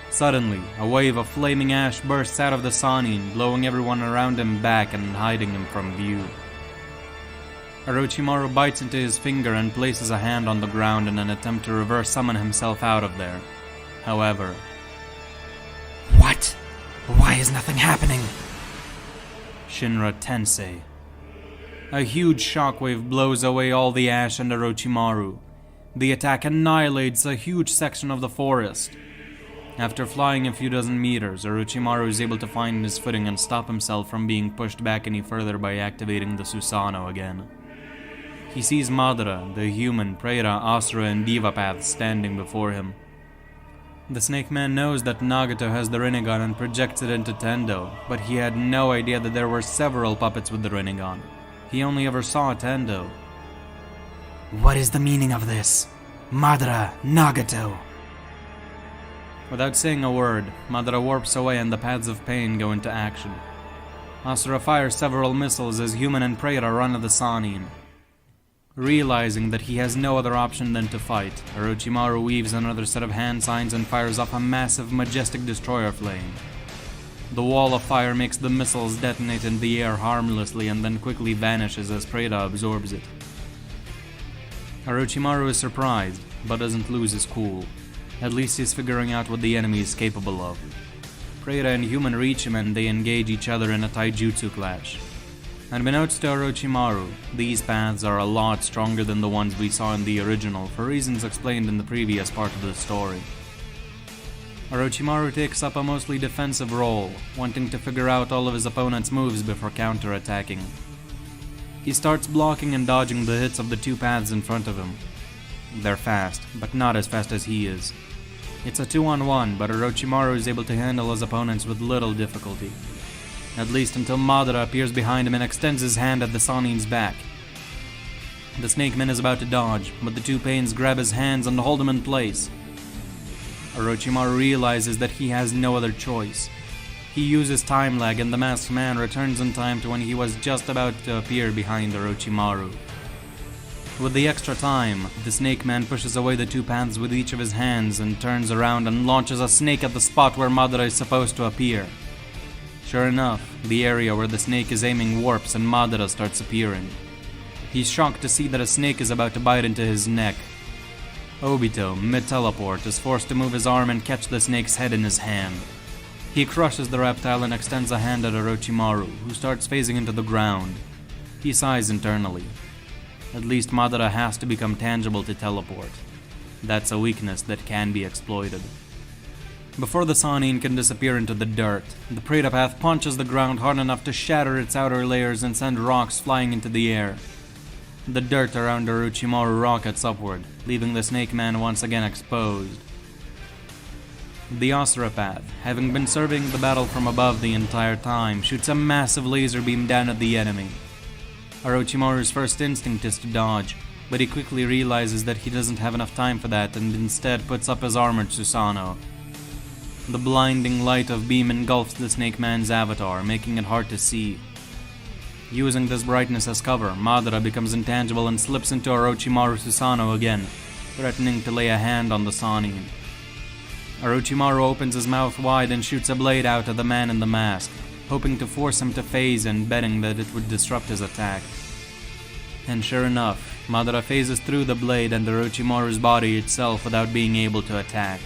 Suddenly, a wave of flaming ash bursts out of the Sannin, blowing everyone around him back and hiding him from view. Orochimaru bites into his finger and places a hand on the ground in an attempt to reverse summon himself out of there. However... What? Why is nothing happening? Shinra Tensei. A huge shockwave blows away all the ash and Orochimaru. The attack annihilates a huge section of the forest. After flying a few dozen meters, Orochimaru is able to find his footing and stop himself from being pushed back any further by activating the Susanoo again. He sees Madara, the human, Preta, Asura, and Diva paths standing before him. The Snake Man knows that Nagato has the Rinnegan and projects it into Tendo, but he had no idea that there were several puppets with the Rinnegan. He only ever saw Tendo. What is the meaning of this? Madara, Nagato. Without saying a word, Madara warps away and the Paths of Pain go into action. Asura fires several missiles as Human and Preta run at the Sannin. Realizing that he has no other option than to fight, Orochimaru weaves another set of hand signs and fires off a massive, majestic destroyer flame. The wall of fire makes the missiles detonate in the air harmlessly and then quickly vanishes as Preta absorbs it. Orochimaru is surprised, but doesn't lose his cool. At least he's figuring out what the enemy is capable of. Preta and Human reach him and they engage each other in a taijutsu clash. Unbeknownst to Orochimaru, these paths are a lot stronger than the ones we saw in the original for reasons explained in the previous part of the story. Orochimaru takes up a mostly defensive role, wanting to figure out all of his opponent's moves before counterattacking. He starts blocking and dodging the hits of the two paths in front of him. They're fast, but not as fast as he is. It's a 2-on-1, but Orochimaru is able to handle his opponents with little difficulty. At least until Madara appears behind him and extends his hand at the Sannin's back. The Snake Man is about to dodge, but the two Pains grab his hands and hold him in place. Orochimaru realizes that he has no other choice. He uses time lag and the masked man returns in time to when he was just about to appear behind Orochimaru. With the extra time, the Snake Man pushes away the two paths with each of his hands and turns around and launches a snake at the spot where Madara is supposed to appear. Sure enough, the area where the snake is aiming warps and Madara starts appearing. He's shocked to see that a snake is about to bite into his neck. Obito, mid-teleport, is forced to move his arm and catch the snake's head in his hand. He crushes the reptile and extends a hand at Orochimaru, who starts phasing into the ground. He sighs internally. At least Madara has to become tangible to teleport. That's a weakness that can be exploited. Before the Sannin can disappear into the dirt, the Preta Path punches the ground hard enough to shatter its outer layers and send rocks flying into the air. The dirt around Orochimaru rockets upward, leaving the Snake Man once again exposed. The Asura Path, having been surveying the battle from above the entire time, shoots a massive laser beam down at the enemy. Orochimaru's first instinct is to dodge, but he quickly realizes that he doesn't have enough time for that and instead puts up his armored Susanoo. The blinding light of beam engulfs the Snake Man's avatar, making it hard to see. Using this brightness as cover, Madara becomes intangible and slips into Orochimaru's Susanoo again, threatening to lay a hand on the Sannin. Orochimaru opens his mouth wide and shoots a blade out at the man in the mask, hoping to force him to phase and betting that it would disrupt his attack. And sure enough, Madara phases through the blade and Orochimaru's body itself without being able to attack.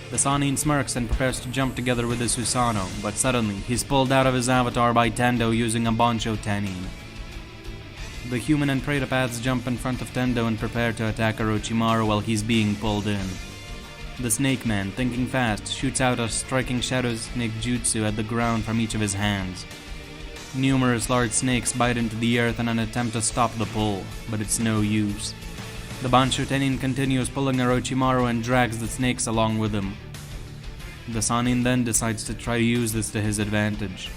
The Sannin smirks and prepares to jump together with the Susanoo, but suddenly he's pulled out of his avatar by Tendo using a Bancho Tenin. The human and Pretopaths jump in front of Tendo and prepare to attack Orochimaru while he's being pulled in. The Snake Man, thinking fast, shoots out a striking Shadow Snake Jutsu at the ground from each of his hands. Numerous large snakes bite into the earth in an attempt to stop the pull, but it's no use. The Bancho Tenin continues pulling Orochimaru and drags the snakes along with him. The Sannin then decides to try to use this to his advantage.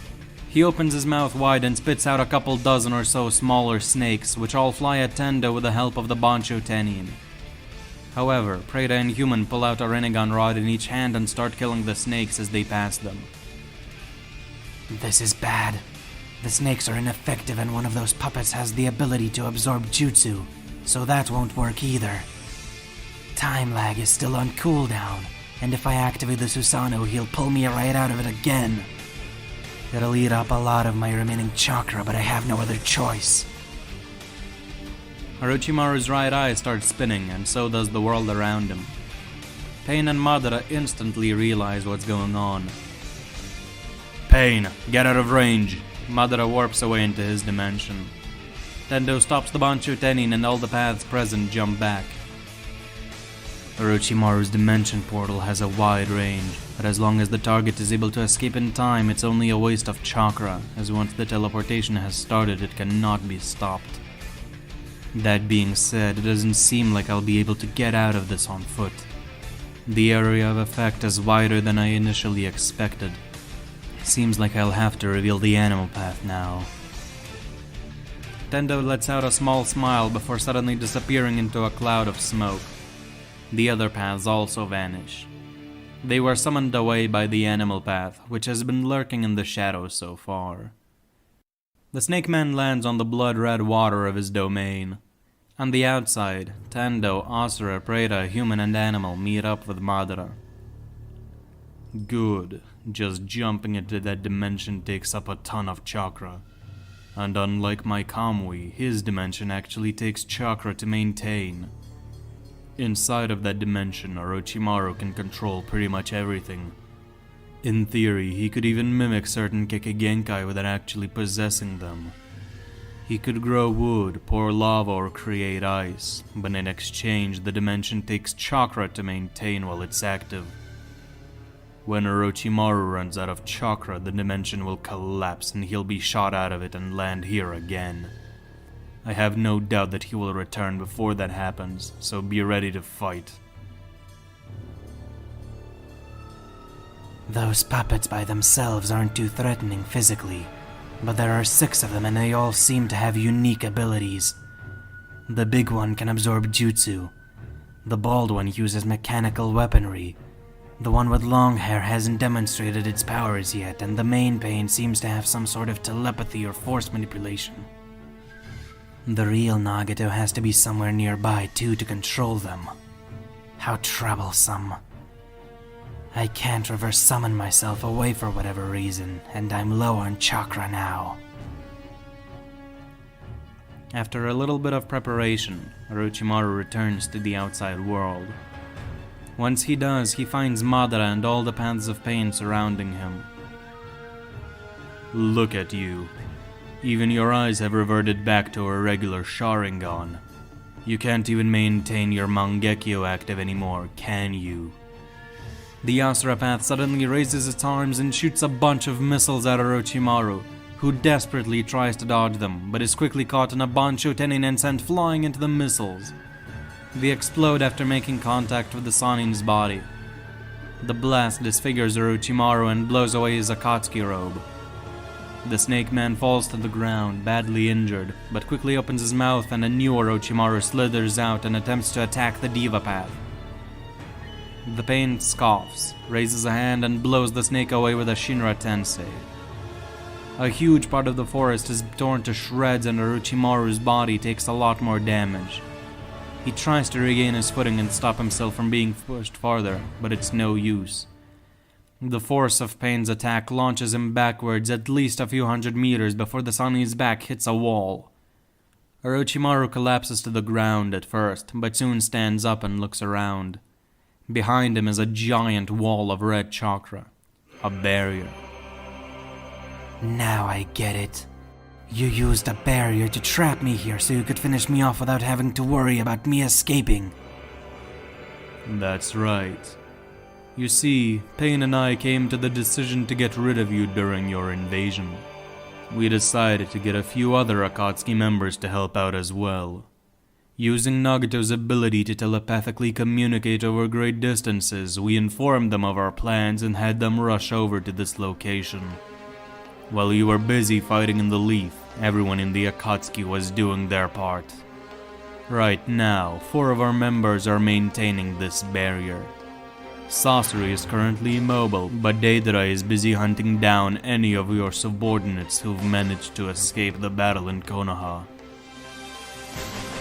He opens his mouth wide and spits out a couple dozen or so smaller snakes, which all fly at Tendo with the help of the Bancho Tenin. However, Preta and Human pull out a Rinnegan rod in each hand and start killing the snakes as they pass them. This is bad. The snakes are ineffective and one of those puppets has the ability to absorb jutsu, so that won't work either. Time lag is still on cooldown, and if I activate the Susanoo, he'll pull me right out of it again. It'll eat up a lot of my remaining chakra, but I have no other choice. Orochimaru's right eye starts spinning, and so does the world around him. Pain and Madara instantly realize what's going on. Pain, get out of range! Madara warps away into his dimension. Tendo stops the Bancho Tenin and all the paths present jump back. Orochimaru's dimension portal has a wide range, but as long as the target is able to escape in time, it's only a waste of chakra, as once the teleportation has started, it cannot be stopped. That being said, it doesn't seem like I'll be able to get out of this on foot. The area of effect is wider than I initially expected. Seems like I'll have to reveal the animal path now. Tendo lets out a small smile before suddenly disappearing into a cloud of smoke. The other paths also vanish. They were summoned away by the animal path, which has been lurking in the shadows so far. The Snake Man lands on the blood-red water of his domain. On the outside, Tendo, Asura, Preta, human and animal meet up with Madara. Good. Just jumping into that dimension takes up a ton of chakra. And unlike my Kamui, his dimension actually takes chakra to maintain. Inside of that dimension, Orochimaru can control pretty much everything. In theory, he could even mimic certain Kekkei Genkai without actually possessing them. He could grow wood, pour lava, or create ice, but in exchange, the dimension takes chakra to maintain while it's active. When Orochimaru runs out of chakra, the dimension will collapse and he'll be shot out of it and land here again. I have no doubt that he will return before that happens, so be ready to fight. Those puppets by themselves aren't too threatening physically, but there are 6 of them and they all seem to have unique abilities. The big one can absorb jutsu. The bald one uses mechanical weaponry. The one with long hair hasn't demonstrated its powers yet, and the main pain seems to have some sort of telepathy or force manipulation. The real Nagato has to be somewhere nearby too to control them. How troublesome. I can't reverse summon myself away for whatever reason, and I'm low on chakra now. After a little bit of preparation, Orochimaru returns to the outside world. Once he does, he finds Madara and all the paths of pain surrounding him. Look at you. Even your eyes have reverted back to a regular Sharingan. You can't even maintain your Mangekyo active anymore, can you? The Asura path suddenly raises its arms and shoots a bunch of missiles at Orochimaru, who desperately tries to dodge them, but is quickly caught in a Bancho Tenin and sent flying into the missiles. They explode after making contact with the Sannin's body. The blast disfigures Orochimaru and blows away his Akatsuki robe. The Snake Man falls to the ground, badly injured, but quickly opens his mouth and a new Orochimaru slithers out and attempts to attack the Diva Path. The Pain scoffs, raises a hand and blows the snake away with a Shinra Tensei. A huge part of the forest is torn to shreds and Orochimaru's body takes a lot more damage. He tries to regain his footing and stop himself from being pushed farther, but it's no use. The force of Pain's attack launches him backwards at least a few hundred meters before the Sanin's back hits a wall. Orochimaru collapses to the ground at first, but soon stands up and looks around. Behind him is a giant wall of red chakra. A barrier. Now I get it. You used a barrier to trap me here so you could finish me off without having to worry about me escaping. That's right. You see, Pain and I came to the decision to get rid of you during your invasion. We decided to get a few other Akatsuki members to help out as well. Using Nagato's ability to telepathically communicate over great distances, we informed them of our plans and had them rush over to this location. While you were busy fighting in the Leaf, everyone in the Akatsuki was doing their part. Right now, 4 of our members are maintaining this barrier. Sasori is currently immobile, but Deidara is busy hunting down any of your subordinates who've managed to escape the battle in Konoha.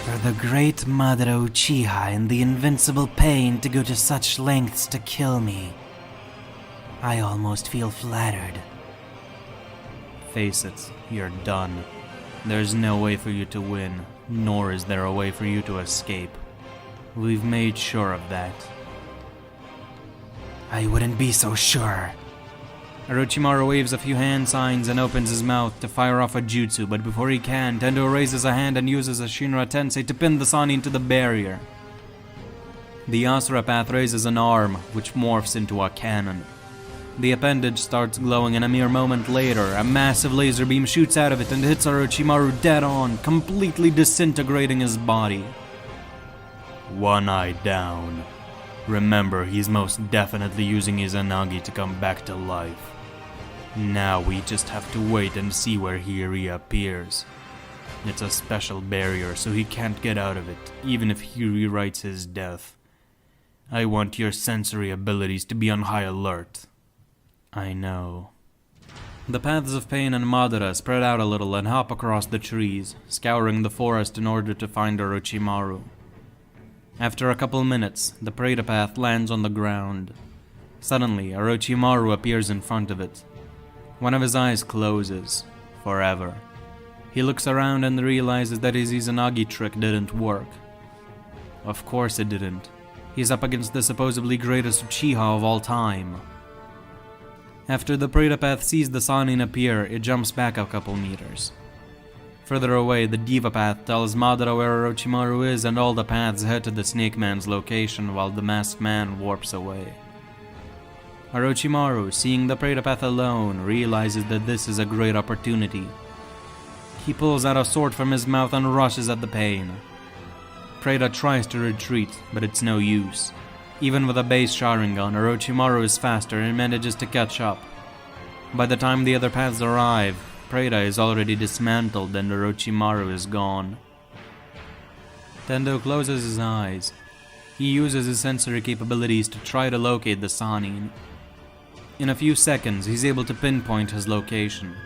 For the great Mother Uchiha and the invincible Pain to go to such lengths to kill me, I almost feel flattered. Face it, you're done. There's no way for you to win, nor is there a way for you to escape. We've made sure of that. I wouldn't be so sure. Orochimaru waves a few hand signs and opens his mouth to fire off a jutsu, but before he can, Tendo raises a hand and uses a Shinra Tensei to pin the Sanin to the barrier. The Asura Path raises an arm, which morphs into a cannon. The appendage starts glowing and a mere moment later, a massive laser beam shoots out of it and hits Orochimaru dead on, completely disintegrating his body. One eye down. Remember, he's most definitely using his Anagi to come back to life. Now we just have to wait and see where he reappears. It's a special barrier, so he can't get out of it, even if he rewrites his death. I want your sensory abilities to be on high alert. I know. The paths of Pain and Madara spread out a little and hop across the trees, scouring the forest in order to find Orochimaru. After a couple minutes, the Preta path lands on the ground. Suddenly, Orochimaru appears in front of it. One of his eyes closes, forever. He looks around and realizes that his Izanagi trick didn't work. Of course it didn't. He's up against the supposedly greatest Uchiha of all time. After the Preta path sees the Sanin appear, it jumps back a couple meters. Further away, the Diva path tells Madara where Orochimaru is, and all the paths head to the Snake Man's location while the Masked Man warps away. Orochimaru, seeing the Preta path alone, realizes that this is a great opportunity. He pulls out a sword from his mouth and rushes at the Pain. Preta tries to retreat, but it's no use. Even with a base Sharingan, Orochimaru is faster and manages to catch up. By the time the other paths arrive, Preta is already dismantled and Orochimaru is gone. Tendo closes his eyes. He uses his sensory capabilities to try to locate the Sanin. In a few seconds, he's able to pinpoint his location.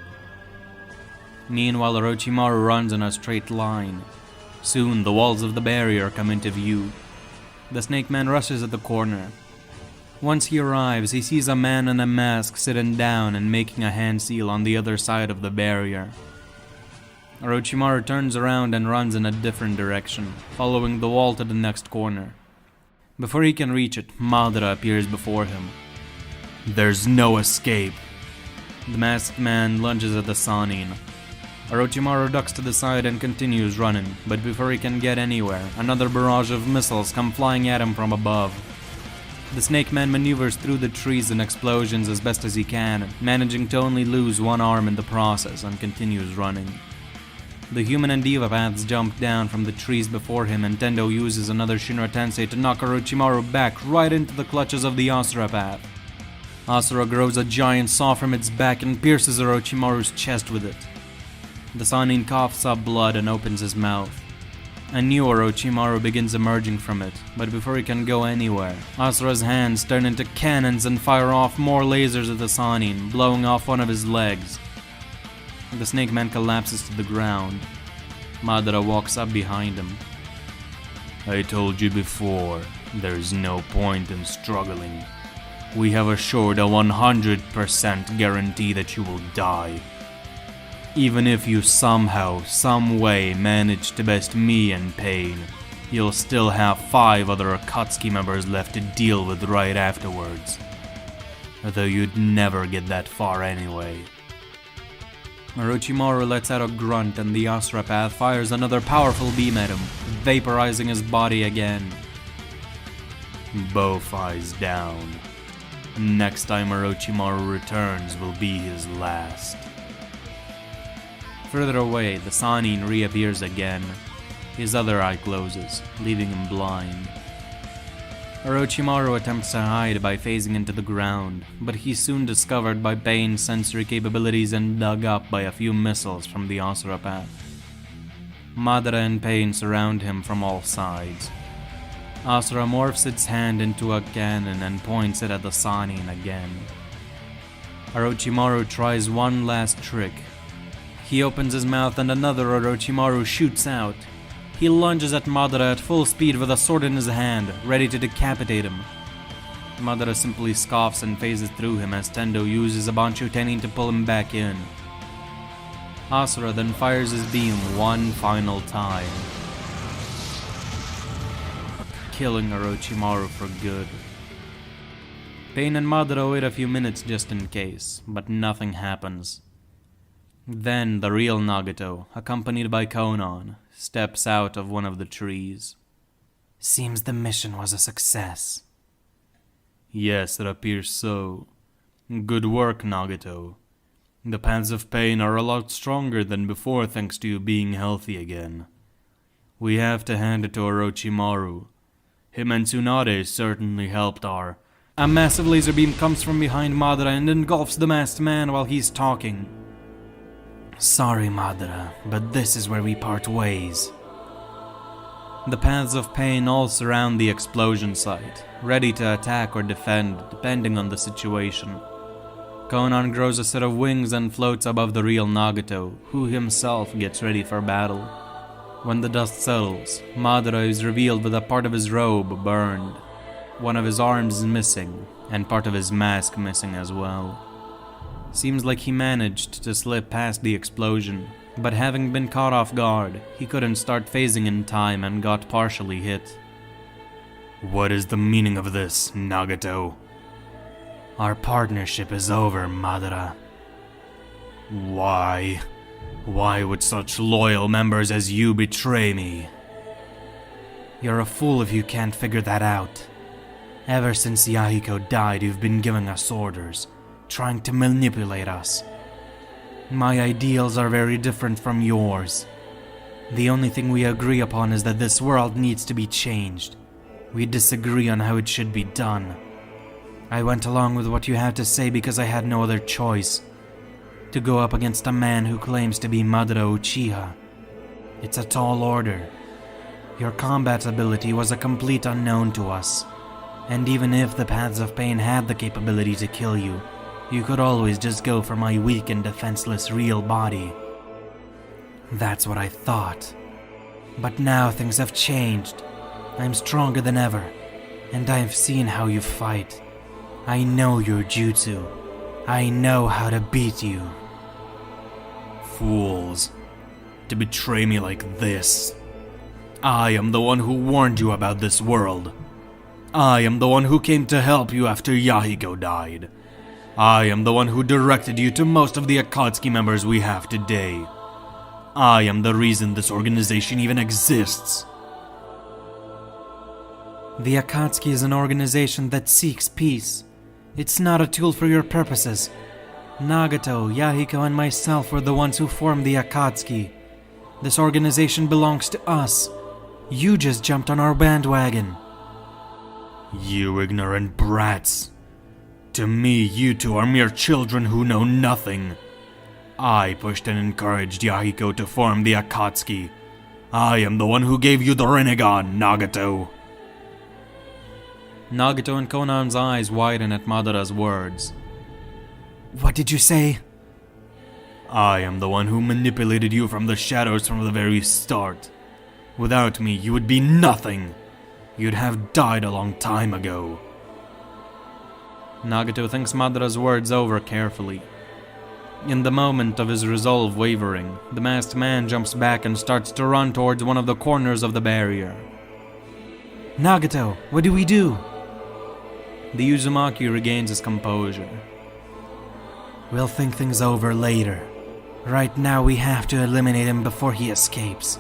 Meanwhile, Orochimaru runs in a straight line. Soon, the walls of the barrier come into view. The Snake Man rushes at the corner. Once he arrives, he sees a man in a mask sitting down and making a hand seal on the other side of the barrier. Orochimaru turns around and runs in a different direction, following the wall to the next corner. Before he can reach it, Madara appears before him. There's no escape. The masked man lunges at the Sanin. Orochimaru ducks to the side and continues running, but before he can get anywhere, another barrage of missiles come flying at him from above. The Snake Man maneuvers through the trees and explosions as best as he can, managing to only lose one arm in the process, and continues running. The human and Diva paths jump down from the trees before him, and Tendo uses another Shinra Tensei to knock Orochimaru back right into the clutches of the Asura path. Asura grows a giant saw from its back and pierces Orochimaru's chest with it. The Sanin coughs up blood and opens his mouth. A new Orochimaru begins emerging from it, but before he can go anywhere, Asura's hands turn into cannons and fire off more lasers at the Sanin, blowing off one of his legs. The Snake Man collapses to the ground. Madara walks up behind him. I told you before, there's no point in struggling. we have assured a 100% guarantee that you will die. Even if you somehow, some way manage to best me in pain, you'll still have 5 other Akatsuki members left to deal with right afterwards. Though you'd never get that far anyway. Orochimaru lets out a grunt and the Asura Path fires another powerful beam at him, vaporizing his body again. Both eyes down. Next time Orochimaru returns will be his last. Further away, the Sannin reappears again. His other eye closes, leaving him blind. Orochimaru attempts to hide by phasing into the ground, but he's soon discovered by Pain's sensory capabilities and dug up by a few missiles from the Asura Path. Madara and Pain surround him from all sides. Asura morphs its hand into a cannon and points it at the Sannin again. Orochimaru tries one last trick. He opens his mouth and another Orochimaru shoots out. He lunges at Madara at full speed with a sword in his hand, ready to decapitate him. Madara simply scoffs and phases through him as Tendo uses a Bancho Tenin to pull him back in. Asura then fires his beam one final time, killing Orochimaru for good. Pain and Madara wait a few minutes just in case, but nothing happens. Then the real Nagato, accompanied by Konan, steps out of one of the trees. Seems the mission was a success. Yes, it appears so. Good work, Nagato. The paths of pain are a lot stronger than before thanks to you being healthy again. We have to hand it to Orochimaru. Him and Tsunade certainly helped our... A massive laser beam comes from behind Madara and engulfs the masked man while he's talking. Sorry, Madara, but this is where we part ways. The paths of pain all surround the explosion site, ready to attack or defend, depending on the situation. Konan grows a set of wings and floats above the real Nagato, who himself gets ready for battle. When the dust settles, Madara is revealed with a part of his robe burned. One of his arms is missing, and part of his mask missing as well. Seems like he managed to slip past the explosion, but having been caught off guard, he couldn't start phasing in time and got partially hit. What is the meaning of this, Nagato? Our partnership is over, Madara. Why? Why would such loyal members as you betray me? You're a fool if you can't figure that out. Ever since Yahiko died, you've been giving us orders, trying to manipulate us. My ideals are very different from yours. The only thing we agree upon is that this world needs to be changed. We disagree on how it should be done. I went along with what you had to say because I had no other choice. To go up against a man who claims to be Madara Uchiha. It's a tall order. Your combat ability was a complete unknown to us. And even if the Paths of Pain had the capability to kill you, you could always just go for my weak and defenseless real body. That's what I thought. But now things have changed. I'm stronger than ever, and I've seen how you fight. I know your jutsu. I know how to beat you. Fools. To betray me like this. I am the one who warned you about this world. I am the one who came to help you after Yahiko died. I am the one who directed you to most of the Akatsuki members we have today. I am the reason this organization even exists. The Akatsuki is an organization that seeks peace. It's not a tool for your purposes. Nagato, Yahiko, and myself were the ones who formed the Akatsuki. This organization belongs to us. You just jumped on our bandwagon. You ignorant brats. To me, you two are mere children who know nothing. I pushed and encouraged Yahiko to form the Akatsuki. I am the one who gave you the Rinnegan, Nagato. Nagato and Konan's eyes widen at Madara's words. What did you say? I am the one who manipulated you from the shadows from the very start. Without me, you would be nothing. You'd have died a long time ago. Nagato thinks Madara's words over carefully. In the moment of his resolve wavering, the masked man jumps back and starts to run towards one of the corners of the barrier. Nagato, what do we do? The Uzumaki regains his composure. We'll think things over later. Right now we have to eliminate him before he escapes.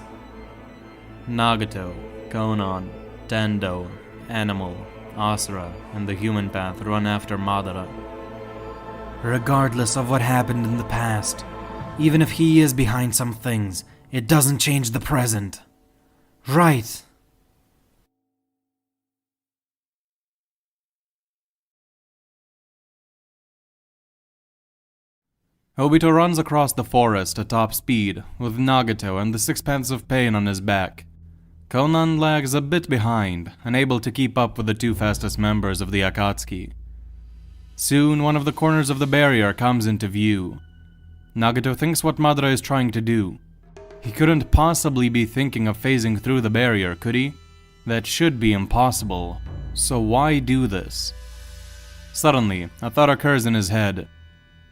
Nagato, Konan, Tendo, Animal, Asura, and the human path run after Madara. Regardless of what happened in the past, even if he is behind some things, it doesn't change the present. Right. Obito runs across the forest at top speed, with Nagato and the sixpence of pain on his back. Konan lags a bit behind, unable to keep up with the two fastest members of the Akatsuki. Soon, one of the corners of the barrier comes into view. Nagato thinks what Madara is trying to do. He couldn't possibly be thinking of phasing through the barrier, could he? That should be impossible. So why do this? Suddenly, a thought occurs in his head.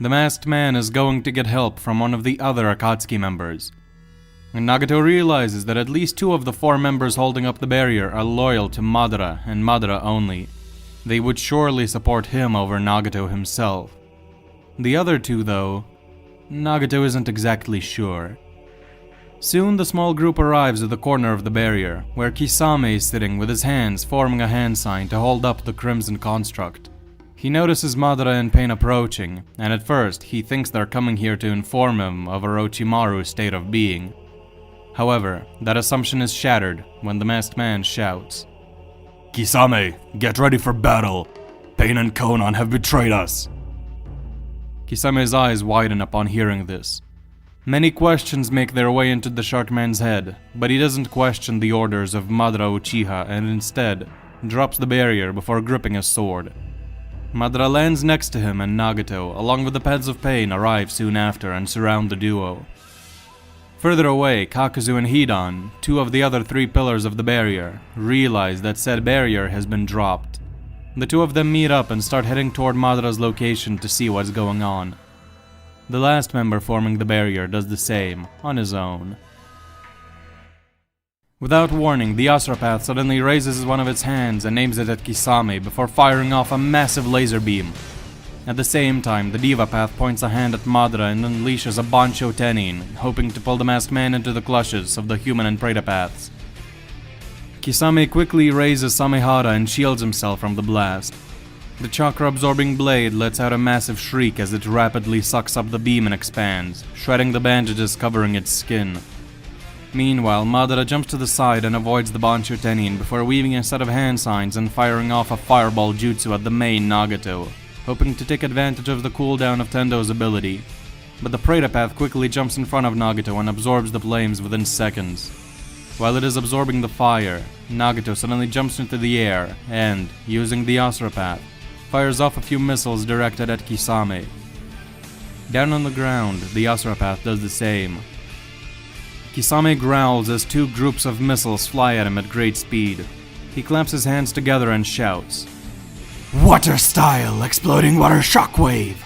The masked man is going to get help from one of the other Akatsuki members. And Nagato realizes that at least 2 of the 4 members holding up the barrier are loyal to Madara and Madara only. They would surely support him over Nagato himself. The other 2, though, Nagato isn't exactly sure. Soon the small group arrives at the corner of the barrier, where Kisame is sitting with his hands forming a hand sign to hold up the crimson construct. He notices Madara and Pain approaching, and at first he thinks they're coming here to inform him of Orochimaru's state of being. However, that assumption is shattered when the masked man shouts, Kisame, get ready for battle! Pain and Konan have betrayed us! Kisame's eyes widen upon hearing this. Many questions make their way into the shark man's head, but he doesn't question the orders of Madara Uchiha and instead drops the barrier before gripping a sword. Madara lands next to him, and Nagato, along with the Peds of Pain, arrive soon after and surround the duo. Further away, Kakuzu and Hidan, 2 of the other 3 pillars of the barrier, realize that said barrier has been dropped. The 2 of them meet up and start heading toward Madara's location to see what's going on. The last member forming the barrier does the same, on his own. Without warning, the Asura Path suddenly raises one of its hands and aims it at Kisame before firing off a massive laser beam. At the same time, the Diva Path points a hand at Madara and unleashes a Bancho Tenin, hoping to pull the masked man into the clutches of the human and Preta Paths. Kisame quickly raises Samehara and shields himself from the blast. The chakra-absorbing blade lets out a massive shriek as it rapidly sucks up the beam and expands, shredding the bandages covering its skin. Meanwhile, Madara jumps to the side and avoids the Bancho Tenin before weaving a set of hand signs and firing off a fireball jutsu at the main Nagato, hoping to take advantage of the cooldown of Tendo's ability. But the Preta Path quickly jumps in front of Nagato and absorbs the flames within seconds. While it is absorbing the fire, Nagato suddenly jumps into the air and, using the Asura Path, fires off a few missiles directed at Kisame. Down on the ground, the Asura Path does the same. Kisame growls as 2 groups of missiles fly at him at great speed. He clamps his hands together and shouts, Water style, exploding water shockwave!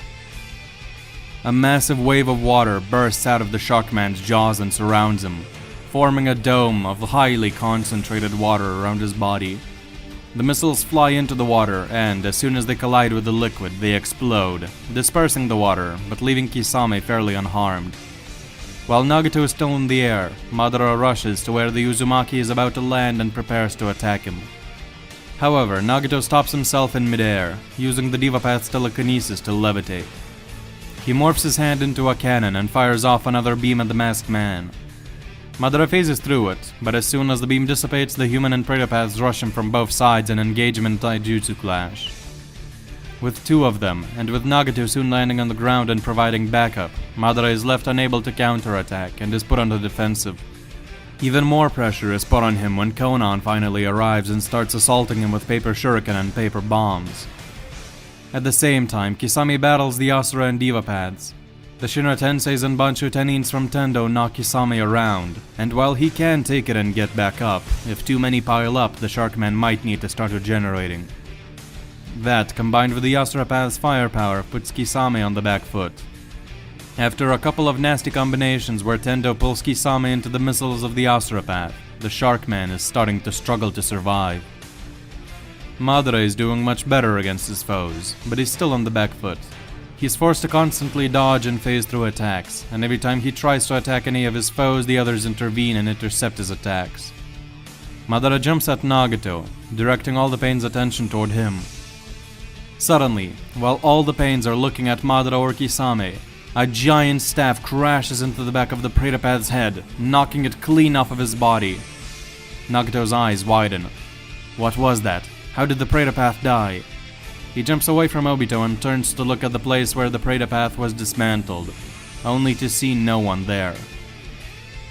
A massive wave of water bursts out of the Sharkman's jaws and surrounds him, forming a dome of highly concentrated water around his body. The missiles fly into the water, and as soon as they collide with the liquid, they explode, dispersing the water, but leaving Kisame fairly unharmed. While Nagato is still in the air, Madara rushes to where the Uzumaki is about to land and prepares to attack him. However, Nagato stops himself in midair, using the Diva Path's telekinesis to levitate. He morphs his hand into a cannon and fires off another beam at the masked man. Madara phases through it, but as soon as the beam dissipates, the human and Preta Paths rush him from both sides and engage him in taijutsu clash. With 2 of them, and with Nagato soon landing on the ground and providing backup, Madara is left unable to counterattack and is put on the defensive. Even more pressure is put on him when Konan finally arrives and starts assaulting him with paper shuriken and paper bombs. At the same time, Kisame battles the Asura and Diva Paths. The Shinra Tenseis and Bancho Tenins from Tendo knock Kisame around, and while he can take it and get back up, if too many pile up, the Sharkman might need to start regenerating. That, combined with the Asurapath's firepower, puts Kisame on the back foot. After a couple of nasty combinations where Tendo pulls Kisame into the missiles of the Asurapath, the Sharkman is starting to struggle to survive. Madara is doing much better against his foes, but he's still on the back foot. He's forced to constantly dodge and phase through attacks, and every time he tries to attack any of his foes, the others intervene and intercept his attacks. Madara jumps at Nagato, directing all the Pain's attention toward him. Suddenly, while all the Pains are looking at Madara or Kisame, a giant staff crashes into the back of the Pretapath's head, knocking it clean off of his body. Nagato's eyes widen. What was that? How did the Pretapath die? He jumps away from Obito and turns to look at the place where the Pretapath was dismantled, only to see no one there.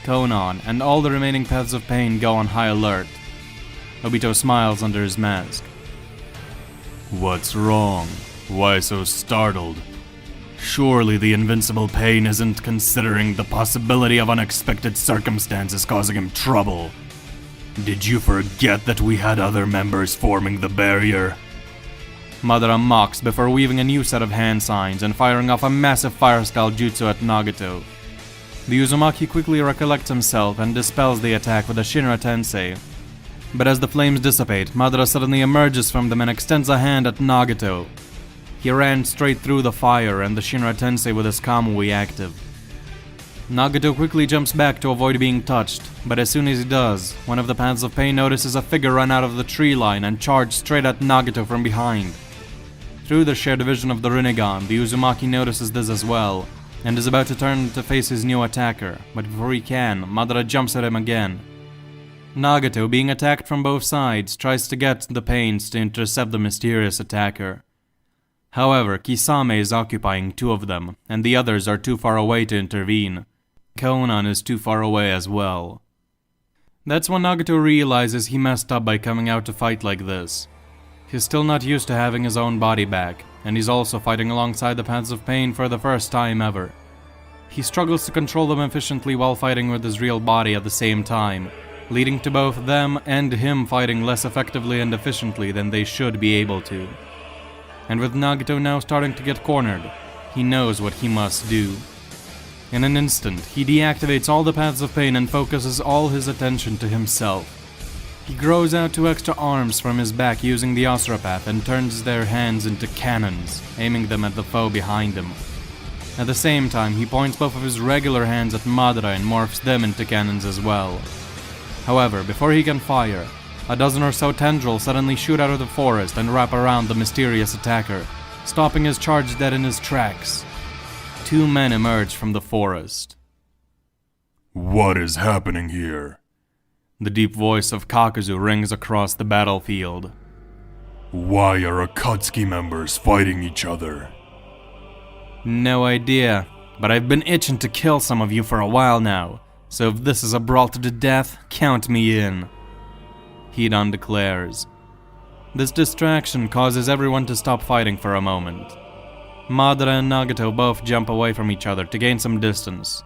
Konan and all the remaining Paths of Pain go on high alert. Obito smiles under his mask. What's wrong? Why so startled? Surely the invincible Pain isn't considering the possibility of unexpected circumstances causing him trouble. Did you forget that we had other members forming the barrier? Madara mocks before weaving a new set of hand signs and firing off a massive fire skull jutsu at Nagato. The Uzumaki quickly recollects himself and dispels the attack with a Shinra Tensei. But as the flames dissipate, Madara suddenly emerges from them and extends a hand at Nagato. He ran straight through the fire and the Shinra Tensei with his Kamui active. Nagato quickly jumps back to avoid being touched, but as soon as he does, one of the Paths of Pain notices a figure run out of the tree line and charge straight at Nagato from behind. Through the shared vision of the Rinnegan, the Uzumaki notices this as well, and is about to turn to face his new attacker, but before he can, Madara jumps at him again. Nagato, being attacked from both sides, tries to get the Pains to intercept the mysterious attacker. However, Kisame is occupying two of them, and the others are too far away to intervene. Konan is too far away as well. That's when Nagato realizes he messed up by coming out to fight like this. He's still not used to having his own body back, and he's also fighting alongside the Paths of Pain for the first time ever. He struggles to control them efficiently while fighting with his real body at the same time, leading to both them and him fighting less effectively and efficiently than they should be able to. And with Nagato now starting to get cornered, he knows what he must do. In an instant, he deactivates all the Paths of Pain and focuses all his attention to himself. He grows out two extra arms from his back using the Asurapath and turns their hands into cannons, aiming them at the foe behind him. At the same time, he points both of his regular hands at Madara and morphs them into cannons as well. However, before he can fire, a dozen or so tendrils suddenly shoot out of the forest and wrap around the mysterious attacker, stopping his charge dead in his tracks. Two men emerge from the forest. What is happening here? The deep voice of Kakuzu rings across the battlefield. Why are Akatsuki members fighting each other? No idea, but I've been itching to kill some of you for a while now, so if this is a brawl to the death, count me in. Hidan declares. This distraction causes everyone to stop fighting for a moment. Madara and Nagato both jump away from each other to gain some distance.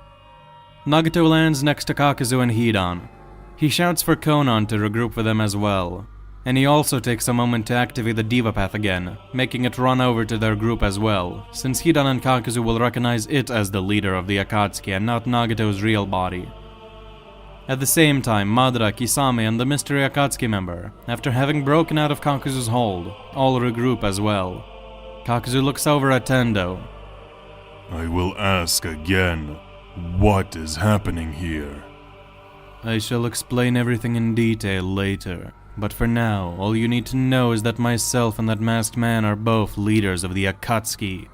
Nagato lands next to Kakuzu and Hidan. He shouts for Konan to regroup with them as well, and he also takes a moment to activate the Diva Path again, making it run over to their group as well, since Hidan and Kakuzu will recognize it as the leader of the Akatsuki and not Nagato's real body. At the same time, Madara, Kisame, and the mystery Akatsuki member, after having broken out of Kakuzu's hold, all regroup as well. Kakuzu looks over at Tendo. I will ask again, what is happening here? I shall explain everything in detail later, but for now, all you need to know is that myself and that masked man are both leaders of the Akatsuki,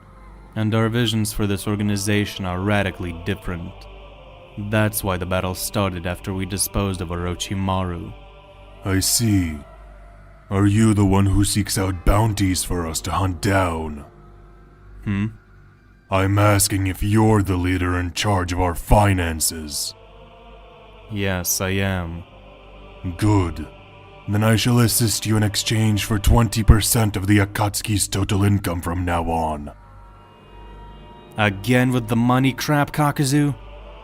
and our visions for this organization are radically different. That's why the battle started after we disposed of Orochimaru. I see. Are you the one who seeks out bounties for us to hunt down? I'm asking if you're the leader in charge of our finances. Yes, I am. Good. Then I shall assist you in exchange for 20% of the Akatsuki's total income from now on. Again with the money crap, Kakuzu?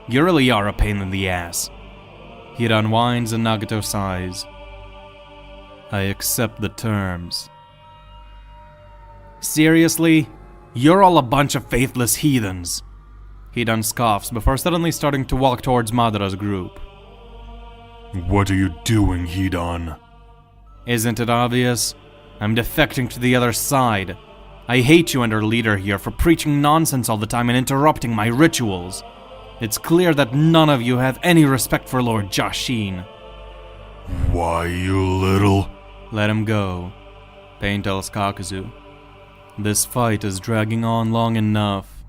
You really are a pain in the ass. Hidan whines and Nagato sighs. I accept the terms. Seriously? You're all a bunch of faithless heathens. Hidan scoffs before suddenly starting to walk towards Madara's group. What are you doing, Hidan? Isn't it obvious? I'm defecting to the other side. I hate you and our leader here for preaching nonsense all the time and interrupting my rituals. It's clear that none of you have any respect for Lord Jashin. Why, you little... Let him go, Pain tells Kakuzu. This fight is dragging on long enough.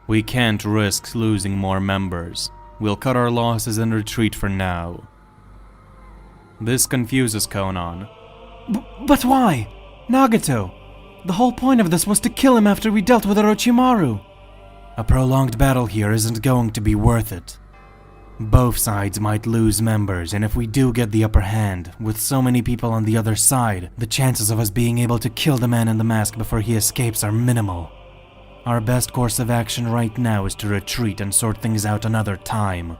We can't risk losing more members. We'll cut our losses and retreat for now. This confuses Konan. But why? Nagato! The whole point of this was to kill him after we dealt with Orochimaru. A prolonged battle here isn't going to be worth it. Both sides might lose members, and if we do get the upper hand, with so many people on the other side, the chances of us being able to kill the man in the mask before he escapes are minimal. Our best course of action right now is to retreat and sort things out another time.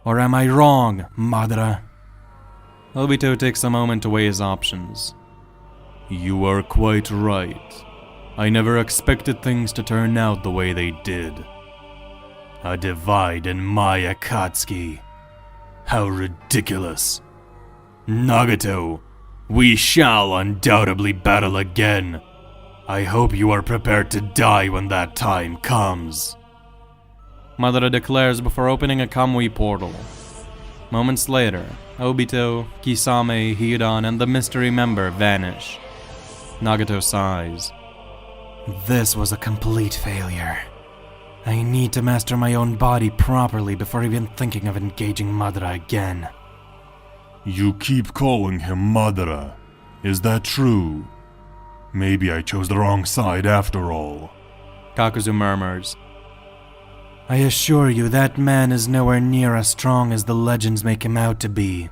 Or am I wrong, Madara? Obito takes a moment to weigh his options. You are quite right. I never expected things to turn out the way they did. A divide in my Akatsuki. How ridiculous. Nagato, we shall undoubtedly battle again. I hope you are prepared to die when that time comes. Madara declares before opening a Kamui portal. Moments later, Obito, Kisame, Hidan, and the mystery member vanish. Nagato sighs. This was a complete failure. I need to master my own body properly before even thinking of engaging Madara again. You keep calling him Madara. Is that true? Maybe I chose the wrong side after all. Kakuzu murmurs. I assure you that man is nowhere near as strong as the legends make him out to be.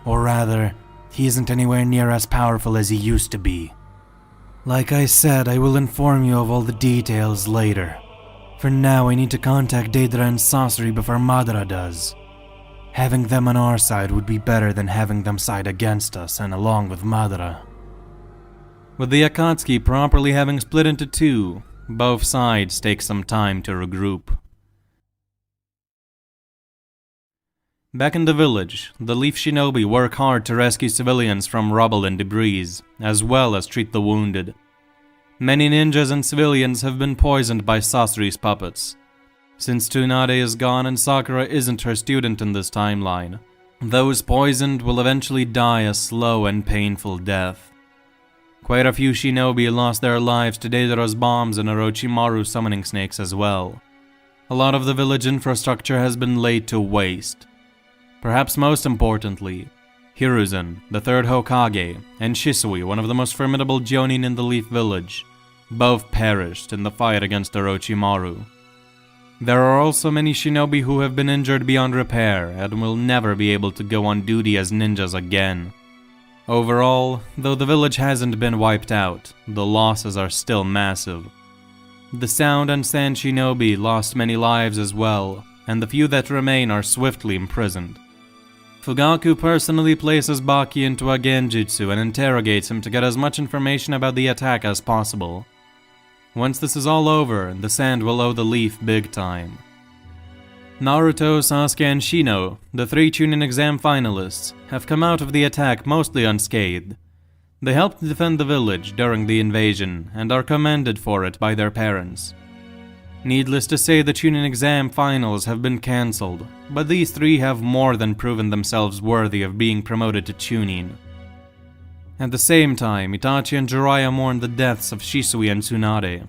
Or rather, he isn't anywhere near as powerful as he used to be. Like I said, I will inform you of all the details later. For now, I need to contact Deidara and Sasori before Madara does. Having them on our side would be better than having them side against us and along with Madara. With the Akatsuki properly having split into two, both sides take some time to regroup. Back in the village, the Leaf Shinobi work hard to rescue civilians from rubble and debris, as well as treat the wounded. Many ninjas and civilians have been poisoned by Sasori's puppets. Since Tsunade is gone and Sakura isn't her student in this timeline, those poisoned will eventually die a slow and painful death. Quite a few shinobi lost their lives to Deidara's bombs and Orochimaru summoning snakes as well. A lot of the village infrastructure has been laid to waste. Perhaps most importantly, Hiruzen, the third Hokage, and Shisui, one of the most formidable Jonin in the Leaf Village, both perished in the fight against Orochimaru. There are also many shinobi who have been injured beyond repair and will never be able to go on duty as ninjas again. Overall, though the village hasn't been wiped out, the losses are still massive. The Sound and Sand shinobi lost many lives as well, and the few that remain are swiftly imprisoned. Fugaku personally places Baki into a genjutsu and interrogates him to get as much information about the attack as possible. Once this is all over, the Sand will owe the Leaf big time. Naruto, Sasuke, and Shino, the 3 Chunin exam finalists, have come out of the attack mostly unscathed. They helped defend the village during the invasion and are commended for it by their parents. Needless to say, the Chunin exam finals have been cancelled, but these 3 have more than proven themselves worthy of being promoted to Chunin. At the same time, Itachi and Jiraiya mourn the deaths of Shisui and Tsunade.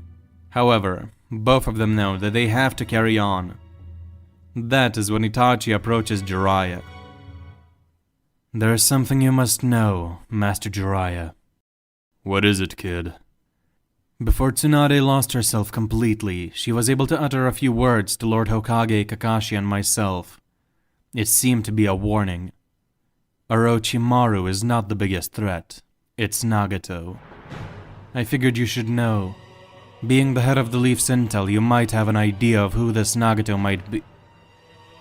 However, both of them know that they have to carry on. That is when Itachi approaches Jiraiya. There is something you must know, Master Jiraiya. What is it, kid? Before Tsunade lost herself completely, she was able to utter a few words to Lord Hokage, Kakashi, and myself. It seemed to be a warning. Orochimaru is not the biggest threat. It's Nagato. I figured you should know. Being the head of the Leaf's intel, you might have an idea of who this Nagato might be.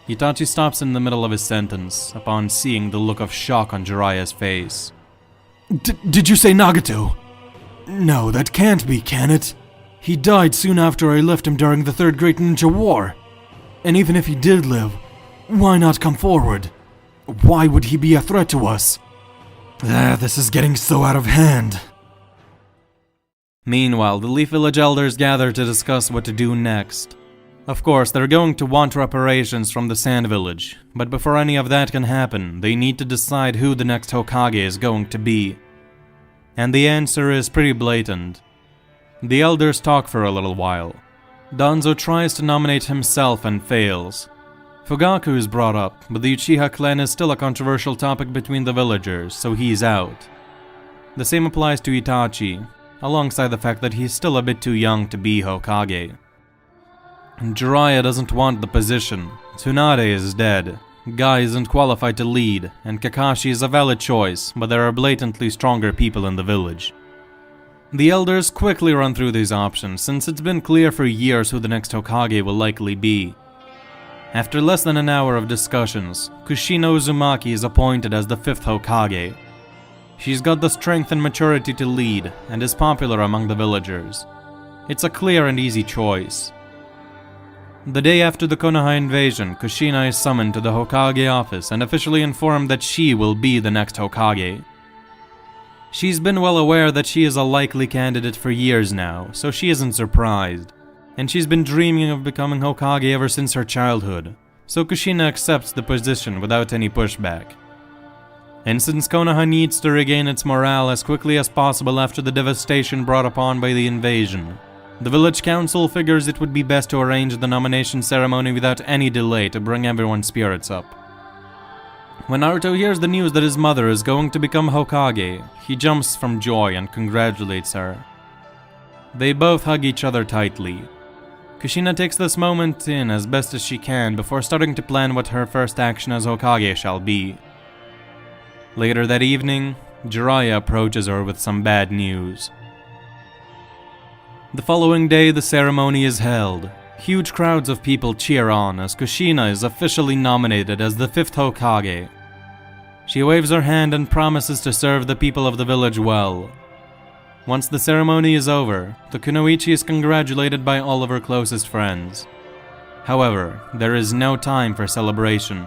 Itachi stops in the middle of his sentence, upon seeing the look of shock on Jiraiya's face. Did you say Nagato? No, that can't be, can it? He died soon after I left him during the Third Great Ninja War. And even if he did live, why not come forward? Why would he be a threat to us? This is getting so out of hand. Meanwhile, the Leaf Village elders gather to discuss what to do next. Of course, they're going to want reparations from the Sand Village, but before any of that can happen, they need to decide who the next Hokage is going to be. And the answer is pretty blatant. The elders talk for a little while. Danzo tries to nominate himself and fails. Fugaku is brought up, but the Uchiha clan is still a controversial topic between the villagers, so he's out. The same applies to Itachi, alongside the fact that he's still a bit too young to be Hokage. Jiraiya doesn't want the position, Tsunade is dead, Guy isn't qualified to lead, and Kakashi is a valid choice, but there are blatantly stronger people in the village. The elders quickly run through these options, since it's been clear for years who the next Hokage will likely be. After less than an hour of discussions, Kushina Uzumaki is appointed as the 5th Hokage. She's got the strength and maturity to lead, and is popular among the villagers. It's a clear and easy choice. The day after the Konoha invasion, Kushina is summoned to the Hokage office and officially informed that she will be the next Hokage. She's been well aware that she is a likely candidate for years now, so she isn't surprised. And she's been dreaming of becoming Hokage ever since her childhood, so Kushina accepts the position without any pushback. And since Konoha needs to regain its morale as quickly as possible after the devastation brought upon by the invasion, the village council figures it would be best to arrange the nomination ceremony without any delay to bring everyone's spirits up. When Naruto hears the news that his mother is going to become Hokage, he jumps from joy and congratulates her. They both hug each other tightly. Kushina takes this moment in as best as she can before starting to plan what her first action as Hokage shall be. Later that evening, Jiraiya approaches her with some bad news. The following day, the ceremony is held. Huge crowds of people cheer on as Kushina is officially nominated as the 5th Hokage. She waves her hand and promises to serve the people of the village well. Once the ceremony is over, the kunoichi is congratulated by all of her closest friends. However, there is no time for celebration.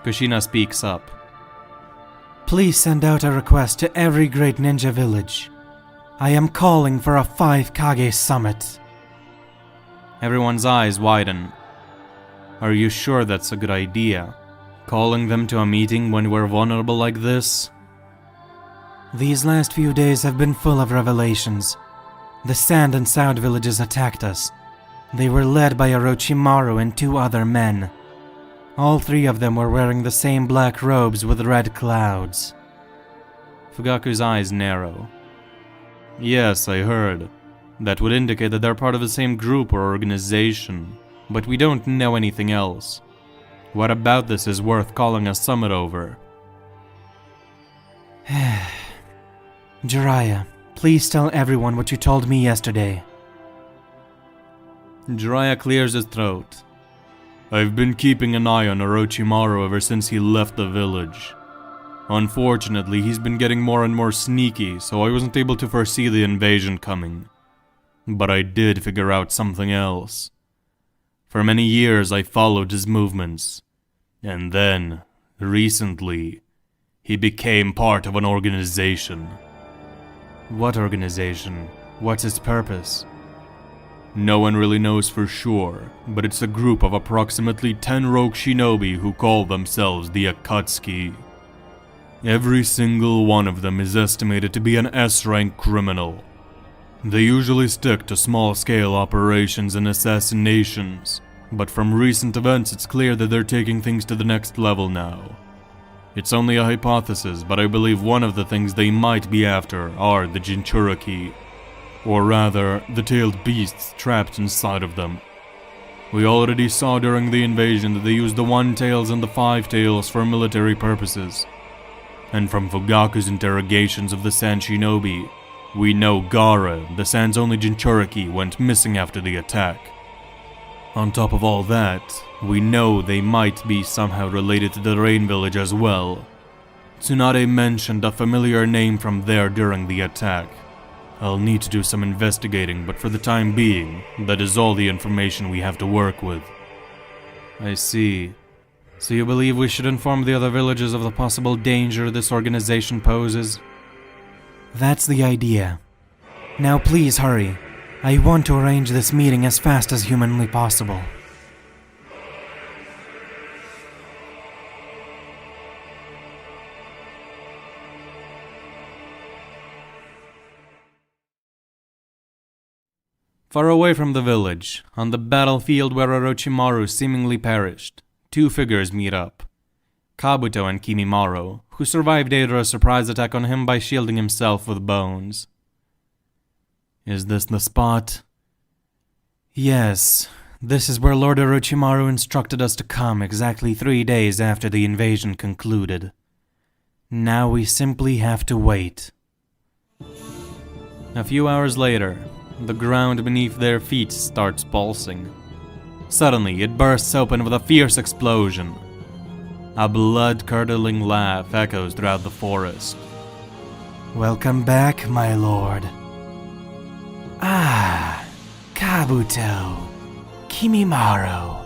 Kushina speaks up. Please send out a request to every great ninja village. I am calling for a 5 Kage summit. Everyone's eyes widen. Are you sure that's a good idea? Calling them to a meeting when we're vulnerable like this? These last few days have been full of revelations. The Sand and Sound villages attacked us. They were led by Orochimaru and 2 other men. All 3 of them were wearing the same black robes with red clouds. Fugaku's eyes narrow. Yes, I heard. That would indicate that they're part of the same group or organization, but we don't know anything else. What about this is worth calling a summit over? Jiraiya, please tell everyone what you told me yesterday. Jiraiya clears his throat. I've been keeping an eye on Orochimaru ever since he left the village. Unfortunately, he's been getting more and more sneaky, so I wasn't able to foresee the invasion coming. But I did figure out something else. For many years I followed his movements, and then, recently, he became part of an organization. What organization? What's its purpose? No one really knows for sure, but it's a group of approximately 10 rogue shinobi who call themselves the Akatsuki. Every single one of them is estimated to be an S-rank criminal. They usually stick to small-scale operations and assassinations, but from recent events it's clear that they're taking things to the next level now. It's only a hypothesis, but I believe one of the things they might be after are the jinchūriki, or rather, the tailed beasts trapped inside of them. We already saw during the invasion that they used the 1 tails and the 5 tails for military purposes. And from Fugaku's interrogations of the Sand Shinobi, we know Gaara, the Sand's only jinchūriki, went missing after the attack. On top of all that, we know they might be somehow related to the Rain Village as well. Tsunade mentioned a familiar name from there during the attack. I'll need to do some investigating, but for the time being, that is all the information we have to work with. I see. So you believe we should inform the other villages of the possible danger this organization poses? That's the idea. Now please hurry. I want to arrange this meeting as fast as humanly possible. Far away from the village, on the battlefield where Orochimaru seemingly perished, two figures meet up. Kabuto and Kimimaro, who survived Deidara's surprise attack on him by shielding himself with bones. Is this the spot? Yes, this is where Lord Orochimaru instructed us to come exactly 3 days after the invasion concluded. Now we simply have to wait. A few hours later, the ground beneath their feet starts pulsing. Suddenly, it bursts open with a fierce explosion. A blood-curdling laugh echoes throughout the forest. Welcome back, my lord. Ah, Kabuto, Kimimaro.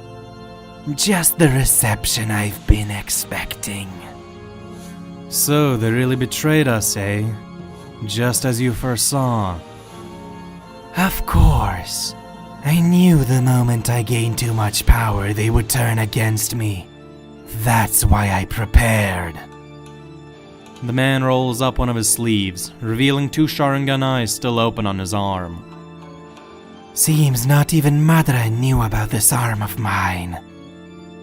Just the reception I've been expecting. So, they really betrayed us, eh? Just as you foresaw. Of course. I knew the moment I gained too much power they would turn against me. That's why I prepared. The man rolls up one of his sleeves, revealing 2 Sharingan eyes still open on his arm. Seems not even Madara knew about this arm of mine.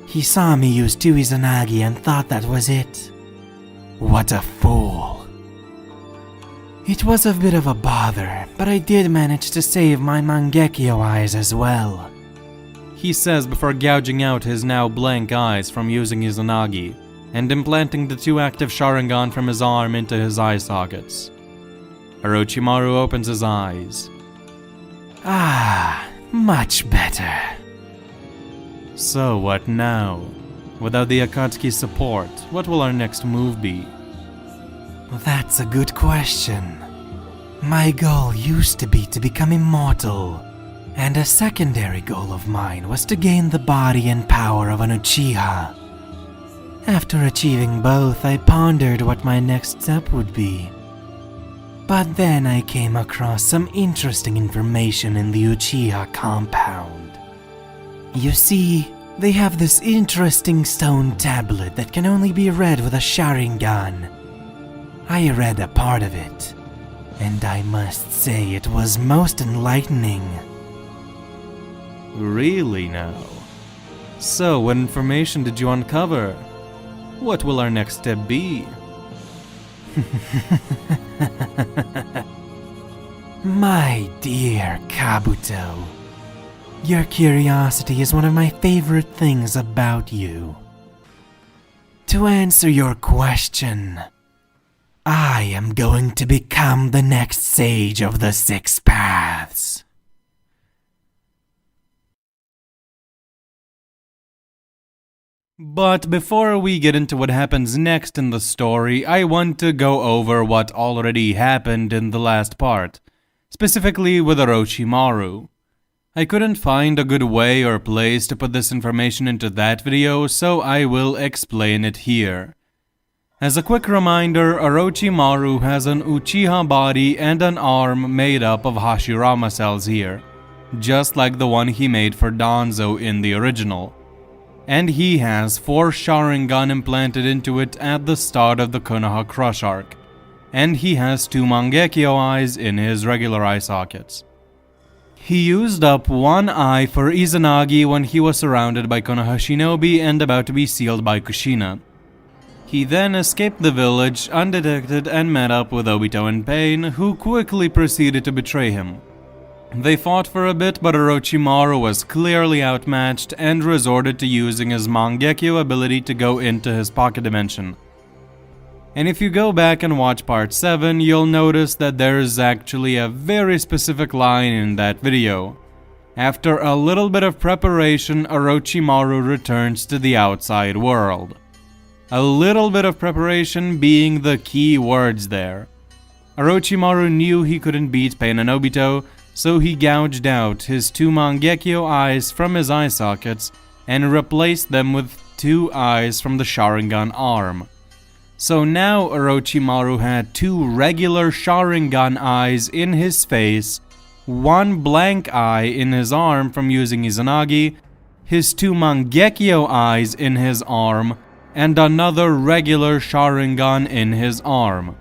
He saw me use 2 Izanagi and thought that was it. What a fool. It was a bit of a bother, but I did manage to save my Mangekyo eyes as well. He says before gouging out his now blank eyes from using his Izanagi, and implanting the 2 active Sharingan from his arm into his eye sockets. Orochimaru opens his eyes. Ah, much better. So what now? Without the Akatsuki's support, what will our next move be? That's a good question. My goal used to be to become immortal, and a secondary goal of mine was to gain the body and power of an Uchiha. After achieving both, I pondered what my next step would be. But then I came across some interesting information in the Uchiha compound. You see, they have this interesting stone tablet that can only be read with a Sharingan. I read a part of it, and I must say it was most enlightening. Really now? So, what information did you uncover? What will our next step be? My dear Kabuto, your curiosity is one of my favorite things about you. To answer your question, I am going to become the next sage of the 6 paths. But before we get into what happens next in the story, I want to go over what already happened in the last part, specifically with Orochimaru. I couldn't find a good way or place to put this information into that video, so I will explain it here. As a quick reminder, Orochimaru has an Uchiha body and an arm made up of Hashirama cells here, just like the one he made for Danzo in the original. And he has 4 Sharingan implanted into it at the start of the Konoha Crush arc, and he has 2 Mangekyo eyes in his regular eye sockets. He used up 1 eye for Izanagi when he was surrounded by Konoha Shinobi and about to be sealed by Kushina. He then escaped the village undetected and met up with Obito and Pain, who quickly proceeded to betray him. They fought for a bit, but Orochimaru was clearly outmatched and resorted to using his Mangekyo ability to go into his pocket dimension. And if you go back and watch part 7, you'll notice that there is actually a very specific line in that video. After a little bit of preparation, Orochimaru returns to the outside world. A little bit of preparation being the key words there. Orochimaru knew he couldn't beat Pain and Obito, so he gouged out his 2 Mangekyo eyes from his eye sockets and replaced them with 2 eyes from the Sharingan arm. So now Orochimaru had 2 regular Sharingan eyes in his face, 1 blank eye in his arm from using Izanagi, his 2 Mangekyo eyes in his arm, and another regular Sharingan in his arm.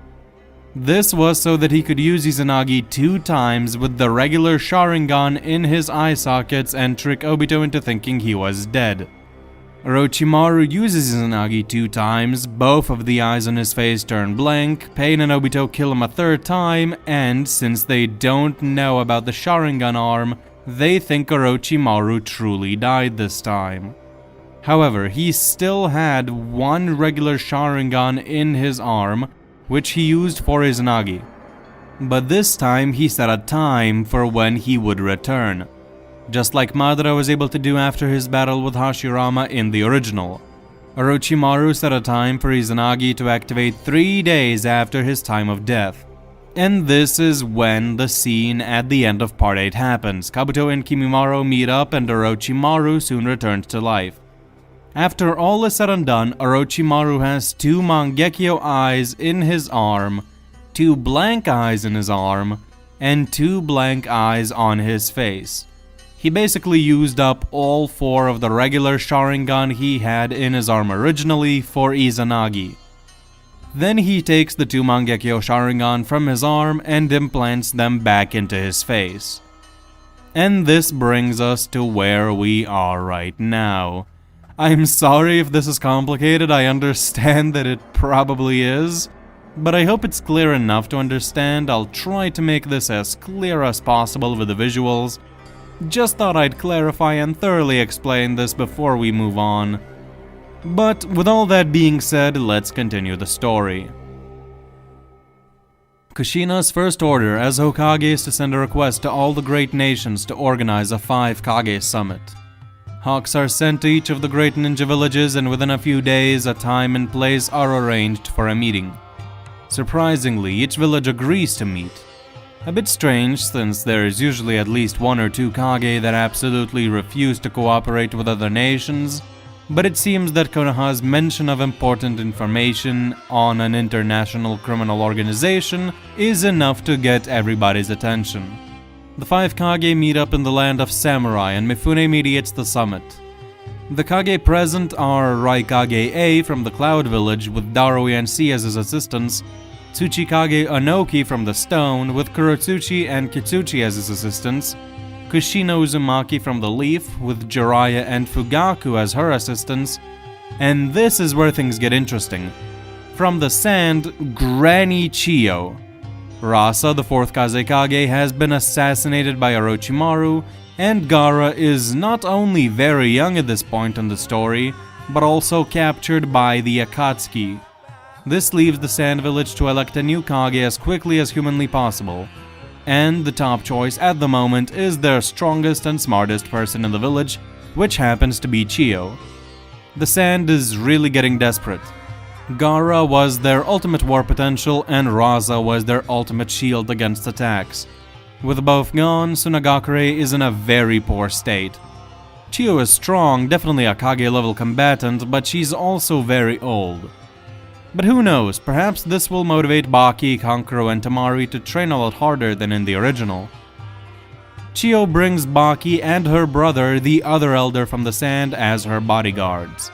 This was so that he could use Izanagi 2 times with the regular Sharingan in his eye sockets and trick Obito into thinking he was dead. Orochimaru uses Izanagi 2 times, both of the eyes on his face turn blank, Pain and Obito kill him a 3rd time, and since they don't know about the Sharingan arm, they think Orochimaru truly died this time. However, he still had 1 regular Sharingan in his arm, which he used for Izanagi. But this time he set a time for when he would return, just like Madara was able to do after his battle with Hashirama in the original. Orochimaru set a time for Izanagi to activate 3 days after his time of death. And this is when the scene at the end of Part 8 happens. Kabuto and Kimimaro meet up and Orochimaru soon returns to life. After all is said and done, Orochimaru has 2 Mangekyo eyes in his arm, 2 blank eyes in his arm, and 2 blank eyes on his face. He basically used up all 4 of the regular Sharingan he had in his arm originally for Izanagi. Then he takes the 2 Mangekyo Sharingan from his arm and implants them back into his face. And this brings us to where we are right now. I'm sorry if this is complicated, I understand that it probably is, but I hope it's clear enough to understand. I'll try to make this as clear as possible with the visuals. Just thought I'd clarify and thoroughly explain this before we move on. But with all that being said, let's continue the story. Kushina's first order as Hokage is to send a request to all the great nations to organize a 5 Kage summit. Hawks are sent to each of the great ninja villages, and within a few days, a time and place are arranged for a meeting. Surprisingly, each village agrees to meet. A bit strange, since there is usually at least 1 or 2 Kage that absolutely refuse to cooperate with other nations, but it seems that Konoha's mention of important information on an international criminal organization is enough to get everybody's attention. The 5 Kage meet up in the land of Samurai, and Mifune mediates the summit. The Kage present are Raikage A from the Cloud Village with Darui and C as his assistants, Tsuchikage Onoki from the Stone with Kurotsuchi and Kitsuchi as his assistants, Kushina Uzumaki from the Leaf with Jiraiya and Fugaku as her assistants, and this is where things get interesting. From the Sand, Granny Chiyo. Rasa, the 4th Kazekage, has been assassinated by Orochimaru, and Gaara is not only very young at this point in the story, but also captured by the Akatsuki. This leaves the Sand Village to elect a new Kage as quickly as humanly possible, and the top choice at the moment is their strongest and smartest person in the village, which happens to be Chiyo. The Sand is really getting desperate. Gaara was their ultimate war potential, and Rasa was their ultimate shield against attacks. With both gone, Sunagakure is in a very poor state. Chiyo is strong, definitely a Kage-level combatant, but she's also very old. But who knows, perhaps this will motivate Baki, Kankuro, and Temari to train a lot harder than in the original. Chiyo brings Baki and her brother, the other elder from the Sand, as her bodyguards.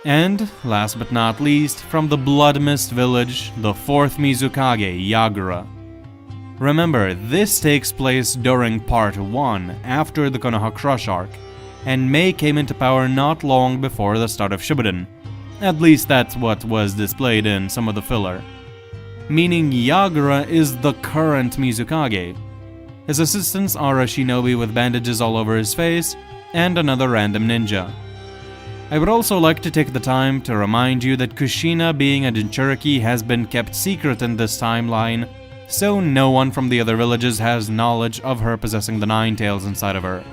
And, last but not least, from the Blood Mist village, the 4th Mizukage, Yagura. Remember, this takes place during Part 1, after the Konoha Crush arc, and Mei came into power not long before the start of Shippuden. At least that's what was displayed in some of the filler. Meaning Yagura is the current Mizukage. His assistants are a shinobi with bandages all over his face, and another random ninja. I would also like to take the time to remind you that Kushina, being a jinchūriki, has been kept secret in this timeline, so no one from the other villages has knowledge of her possessing the 9 tails inside of her.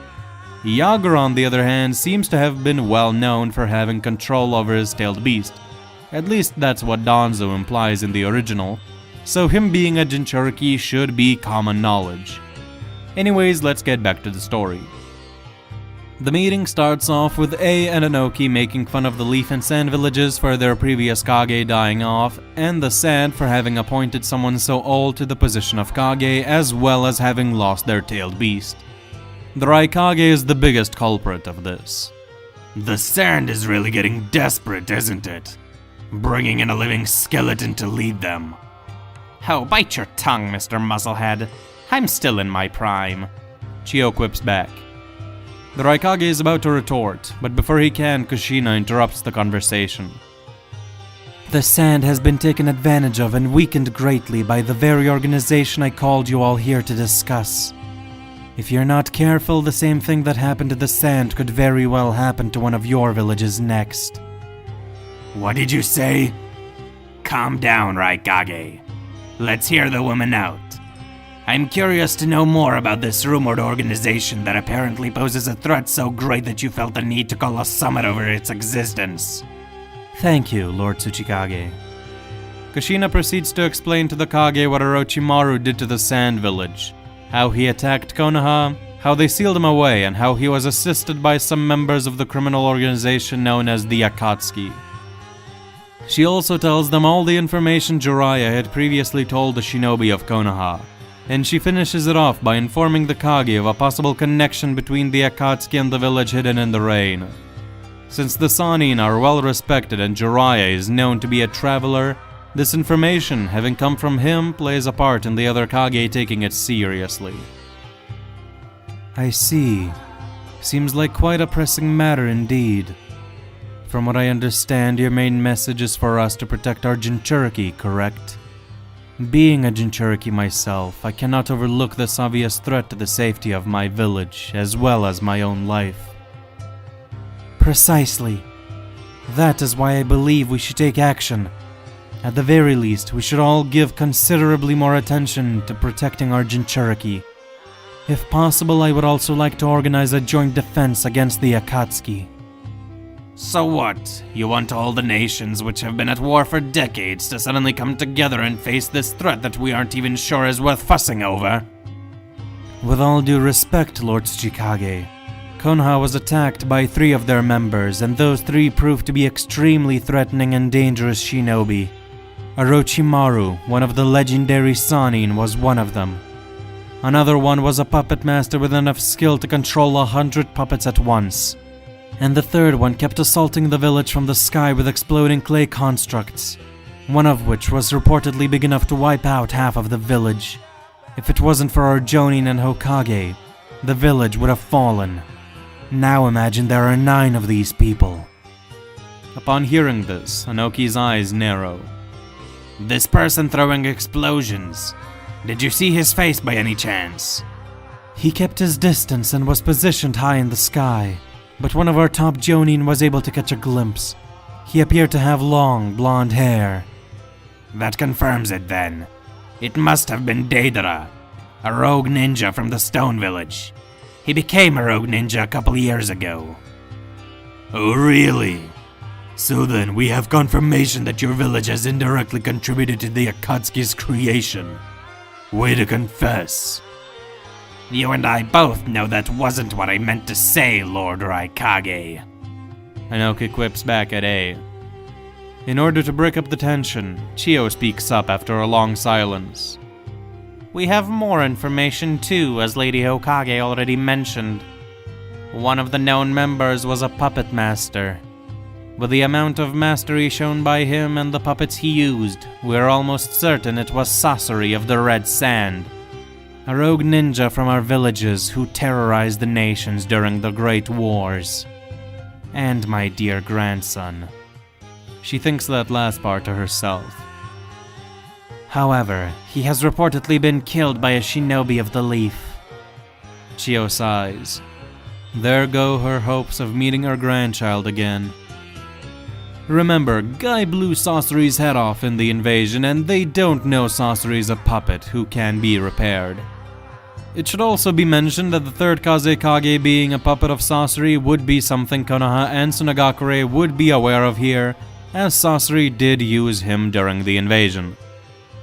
Yagura, on the other hand, seems to have been well known for having control over his tailed beast. At least that's what Danzo implies in the original. so him being a jinchūriki should be common knowledge. Anyways, let's get back to the story. The meeting starts off with A and Inoki making fun of the Leaf and Sand villages for their previous Kage dying off, and the Sand for having appointed someone so old to the position of Kage, as well as having lost their tailed beast. The Raikage is the biggest culprit of this. The Sand is really getting desperate, isn't it? Bringing in a living skeleton to lead them. Oh, bite your tongue, Mr. Muzzlehead. I'm still in my prime. Chiyo quips back. The Raikage is about to retort, but before he can, Kushina interrupts the conversation. The Sand has been taken advantage of and weakened greatly by the very organization I called you all here to discuss. If you're not careful, the same thing that happened to the Sand could very well happen to one of your villages next. What did you say? Calm down, Raikage. Let's hear the woman out. I'm curious to know more about this rumored organization that apparently poses a threat so great that you felt the need to call a summit over its existence. Thank you, Lord Tsuchikage. Kushina proceeds to explain to the Kage what Orochimaru did to the Sand Village, how he attacked Konoha, how they sealed him away, and how he was assisted by some members of the criminal organization known as the Akatsuki. She also tells them all the information Jiraiya had previously told the shinobi of Konoha, and she finishes it off by informing the Kage of a possible connection between the Akatsuki and the village hidden in the rain. Since the Sannin are well respected and Jiraiya is known to be a traveler, this information, having come from him, plays a part in the other Kage taking it seriously. I see. Seems like quite a pressing matter indeed. From what I understand, your main message is for us to protect our jinchūriki, correct? Being a jinchūriki myself, I cannot overlook this obvious threat to the safety of my village, as well as my own life. Precisely. That is why I believe we should take action. At the very least, we should all give considerably more attention to protecting our jinchūriki. If possible, I would also like to organize a joint defense against the Akatsuki. So what? You want all the nations which have been at war for decades to suddenly come together and face this threat that we aren't even sure is worth fussing over? With all due respect, Lord Tsuchikage, Konoha was attacked by 3 of their members, and those 3 proved to be extremely threatening and dangerous shinobi. Orochimaru, one of the legendary Sannin, was one of them. Another one was a puppet master with enough skill to control 100 puppets at once. And the third one kept assaulting the village from the sky with exploding clay constructs, one of which was reportedly big enough to wipe out half of the village. If it wasn't for our Jonin and Hokage, the village would have fallen. Now imagine there are 9 of these people. Upon hearing this, Inoki's eyes narrow. This person throwing explosions. Did you see his face by any chance? He kept his distance and was positioned high in the sky, but one of our top Jonin was able to catch a glimpse. He appeared to have long, blonde hair. That confirms it then. It must have been Deidara, a rogue ninja from the Stone Village. He became a rogue ninja a couple years ago. Oh really? So then we have confirmation that your village has indirectly contributed to the Akatsuki's creation. Way to confess. You and I both know that wasn't what I meant to say, Lord Raikage. Inoki quips back at A. In order to break up the tension, Chiyo speaks up after a long silence. We have more information too, as Lady Hokage already mentioned. One of the known members was a puppet master. With the amount of mastery shown by him and the puppets he used, we're almost certain it was Sasori of the Red Sand, a rogue ninja from our villages who terrorized the nations during the Great Wars. And my dear grandson. She thinks that last part to herself. However, he has reportedly been killed by a shinobi of the Leaf. Chiyo sighs. There go her hopes of meeting her grandchild again. Remember, Guy blew Sasori's head off in the invasion, and they don't know Sasori's a puppet who can be repaired. It should also be mentioned that the third Kazekage being a puppet of Sasori would be something Konoha and Sunagakure would be aware of here, as Sasori did use him during the invasion.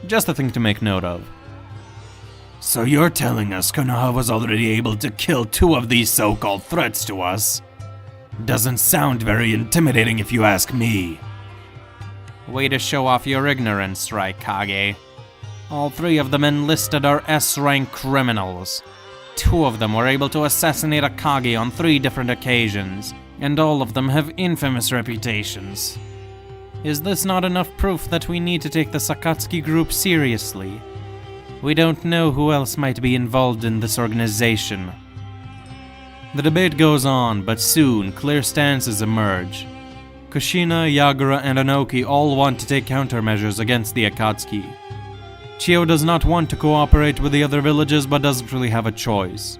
Just a thing to make note of. So you're telling us Konoha was already able to kill 2 of these so-called threats to us? Doesn't sound very intimidating if you ask me. Way to show off your ignorance, Raikage. All 3 of the men listed are S-rank criminals. 2 of them were able to assassinate a Kage on 3 different occasions, and all of them have infamous reputations. Is this not enough proof that we need to take the Sakatsuki group seriously? We don't know who else might be involved in this organization. The debate goes on, but soon clear stances emerge. Kushina, Yagura, and Anoki all want to take countermeasures against the Akatsuki. Chio does not want to cooperate with the other villages, but doesn't really have a choice.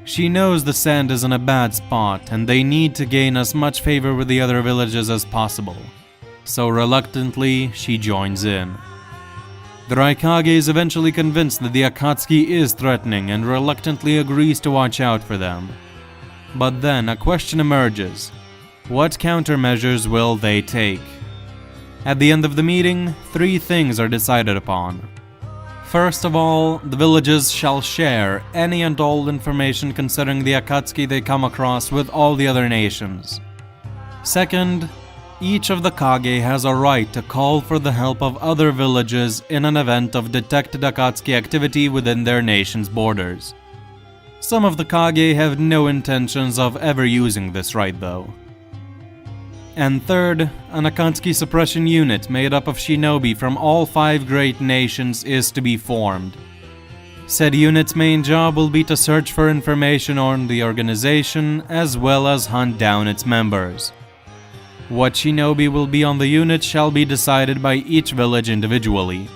She knows the sand is in a bad spot, and they need to gain as much favor with the other villages as possible. So reluctantly, she joins in. The Raikage is eventually convinced that the Akatsuki is threatening and reluctantly agrees to watch out for them. But then a question emerges. What countermeasures will they take? At the end of the meeting, 3 things are decided upon. First of all, the villages shall share any and all information concerning the Akatsuki they come across with all the other nations. Second, each of the Kage has a right to call for the help of other villages in an event of detected Akatsuki activity within their nation's borders. Some of the Kage have no intentions of ever using this right though. And third, an Akatsuki suppression unit made up of shinobi from all 5 great nations is to be formed. Said unit's main job will be to search for information on the organization as well as hunt down its members. What shinobi will be on the unit shall be decided by each village individually.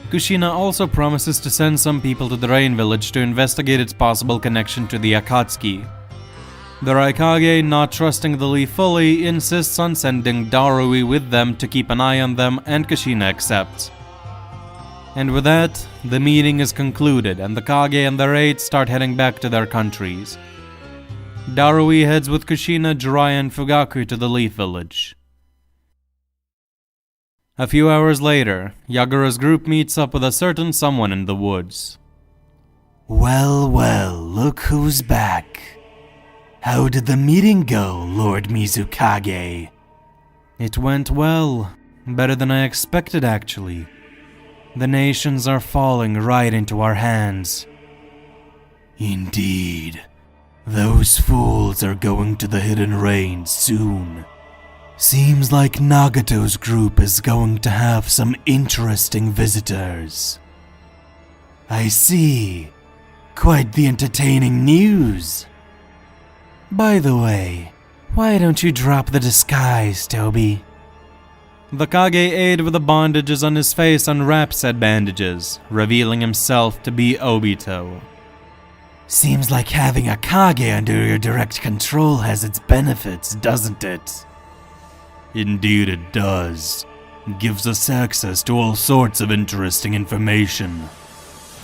Kushina also promises to send some people to the Rain village to investigate its possible connection to the Akatsuki. The Raikage, not trusting the Leaf fully, insists on sending Darui with them to keep an eye on them, and Kushina accepts. And with that, the meeting is concluded and the Kage and their aides start heading back to their countries. Darui heads with Kushina, Jiraiya, and Fugaku to the Leaf village. A few hours later, Yagura's group meets up with a certain someone in the woods. Well, well, look who's back. How did the meeting go, Lord Mizukage? It went well. Better than I expected, actually. The nations are falling right into our hands. Indeed. Those fools are going to the Hidden Rain soon. Seems like Nagato's group is going to have some interesting visitors. I see. Quite the entertaining news. By the way, why don't you drop the disguise, Toby? The Kage aide with the bandages on his face unwraps said bandages, revealing himself to be Obito. Seems like having a Kage under your direct control has its benefits, doesn't it? Indeed it does. It gives us access to all sorts of interesting information.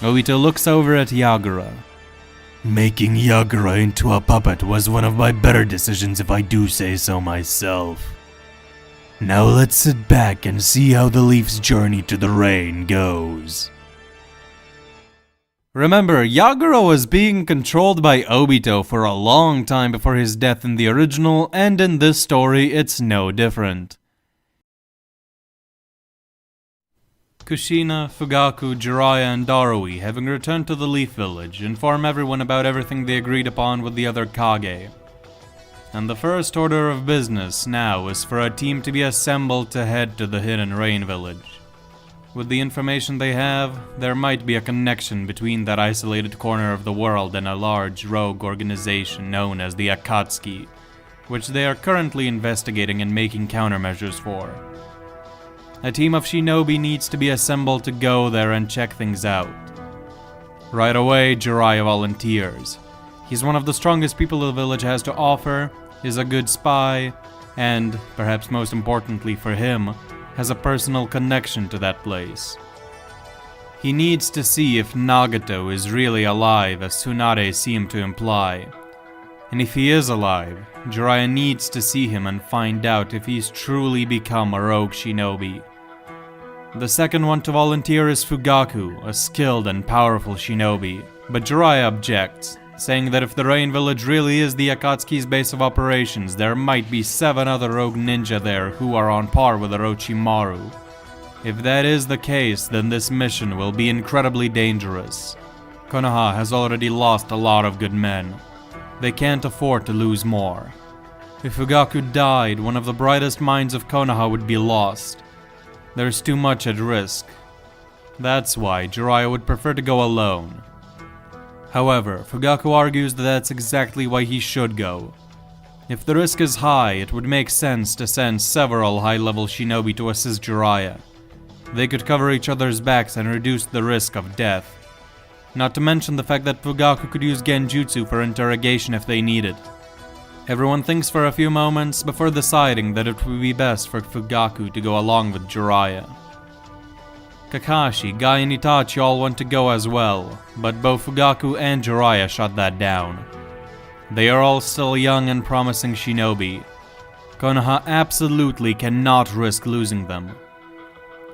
Obito looks over at Yagura. Making Yagura into a puppet was one of my better decisions if I do say so myself. Now let's sit back and see how the Leaf's journey to the rain goes. Remember, Yagura was being controlled by Obito for a long time before his death in the original, and in this story it's no different. Kushina, Fugaku, Jiraiya, and Darui, having returned to the Leaf Village, inform everyone about everything they agreed upon with the other Kage. And the first order of business now is for a team to be assembled to head to the Hidden Rain Village. With the information they have, there might be a connection between that isolated corner of the world and a large rogue organization known as the Akatsuki, which they are currently investigating and making countermeasures for. A team of shinobi needs to be assembled to go there and check things out. Right away, Jiraiya volunteers. He's one of the strongest people the village has to offer, is a good spy, and, perhaps most importantly for him, has a personal connection to that place. He needs to see if Nagato is really alive, as Tsunade seemed to imply. And if he is alive, Jiraiya needs to see him and find out if he's truly become a rogue shinobi. The second one to volunteer is Fugaku, a skilled and powerful shinobi, but Jiraiya objects, saying that if the Rain Village really is the Akatsuki's base of operations, there might be 7 other rogue ninja there who are on par with Orochimaru. If that is the case, then this mission will be incredibly dangerous. Konoha has already lost a lot of good men. They can't afford to lose more. If Fugaku died, one of the brightest minds of Konoha would be lost. There's too much at risk. That's why Jiraiya would prefer to go alone. However, Fugaku argues that that's exactly why he should go. If the risk is high, it would make sense to send several high-level shinobi to assist Jiraiya. They could cover each other's backs and reduce the risk of death. Not to mention the fact that Fugaku could use genjutsu for interrogation if they need it. Everyone thinks for a few moments before deciding that it would be best for Fugaku to go along with Jiraiya. Kakashi, Guy, and Itachi all want to go as well, but both Fugaku and Jiraiya shut that down. They are all still young and promising shinobi. Konoha absolutely cannot risk losing them.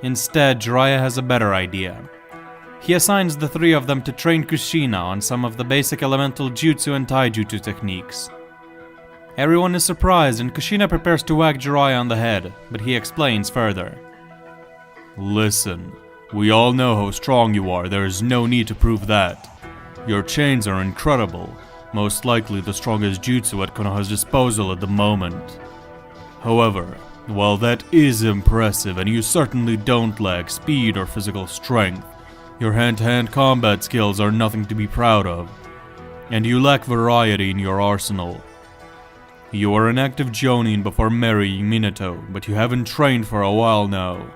Instead, Jiraiya has a better idea. He assigns the 3 of them to train Kushina on some of the basic elemental jutsu and taijutsu techniques. Everyone is surprised and Kushina prepares to whack Jiraiya on the head, but he explains further. Listen, we all know how strong you are, there is no need to prove that. Your chains are incredible, most likely the strongest jutsu at Konoha's disposal at the moment. However, while that is impressive and you certainly don't lack speed or physical strength, your hand-to-hand combat skills are nothing to be proud of, and you lack variety in your arsenal. You were an active jonin before marrying Minato, but you haven't trained for a while now.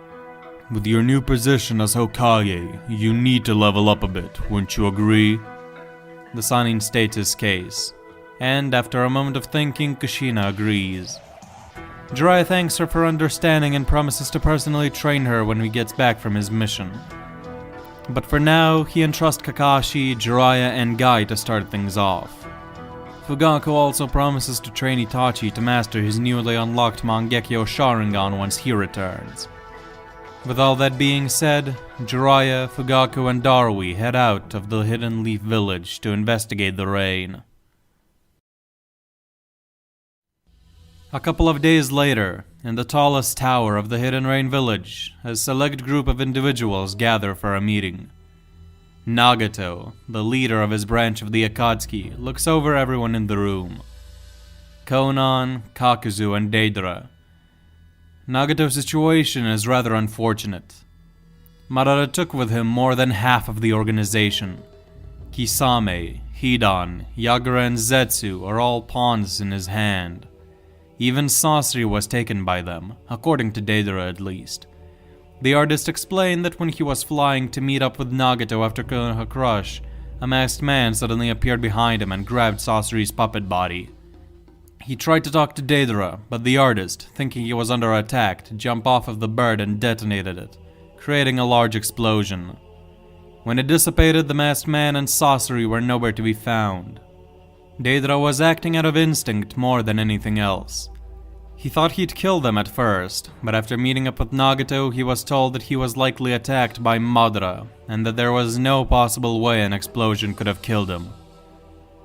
With your new position as Hokage, you need to level up a bit, wouldn't you agree? The Sannin states his case, and after a moment of thinking, Kushina agrees. Jiraiya thanks her for understanding and promises to personally train her when he gets back from his mission. But for now, he entrusts Kakashi, Jiraiya, and Guy to start things off. Fugaku also promises to train Itachi to master his newly unlocked Mangekyo Sharingan once he returns. With all that being said, Jiraiya, Fugaku, and Darui head out of the Hidden Leaf Village to investigate the rain. A couple of days later, in the tallest tower of the Hidden Rain Village, a select group of individuals gather for a meeting. Nagato, the leader of his branch of the Akatsuki, looks over everyone in the room. Konan, Kakuzu, and Deidara. Nagato's situation is rather unfortunate. Madara took with him more than half of the organization. Kisame, Hidan, Yagura, and Zetsu are all pawns in his hand. Even Sasori was taken by them, according to Deidara at least. The artist explained that when he was flying to meet up with Nagato after Konoha Crush, a masked man suddenly appeared behind him and grabbed Sasori's puppet body. He tried to talk to Deidara, but the artist, thinking he was under attack, jumped off of the bird and detonated it, creating a large explosion. When it dissipated, the masked man and Sasori were nowhere to be found. Deidara was acting out of instinct more than anything else. He thought he'd kill them at first, but after meeting up with Nagato, he was told that he was likely attacked by Madara, and that there was no possible way an explosion could have killed him.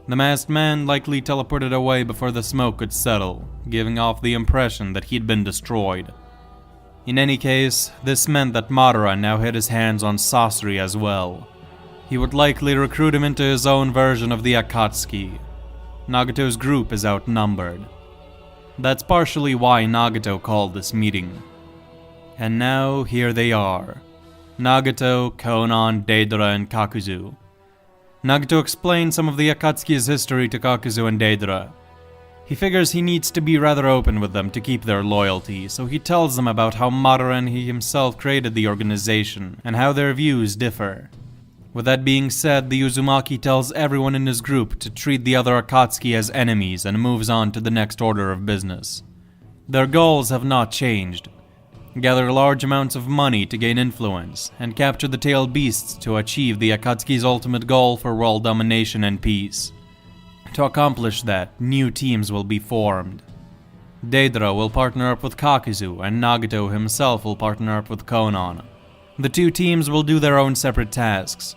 The masked man likely teleported away before the smoke could settle, giving off the impression that he'd been destroyed. In any case, this meant that Madara now had his hands on Sasori as well. He would likely recruit him into his own version of the Akatsuki. Nagato's group is outnumbered. That's partially why Nagato called this meeting. And now, here they are. Nagato, Konan, Deidara, and Kakuzu. Nagato explained some of the Akatsuki's history to Kakuzu and Deidara. He figures he needs to be rather open with them to keep their loyalty, so he tells them about how Madara and he himself created the organization, and how their views differ. With that being said, the Uzumaki tells everyone in his group to treat the other Akatsuki as enemies and moves on to the next order of business. Their goals have not changed. Gather large amounts of money to gain influence, and capture the tailed beasts to achieve the Akatsuki's ultimate goal for world domination and peace. To accomplish that, new teams will be formed. Deidara will partner up with Kakuzu, and Nagato himself will partner up with Konan. The two teams will do their own separate tasks.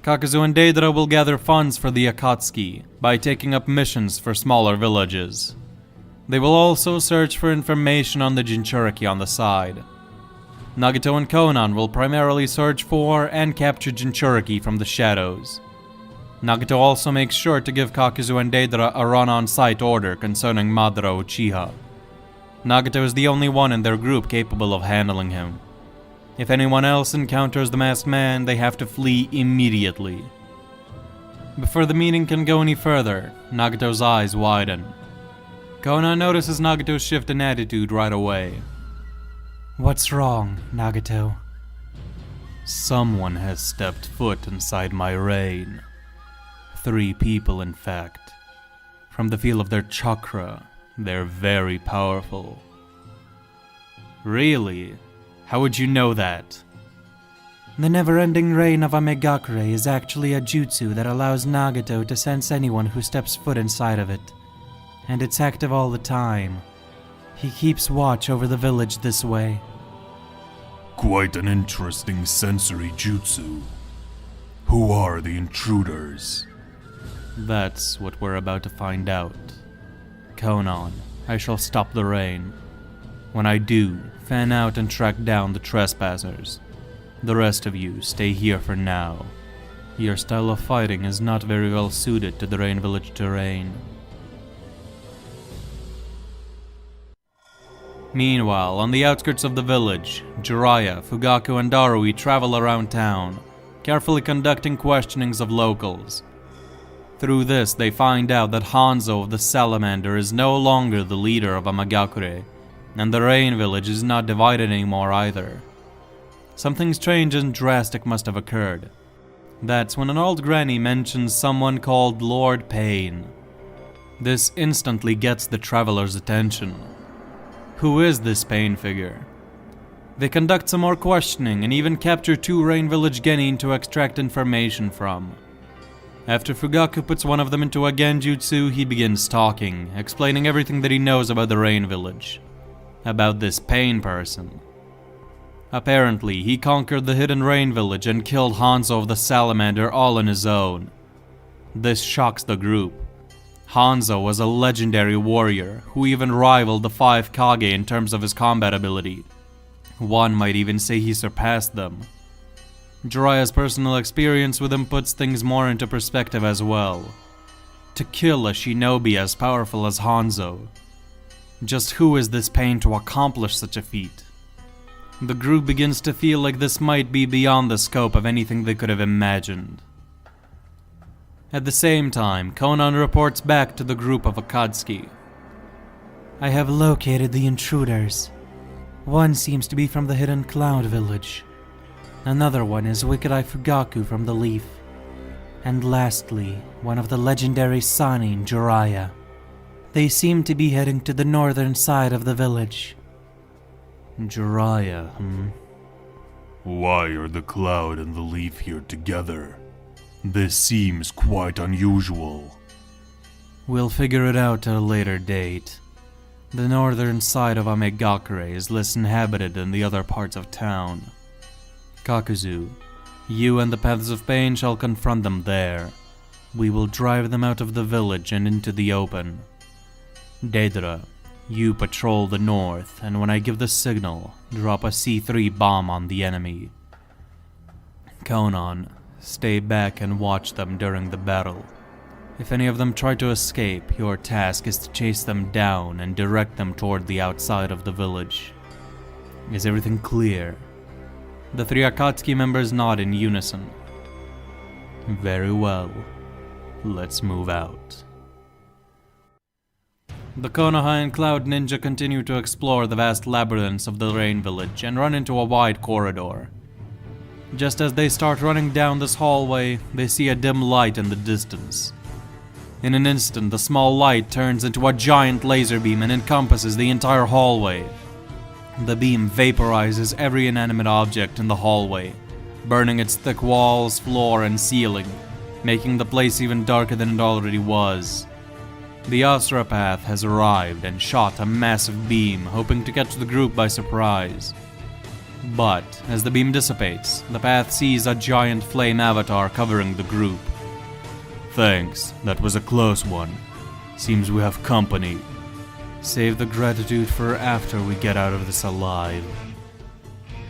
Kakuzu and Deidara will gather funds for the Akatsuki by taking up missions for smaller villages. They will also search for information on the Jinchūriki on the side. Nagito and Konan will primarily search for and capture Jinchūriki from the shadows. Nagito also makes sure to give Kakuzu and Deidara a run-on-site order concerning Madara Uchiha. Nagito is the only one in their group capable of handling him. If anyone else encounters the masked man, they have to flee immediately. Before the meeting can go any further, Nagito's eyes widen. Konan notices Nagito's shift in attitude right away. What's wrong, Nagito? Someone has stepped foot inside my reign. 3 people, in fact. From the feel of their chakra, they're very powerful. Really? How would you know that? The never-ending reign of Omegakure is actually a jutsu that allows Nagito to sense anyone who steps foot inside of it. And it's active all the time. He keeps watch over the village this way. Quite an interesting sensory jutsu. Who are the intruders? That's what we're about to find out. Konan, I shall stop the rain. When I do, fan out and track down the trespassers. The rest of you stay here for now. Your style of fighting is not very well suited to the Rain Village terrain. Meanwhile, on the outskirts of the village, Jiraiya, Fugaku, and Darui travel around town, carefully conducting questionings of locals. Through this, they find out that Hanzo of the Salamander is no longer the leader of Omegakure, and the Rain Village is not divided anymore either. Something strange and drastic must have occurred. That's when an old granny mentions someone called Lord Pain. This instantly gets the traveler's attention. Who is this Pain figure? They conduct some more questioning and even capture 2 Rain Village genin to extract information from. After Fugaku puts one of them into a genjutsu, he begins talking, explaining everything that he knows about the Rain Village. About this Pain person. Apparently, he conquered the hidden Rain Village and killed Hanzo of the Salamander all on his own. This shocks the group. Hanzo was a legendary warrior who even rivaled the 5 Kage in terms of his combat ability. One might even say he surpassed them. Jiraiya's personal experience with him puts things more into perspective as well. To kill a shinobi as powerful as Hanzo. Just who is this Pain to accomplish such a feat? The group begins to feel like this might be beyond the scope of anything they could have imagined. At the same time, Konan reports back to the group of Akatsuki. I have located the intruders. One seems to be from the hidden Cloud Village. Another one is Wicked Eye Fugaku from the Leaf. And lastly, one of the legendary Sanin, Jiraiya. They seem to be heading to the northern side of the village. Jiraiya, Why are the Cloud and the Leaf here together? This seems quite unusual. We'll figure it out at a later date. The northern side of Omegakure is less inhabited than the other parts of town. Kakuzu, you and the Paths of Pain shall confront them there. We will drive them out of the village and into the open. Deidara, you patrol the north, and when I give the signal, drop a C3 bomb on the enemy. Konan, stay back and watch them during the battle. If any of them try to escape, your task is to chase them down and direct them toward the outside of the village. Is everything clear? The 3 Akatsuki members nod in unison. Very well. Let's move out. The Konoha and Cloud Ninja continue to explore the vast labyrinths of the Rain Village and run into a wide corridor. Just as they start running down this hallway, they see a dim light in the distance. In an instant, the small light turns into a giant laser beam and encompasses the entire hallway. The beam vaporizes every inanimate object in the hallway, burning its thick walls, floor, and ceiling, making the place even darker than it already was. The Asura Path has arrived and shot a massive beam, hoping to catch the group by surprise. But, as the beam dissipates, the path sees a giant flame avatar covering the group. Thanks, that was a close one. Seems we have company. Save the gratitude for after we get out of this alive.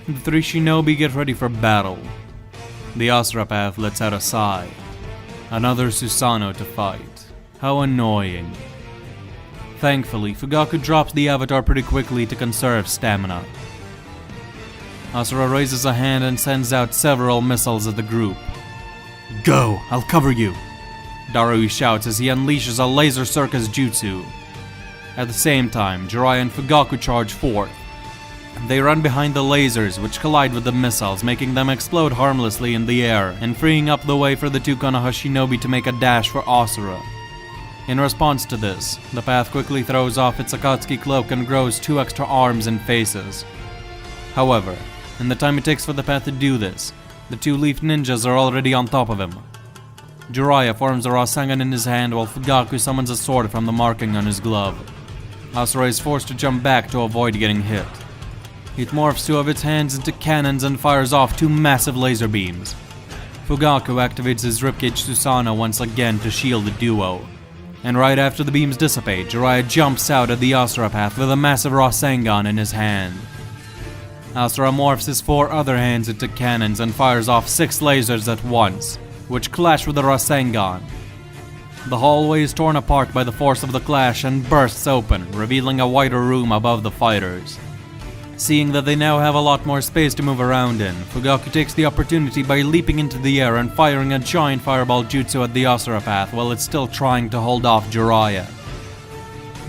The three shinobi get ready for battle. The Asura path lets out a sigh. Another Susanoo to fight. How annoying. Thankfully, Fugaku drops the avatar pretty quickly to conserve stamina. Asura raises a hand and sends out several missiles at the group. Go, I'll cover you. Darui shouts as he unleashes a laser circus jutsu. At the same time, Jiraiya and Fugaku charge forth. They run behind the lasers, which collide with the missiles, making them explode harmlessly in the air, and freeing up the way for the two Konoha shinobi to make a dash for Asura. In response to this, the path quickly throws off its Akatsuki cloak and grows 2 extra arms and faces. However, in the time it takes for the path to do this, the 2 leaf ninjas are already on top of him. Jiraiya forms a Rasengan in his hand while Fugaku summons a sword from the marking on his glove. Asura is forced to jump back to avoid getting hit. It morphs 2 of its hands into cannons and fires off 2 massive laser beams. Fugaku activates his ribcage Susanoo once again to shield the duo. And right after the beams dissipate, Jiraiya jumps out at the Asura path with a massive Rasengan in his hand. Asura morphs his 4 other hands into cannons and fires off 6 lasers at once, which clash with the Rasengan. The hallway is torn apart by the force of the clash and bursts open, revealing a wider room above the fighters. Seeing that they now have a lot more space to move around in, Fugaku takes the opportunity by leaping into the air and firing a giant fireball jutsu at the Asura path while it's still trying to hold off Jiraiya.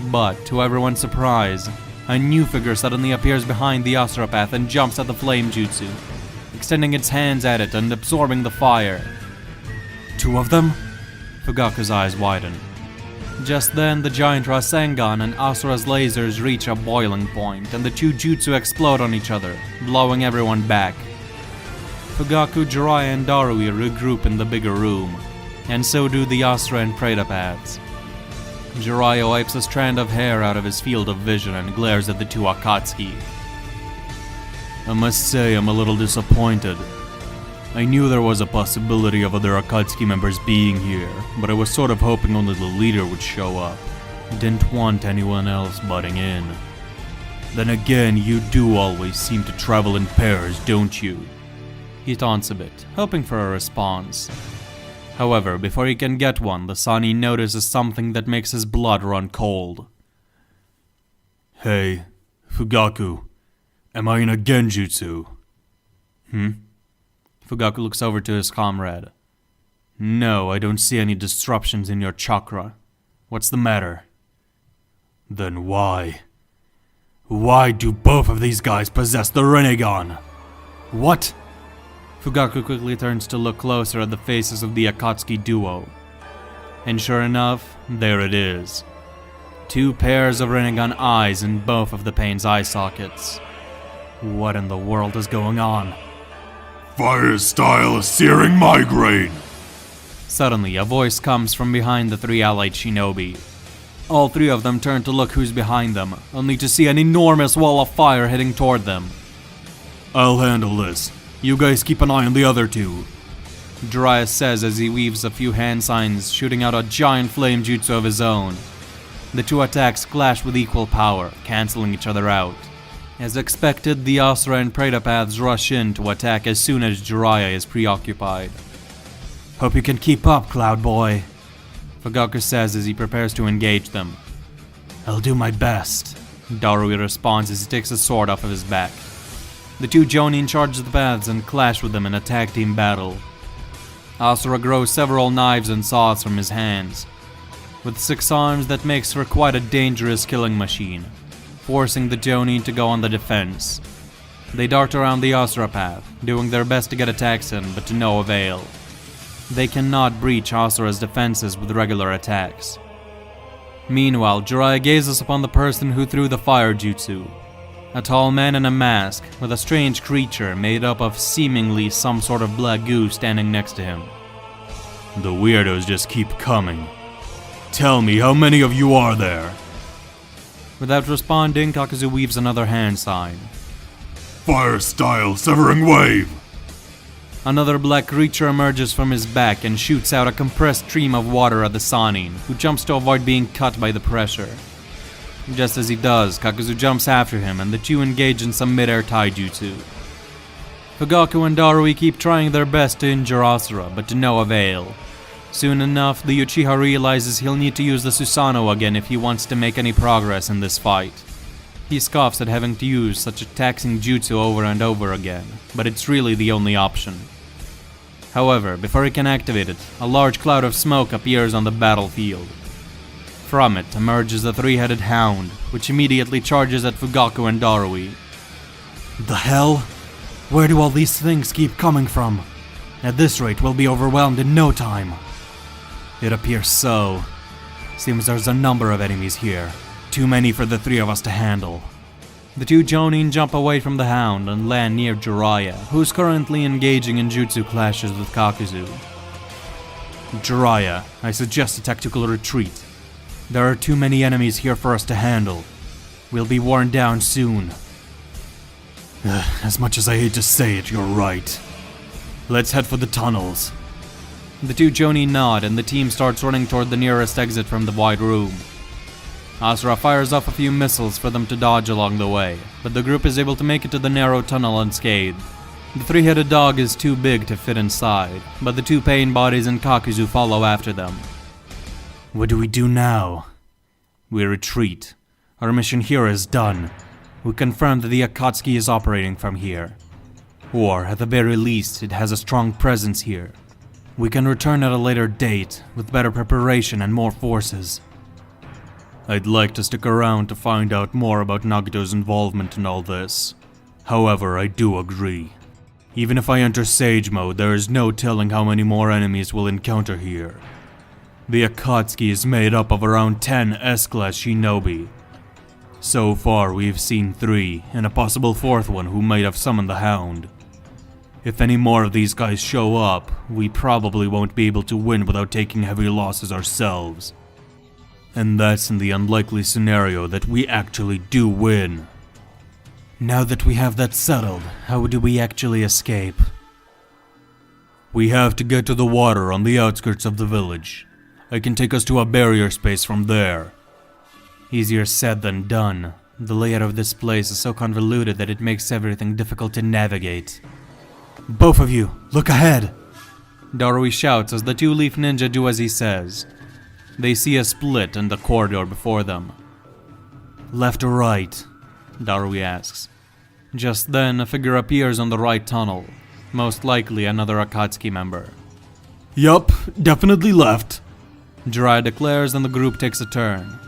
But, to everyone's surprise, a new figure suddenly appears behind the Asura path and jumps at the flame jutsu, extending its hands at it and absorbing the fire. 2 of them? Fugaku's eyes widen. Just then, the giant Rasengan and Asura's lasers reach a boiling point, and the 2 jutsu explode on each other, blowing everyone back. Fugaku, Jiraiya, and Darui regroup in the bigger room, and so do the Asura and Preta paths. Jiraiya wipes a strand of hair out of his field of vision and glares at the 2 Akatsuki. I must say I'm a little disappointed. I knew there was a possibility of other Akatsuki members being here, but I was sort of hoping only the leader would show up. Didn't want anyone else butting in. Then again, you do always seem to travel in pairs, don't you? He taunts a bit, hoping for a response. However, before he can get one, the Sani notices something that makes his blood run cold. Hey, Fugaku, am I in a genjutsu? Fugaku looks over to his comrade. No, I don't see any disruptions in your chakra. What's the matter? Then why? Why do both of these guys possess the Rinnegan? What? Fugaku quickly turns to look closer at the faces of the Akatsuki duo. And sure enough, there it is. 2 pairs of Rinnegan eyes in both of the pain's eye sockets. What in the world is going on? Fire-style searing migraine! Suddenly, a voice comes from behind the 3 allied shinobi. All 3 of them turn to look who's behind them, only to see an enormous wall of fire heading toward them. I'll handle this. You guys keep an eye on the other 2. Jiraiya says as he weaves a few hand signs, shooting out a giant flame jutsu of his own. The 2 attacks clash with equal power, cancelling each other out. As expected, the Asura and Preta paths rush in to attack as soon as Jiraiya is preoccupied. Hope you can keep up, Cloud Boy, Fugaku says as he prepares to engage them. I'll do my best, Darui responds as he takes a sword off of his back. The 2 Jonin charge the paths and clash with them in a tag team battle. Asura grows several knives and saws from his hands. With 6 arms, that makes for quite a dangerous killing machine, forcing the Jonin to go on the defense. They dart around the Asura path, doing their best to get attacks in, but to no avail. They cannot breach Asura's defenses with regular attacks. Meanwhile, Jiraiya gazes upon the person who threw the fire jutsu. A tall man in a mask, with a strange creature made up of seemingly some sort of black goo standing next to him. The weirdos just keep coming. Tell me, how many of you are there? Without responding, Kakuzu weaves another hand sign. Fire-style severing wave! Another black creature emerges from his back and shoots out a compressed stream of water at the Sannin, who jumps to avoid being cut by the pressure. Just as he does, Kakuzu jumps after him and the two engage in some mid-air taijutsu. Fugaku and Darui keep trying their best to injure Asura, but to no avail. Soon enough, the Uchiha realizes he'll need to use the Susanoo again if he wants to make any progress in this fight. He scoffs at having to use such a taxing jutsu over and over again, but it's really the only option. However, before he can activate it, a large cloud of smoke appears on the battlefield. From it emerges a three-headed hound, which immediately charges at Fugaku and Darui. The hell? Where do all these things keep coming from? At this rate, we'll be overwhelmed in no time. It appears so. Seems there's a number of enemies here. Too many for the three of us to handle. The two Jonin jump away from the hound and land near Jiraiya, who's currently engaging in jutsu clashes with Kakuzu. Jiraiya, I suggest a tactical retreat. There are too many enemies here for us to handle. We'll be worn down soon. As much as I hate to say it, you're right. Let's head for the tunnels. The two Jonin nod and the team starts running toward the nearest exit from the wide room. Asura fires off a few missiles for them to dodge along the way, but the group is able to make it to the narrow tunnel unscathed. The three-headed dog is too big to fit inside, but the two pain bodies and Kakuzu follow after them. What do we do now? We retreat. Our mission here is done. We confirm that the Akatsuki is operating from here. Or, at the very least, it has a strong presence here. We can return at a later date, with better preparation and more forces. I'd like to stick around to find out more about Nagito's involvement in all this. However, I do agree. Even if I enter Sage Mode, there is no telling how many more enemies we'll encounter here. The Akatsuki is made up of around 10 S-Class Shinobi. So far, we've seen 3, and a possible 4th one who might have summoned the Hound. If any more of these guys show up, we probably won't be able to win without taking heavy losses ourselves. And that's in the unlikely scenario that we actually do win. Now that we have that settled, how do we actually escape? We have to get to the water on the outskirts of the village. I can take us to a barrier space from there. Easier said than done. The layout of this place is so convoluted that it makes everything difficult to navigate. Both of you, look ahead! Darui shouts as the two-leaf ninja do as he says. They see a split in the corridor before them. Left or right? Darui asks. Just then, a figure appears on the right tunnel. Most likely another Akatsuki member. Yup, definitely left. Jiraiya declares and the group takes a turn.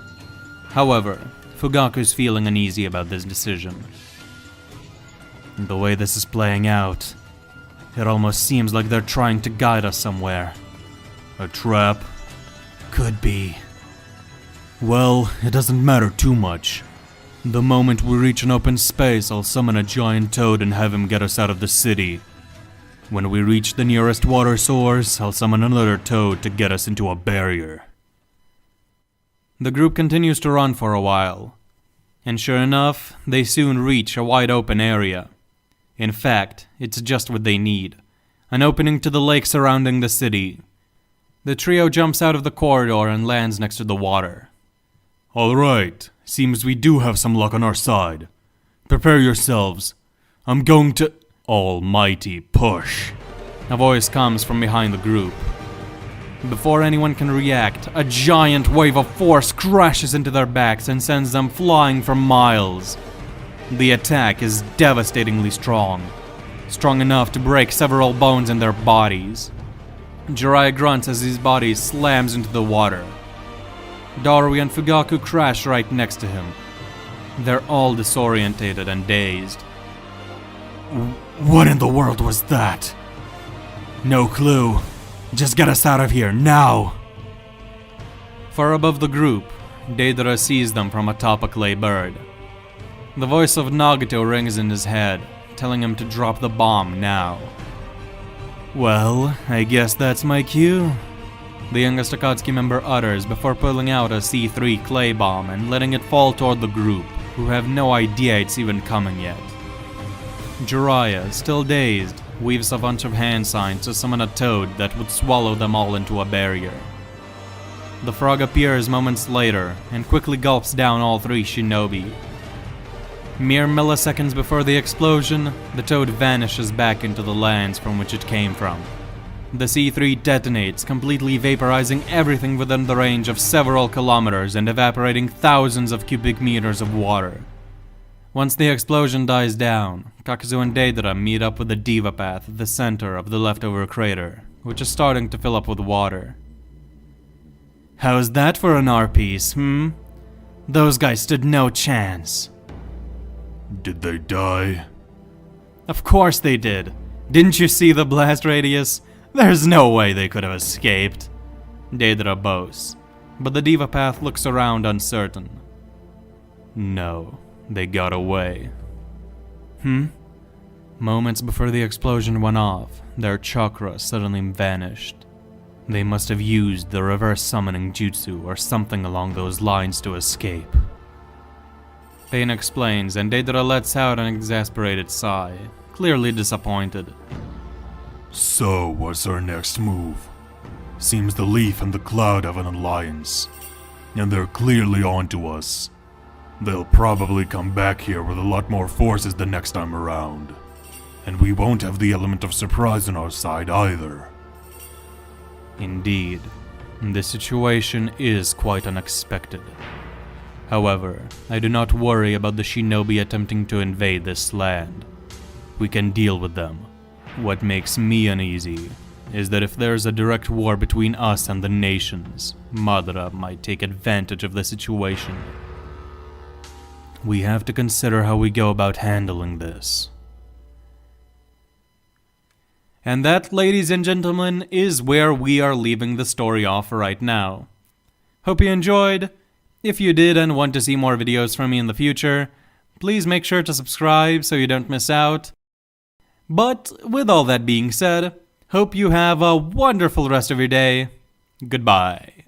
However, Fugaku's feeling uneasy about this decision. The way this is playing out, it almost seems like they're trying to guide us somewhere. A trap? Could be. Well, it doesn't matter too much. The moment we reach an open space, I'll summon a giant toad and have him get us out of the city. When we reach the nearest water source, I'll summon another toad to get us into a barrier. The group continues to run for a while. And sure enough, they soon reach a wide open area. In fact, it's just what they need. An opening to the lake surrounding the city. The trio jumps out of the corridor and lands next to the water. Alright, seems we do have some luck on our side. Prepare yourselves. I'm going to... Almighty push. A voice comes from behind the group. Before anyone can react, a giant wave of force crashes into their backs and sends them flying for miles. The attack is devastatingly strong. Strong enough to break several bones in their bodies. Jiraiya grunts as his body slams into the water. Darui and Fugaku crash right next to him. They're all disorientated and dazed. What in the world was that? No clue. Just get us out of here, now! Far above the group, Deidara sees them from atop a clay bird. The voice of Nagito rings in his head, telling him to drop the bomb now. Well, I guess that's my cue. The youngest Akatsuki member utters before pulling out a C3 clay bomb and letting it fall toward the group, who have no idea it's even coming yet. Jiraiya, still dazed, weaves a bunch of hand signs to summon a toad that would swallow them all into a barrier. The frog appears moments later and quickly gulps down all three shinobi. Mere milliseconds before the explosion, the toad vanishes back into the lands from which it came from. The C3 detonates, completely vaporizing everything within the range of several kilometers and evaporating thousands of cubic meters of water. Once the explosion dies down, Kakuzu and Deidara meet up with the Diva Path at the center of the leftover crater, which is starting to fill up with water. How's that for an art piece, Those guys stood no chance. Did they die? Of course they did. Didn't you see the blast radius? There's no way they could have escaped. Deidara boasts, but the Diva Path looks around uncertain. No, they got away. Moments before the explosion went off, their chakra suddenly vanished. They must have used the reverse summoning jutsu or something along those lines to escape. Pain explains, and Deidara lets out an exasperated sigh, clearly disappointed. So, what's our next move? Seems the Leaf and the Cloud have an alliance, and they're clearly onto us. They'll probably come back here with a lot more forces the next time around, and we won't have the element of surprise on our side either. Indeed, this situation is quite unexpected. However, I do not worry about the shinobi attempting to invade this land. We can deal with them. What makes me uneasy is that if there's a direct war between us and the nations, Madara might take advantage of the situation. We have to consider how we go about handling this. And that, ladies and gentlemen, is where we are leaving the story off right now. Hope you enjoyed. If you did and want to see more videos from me in the future, please make sure to subscribe so you don't miss out. But with all that being said, hope you have a wonderful rest of your day. Goodbye.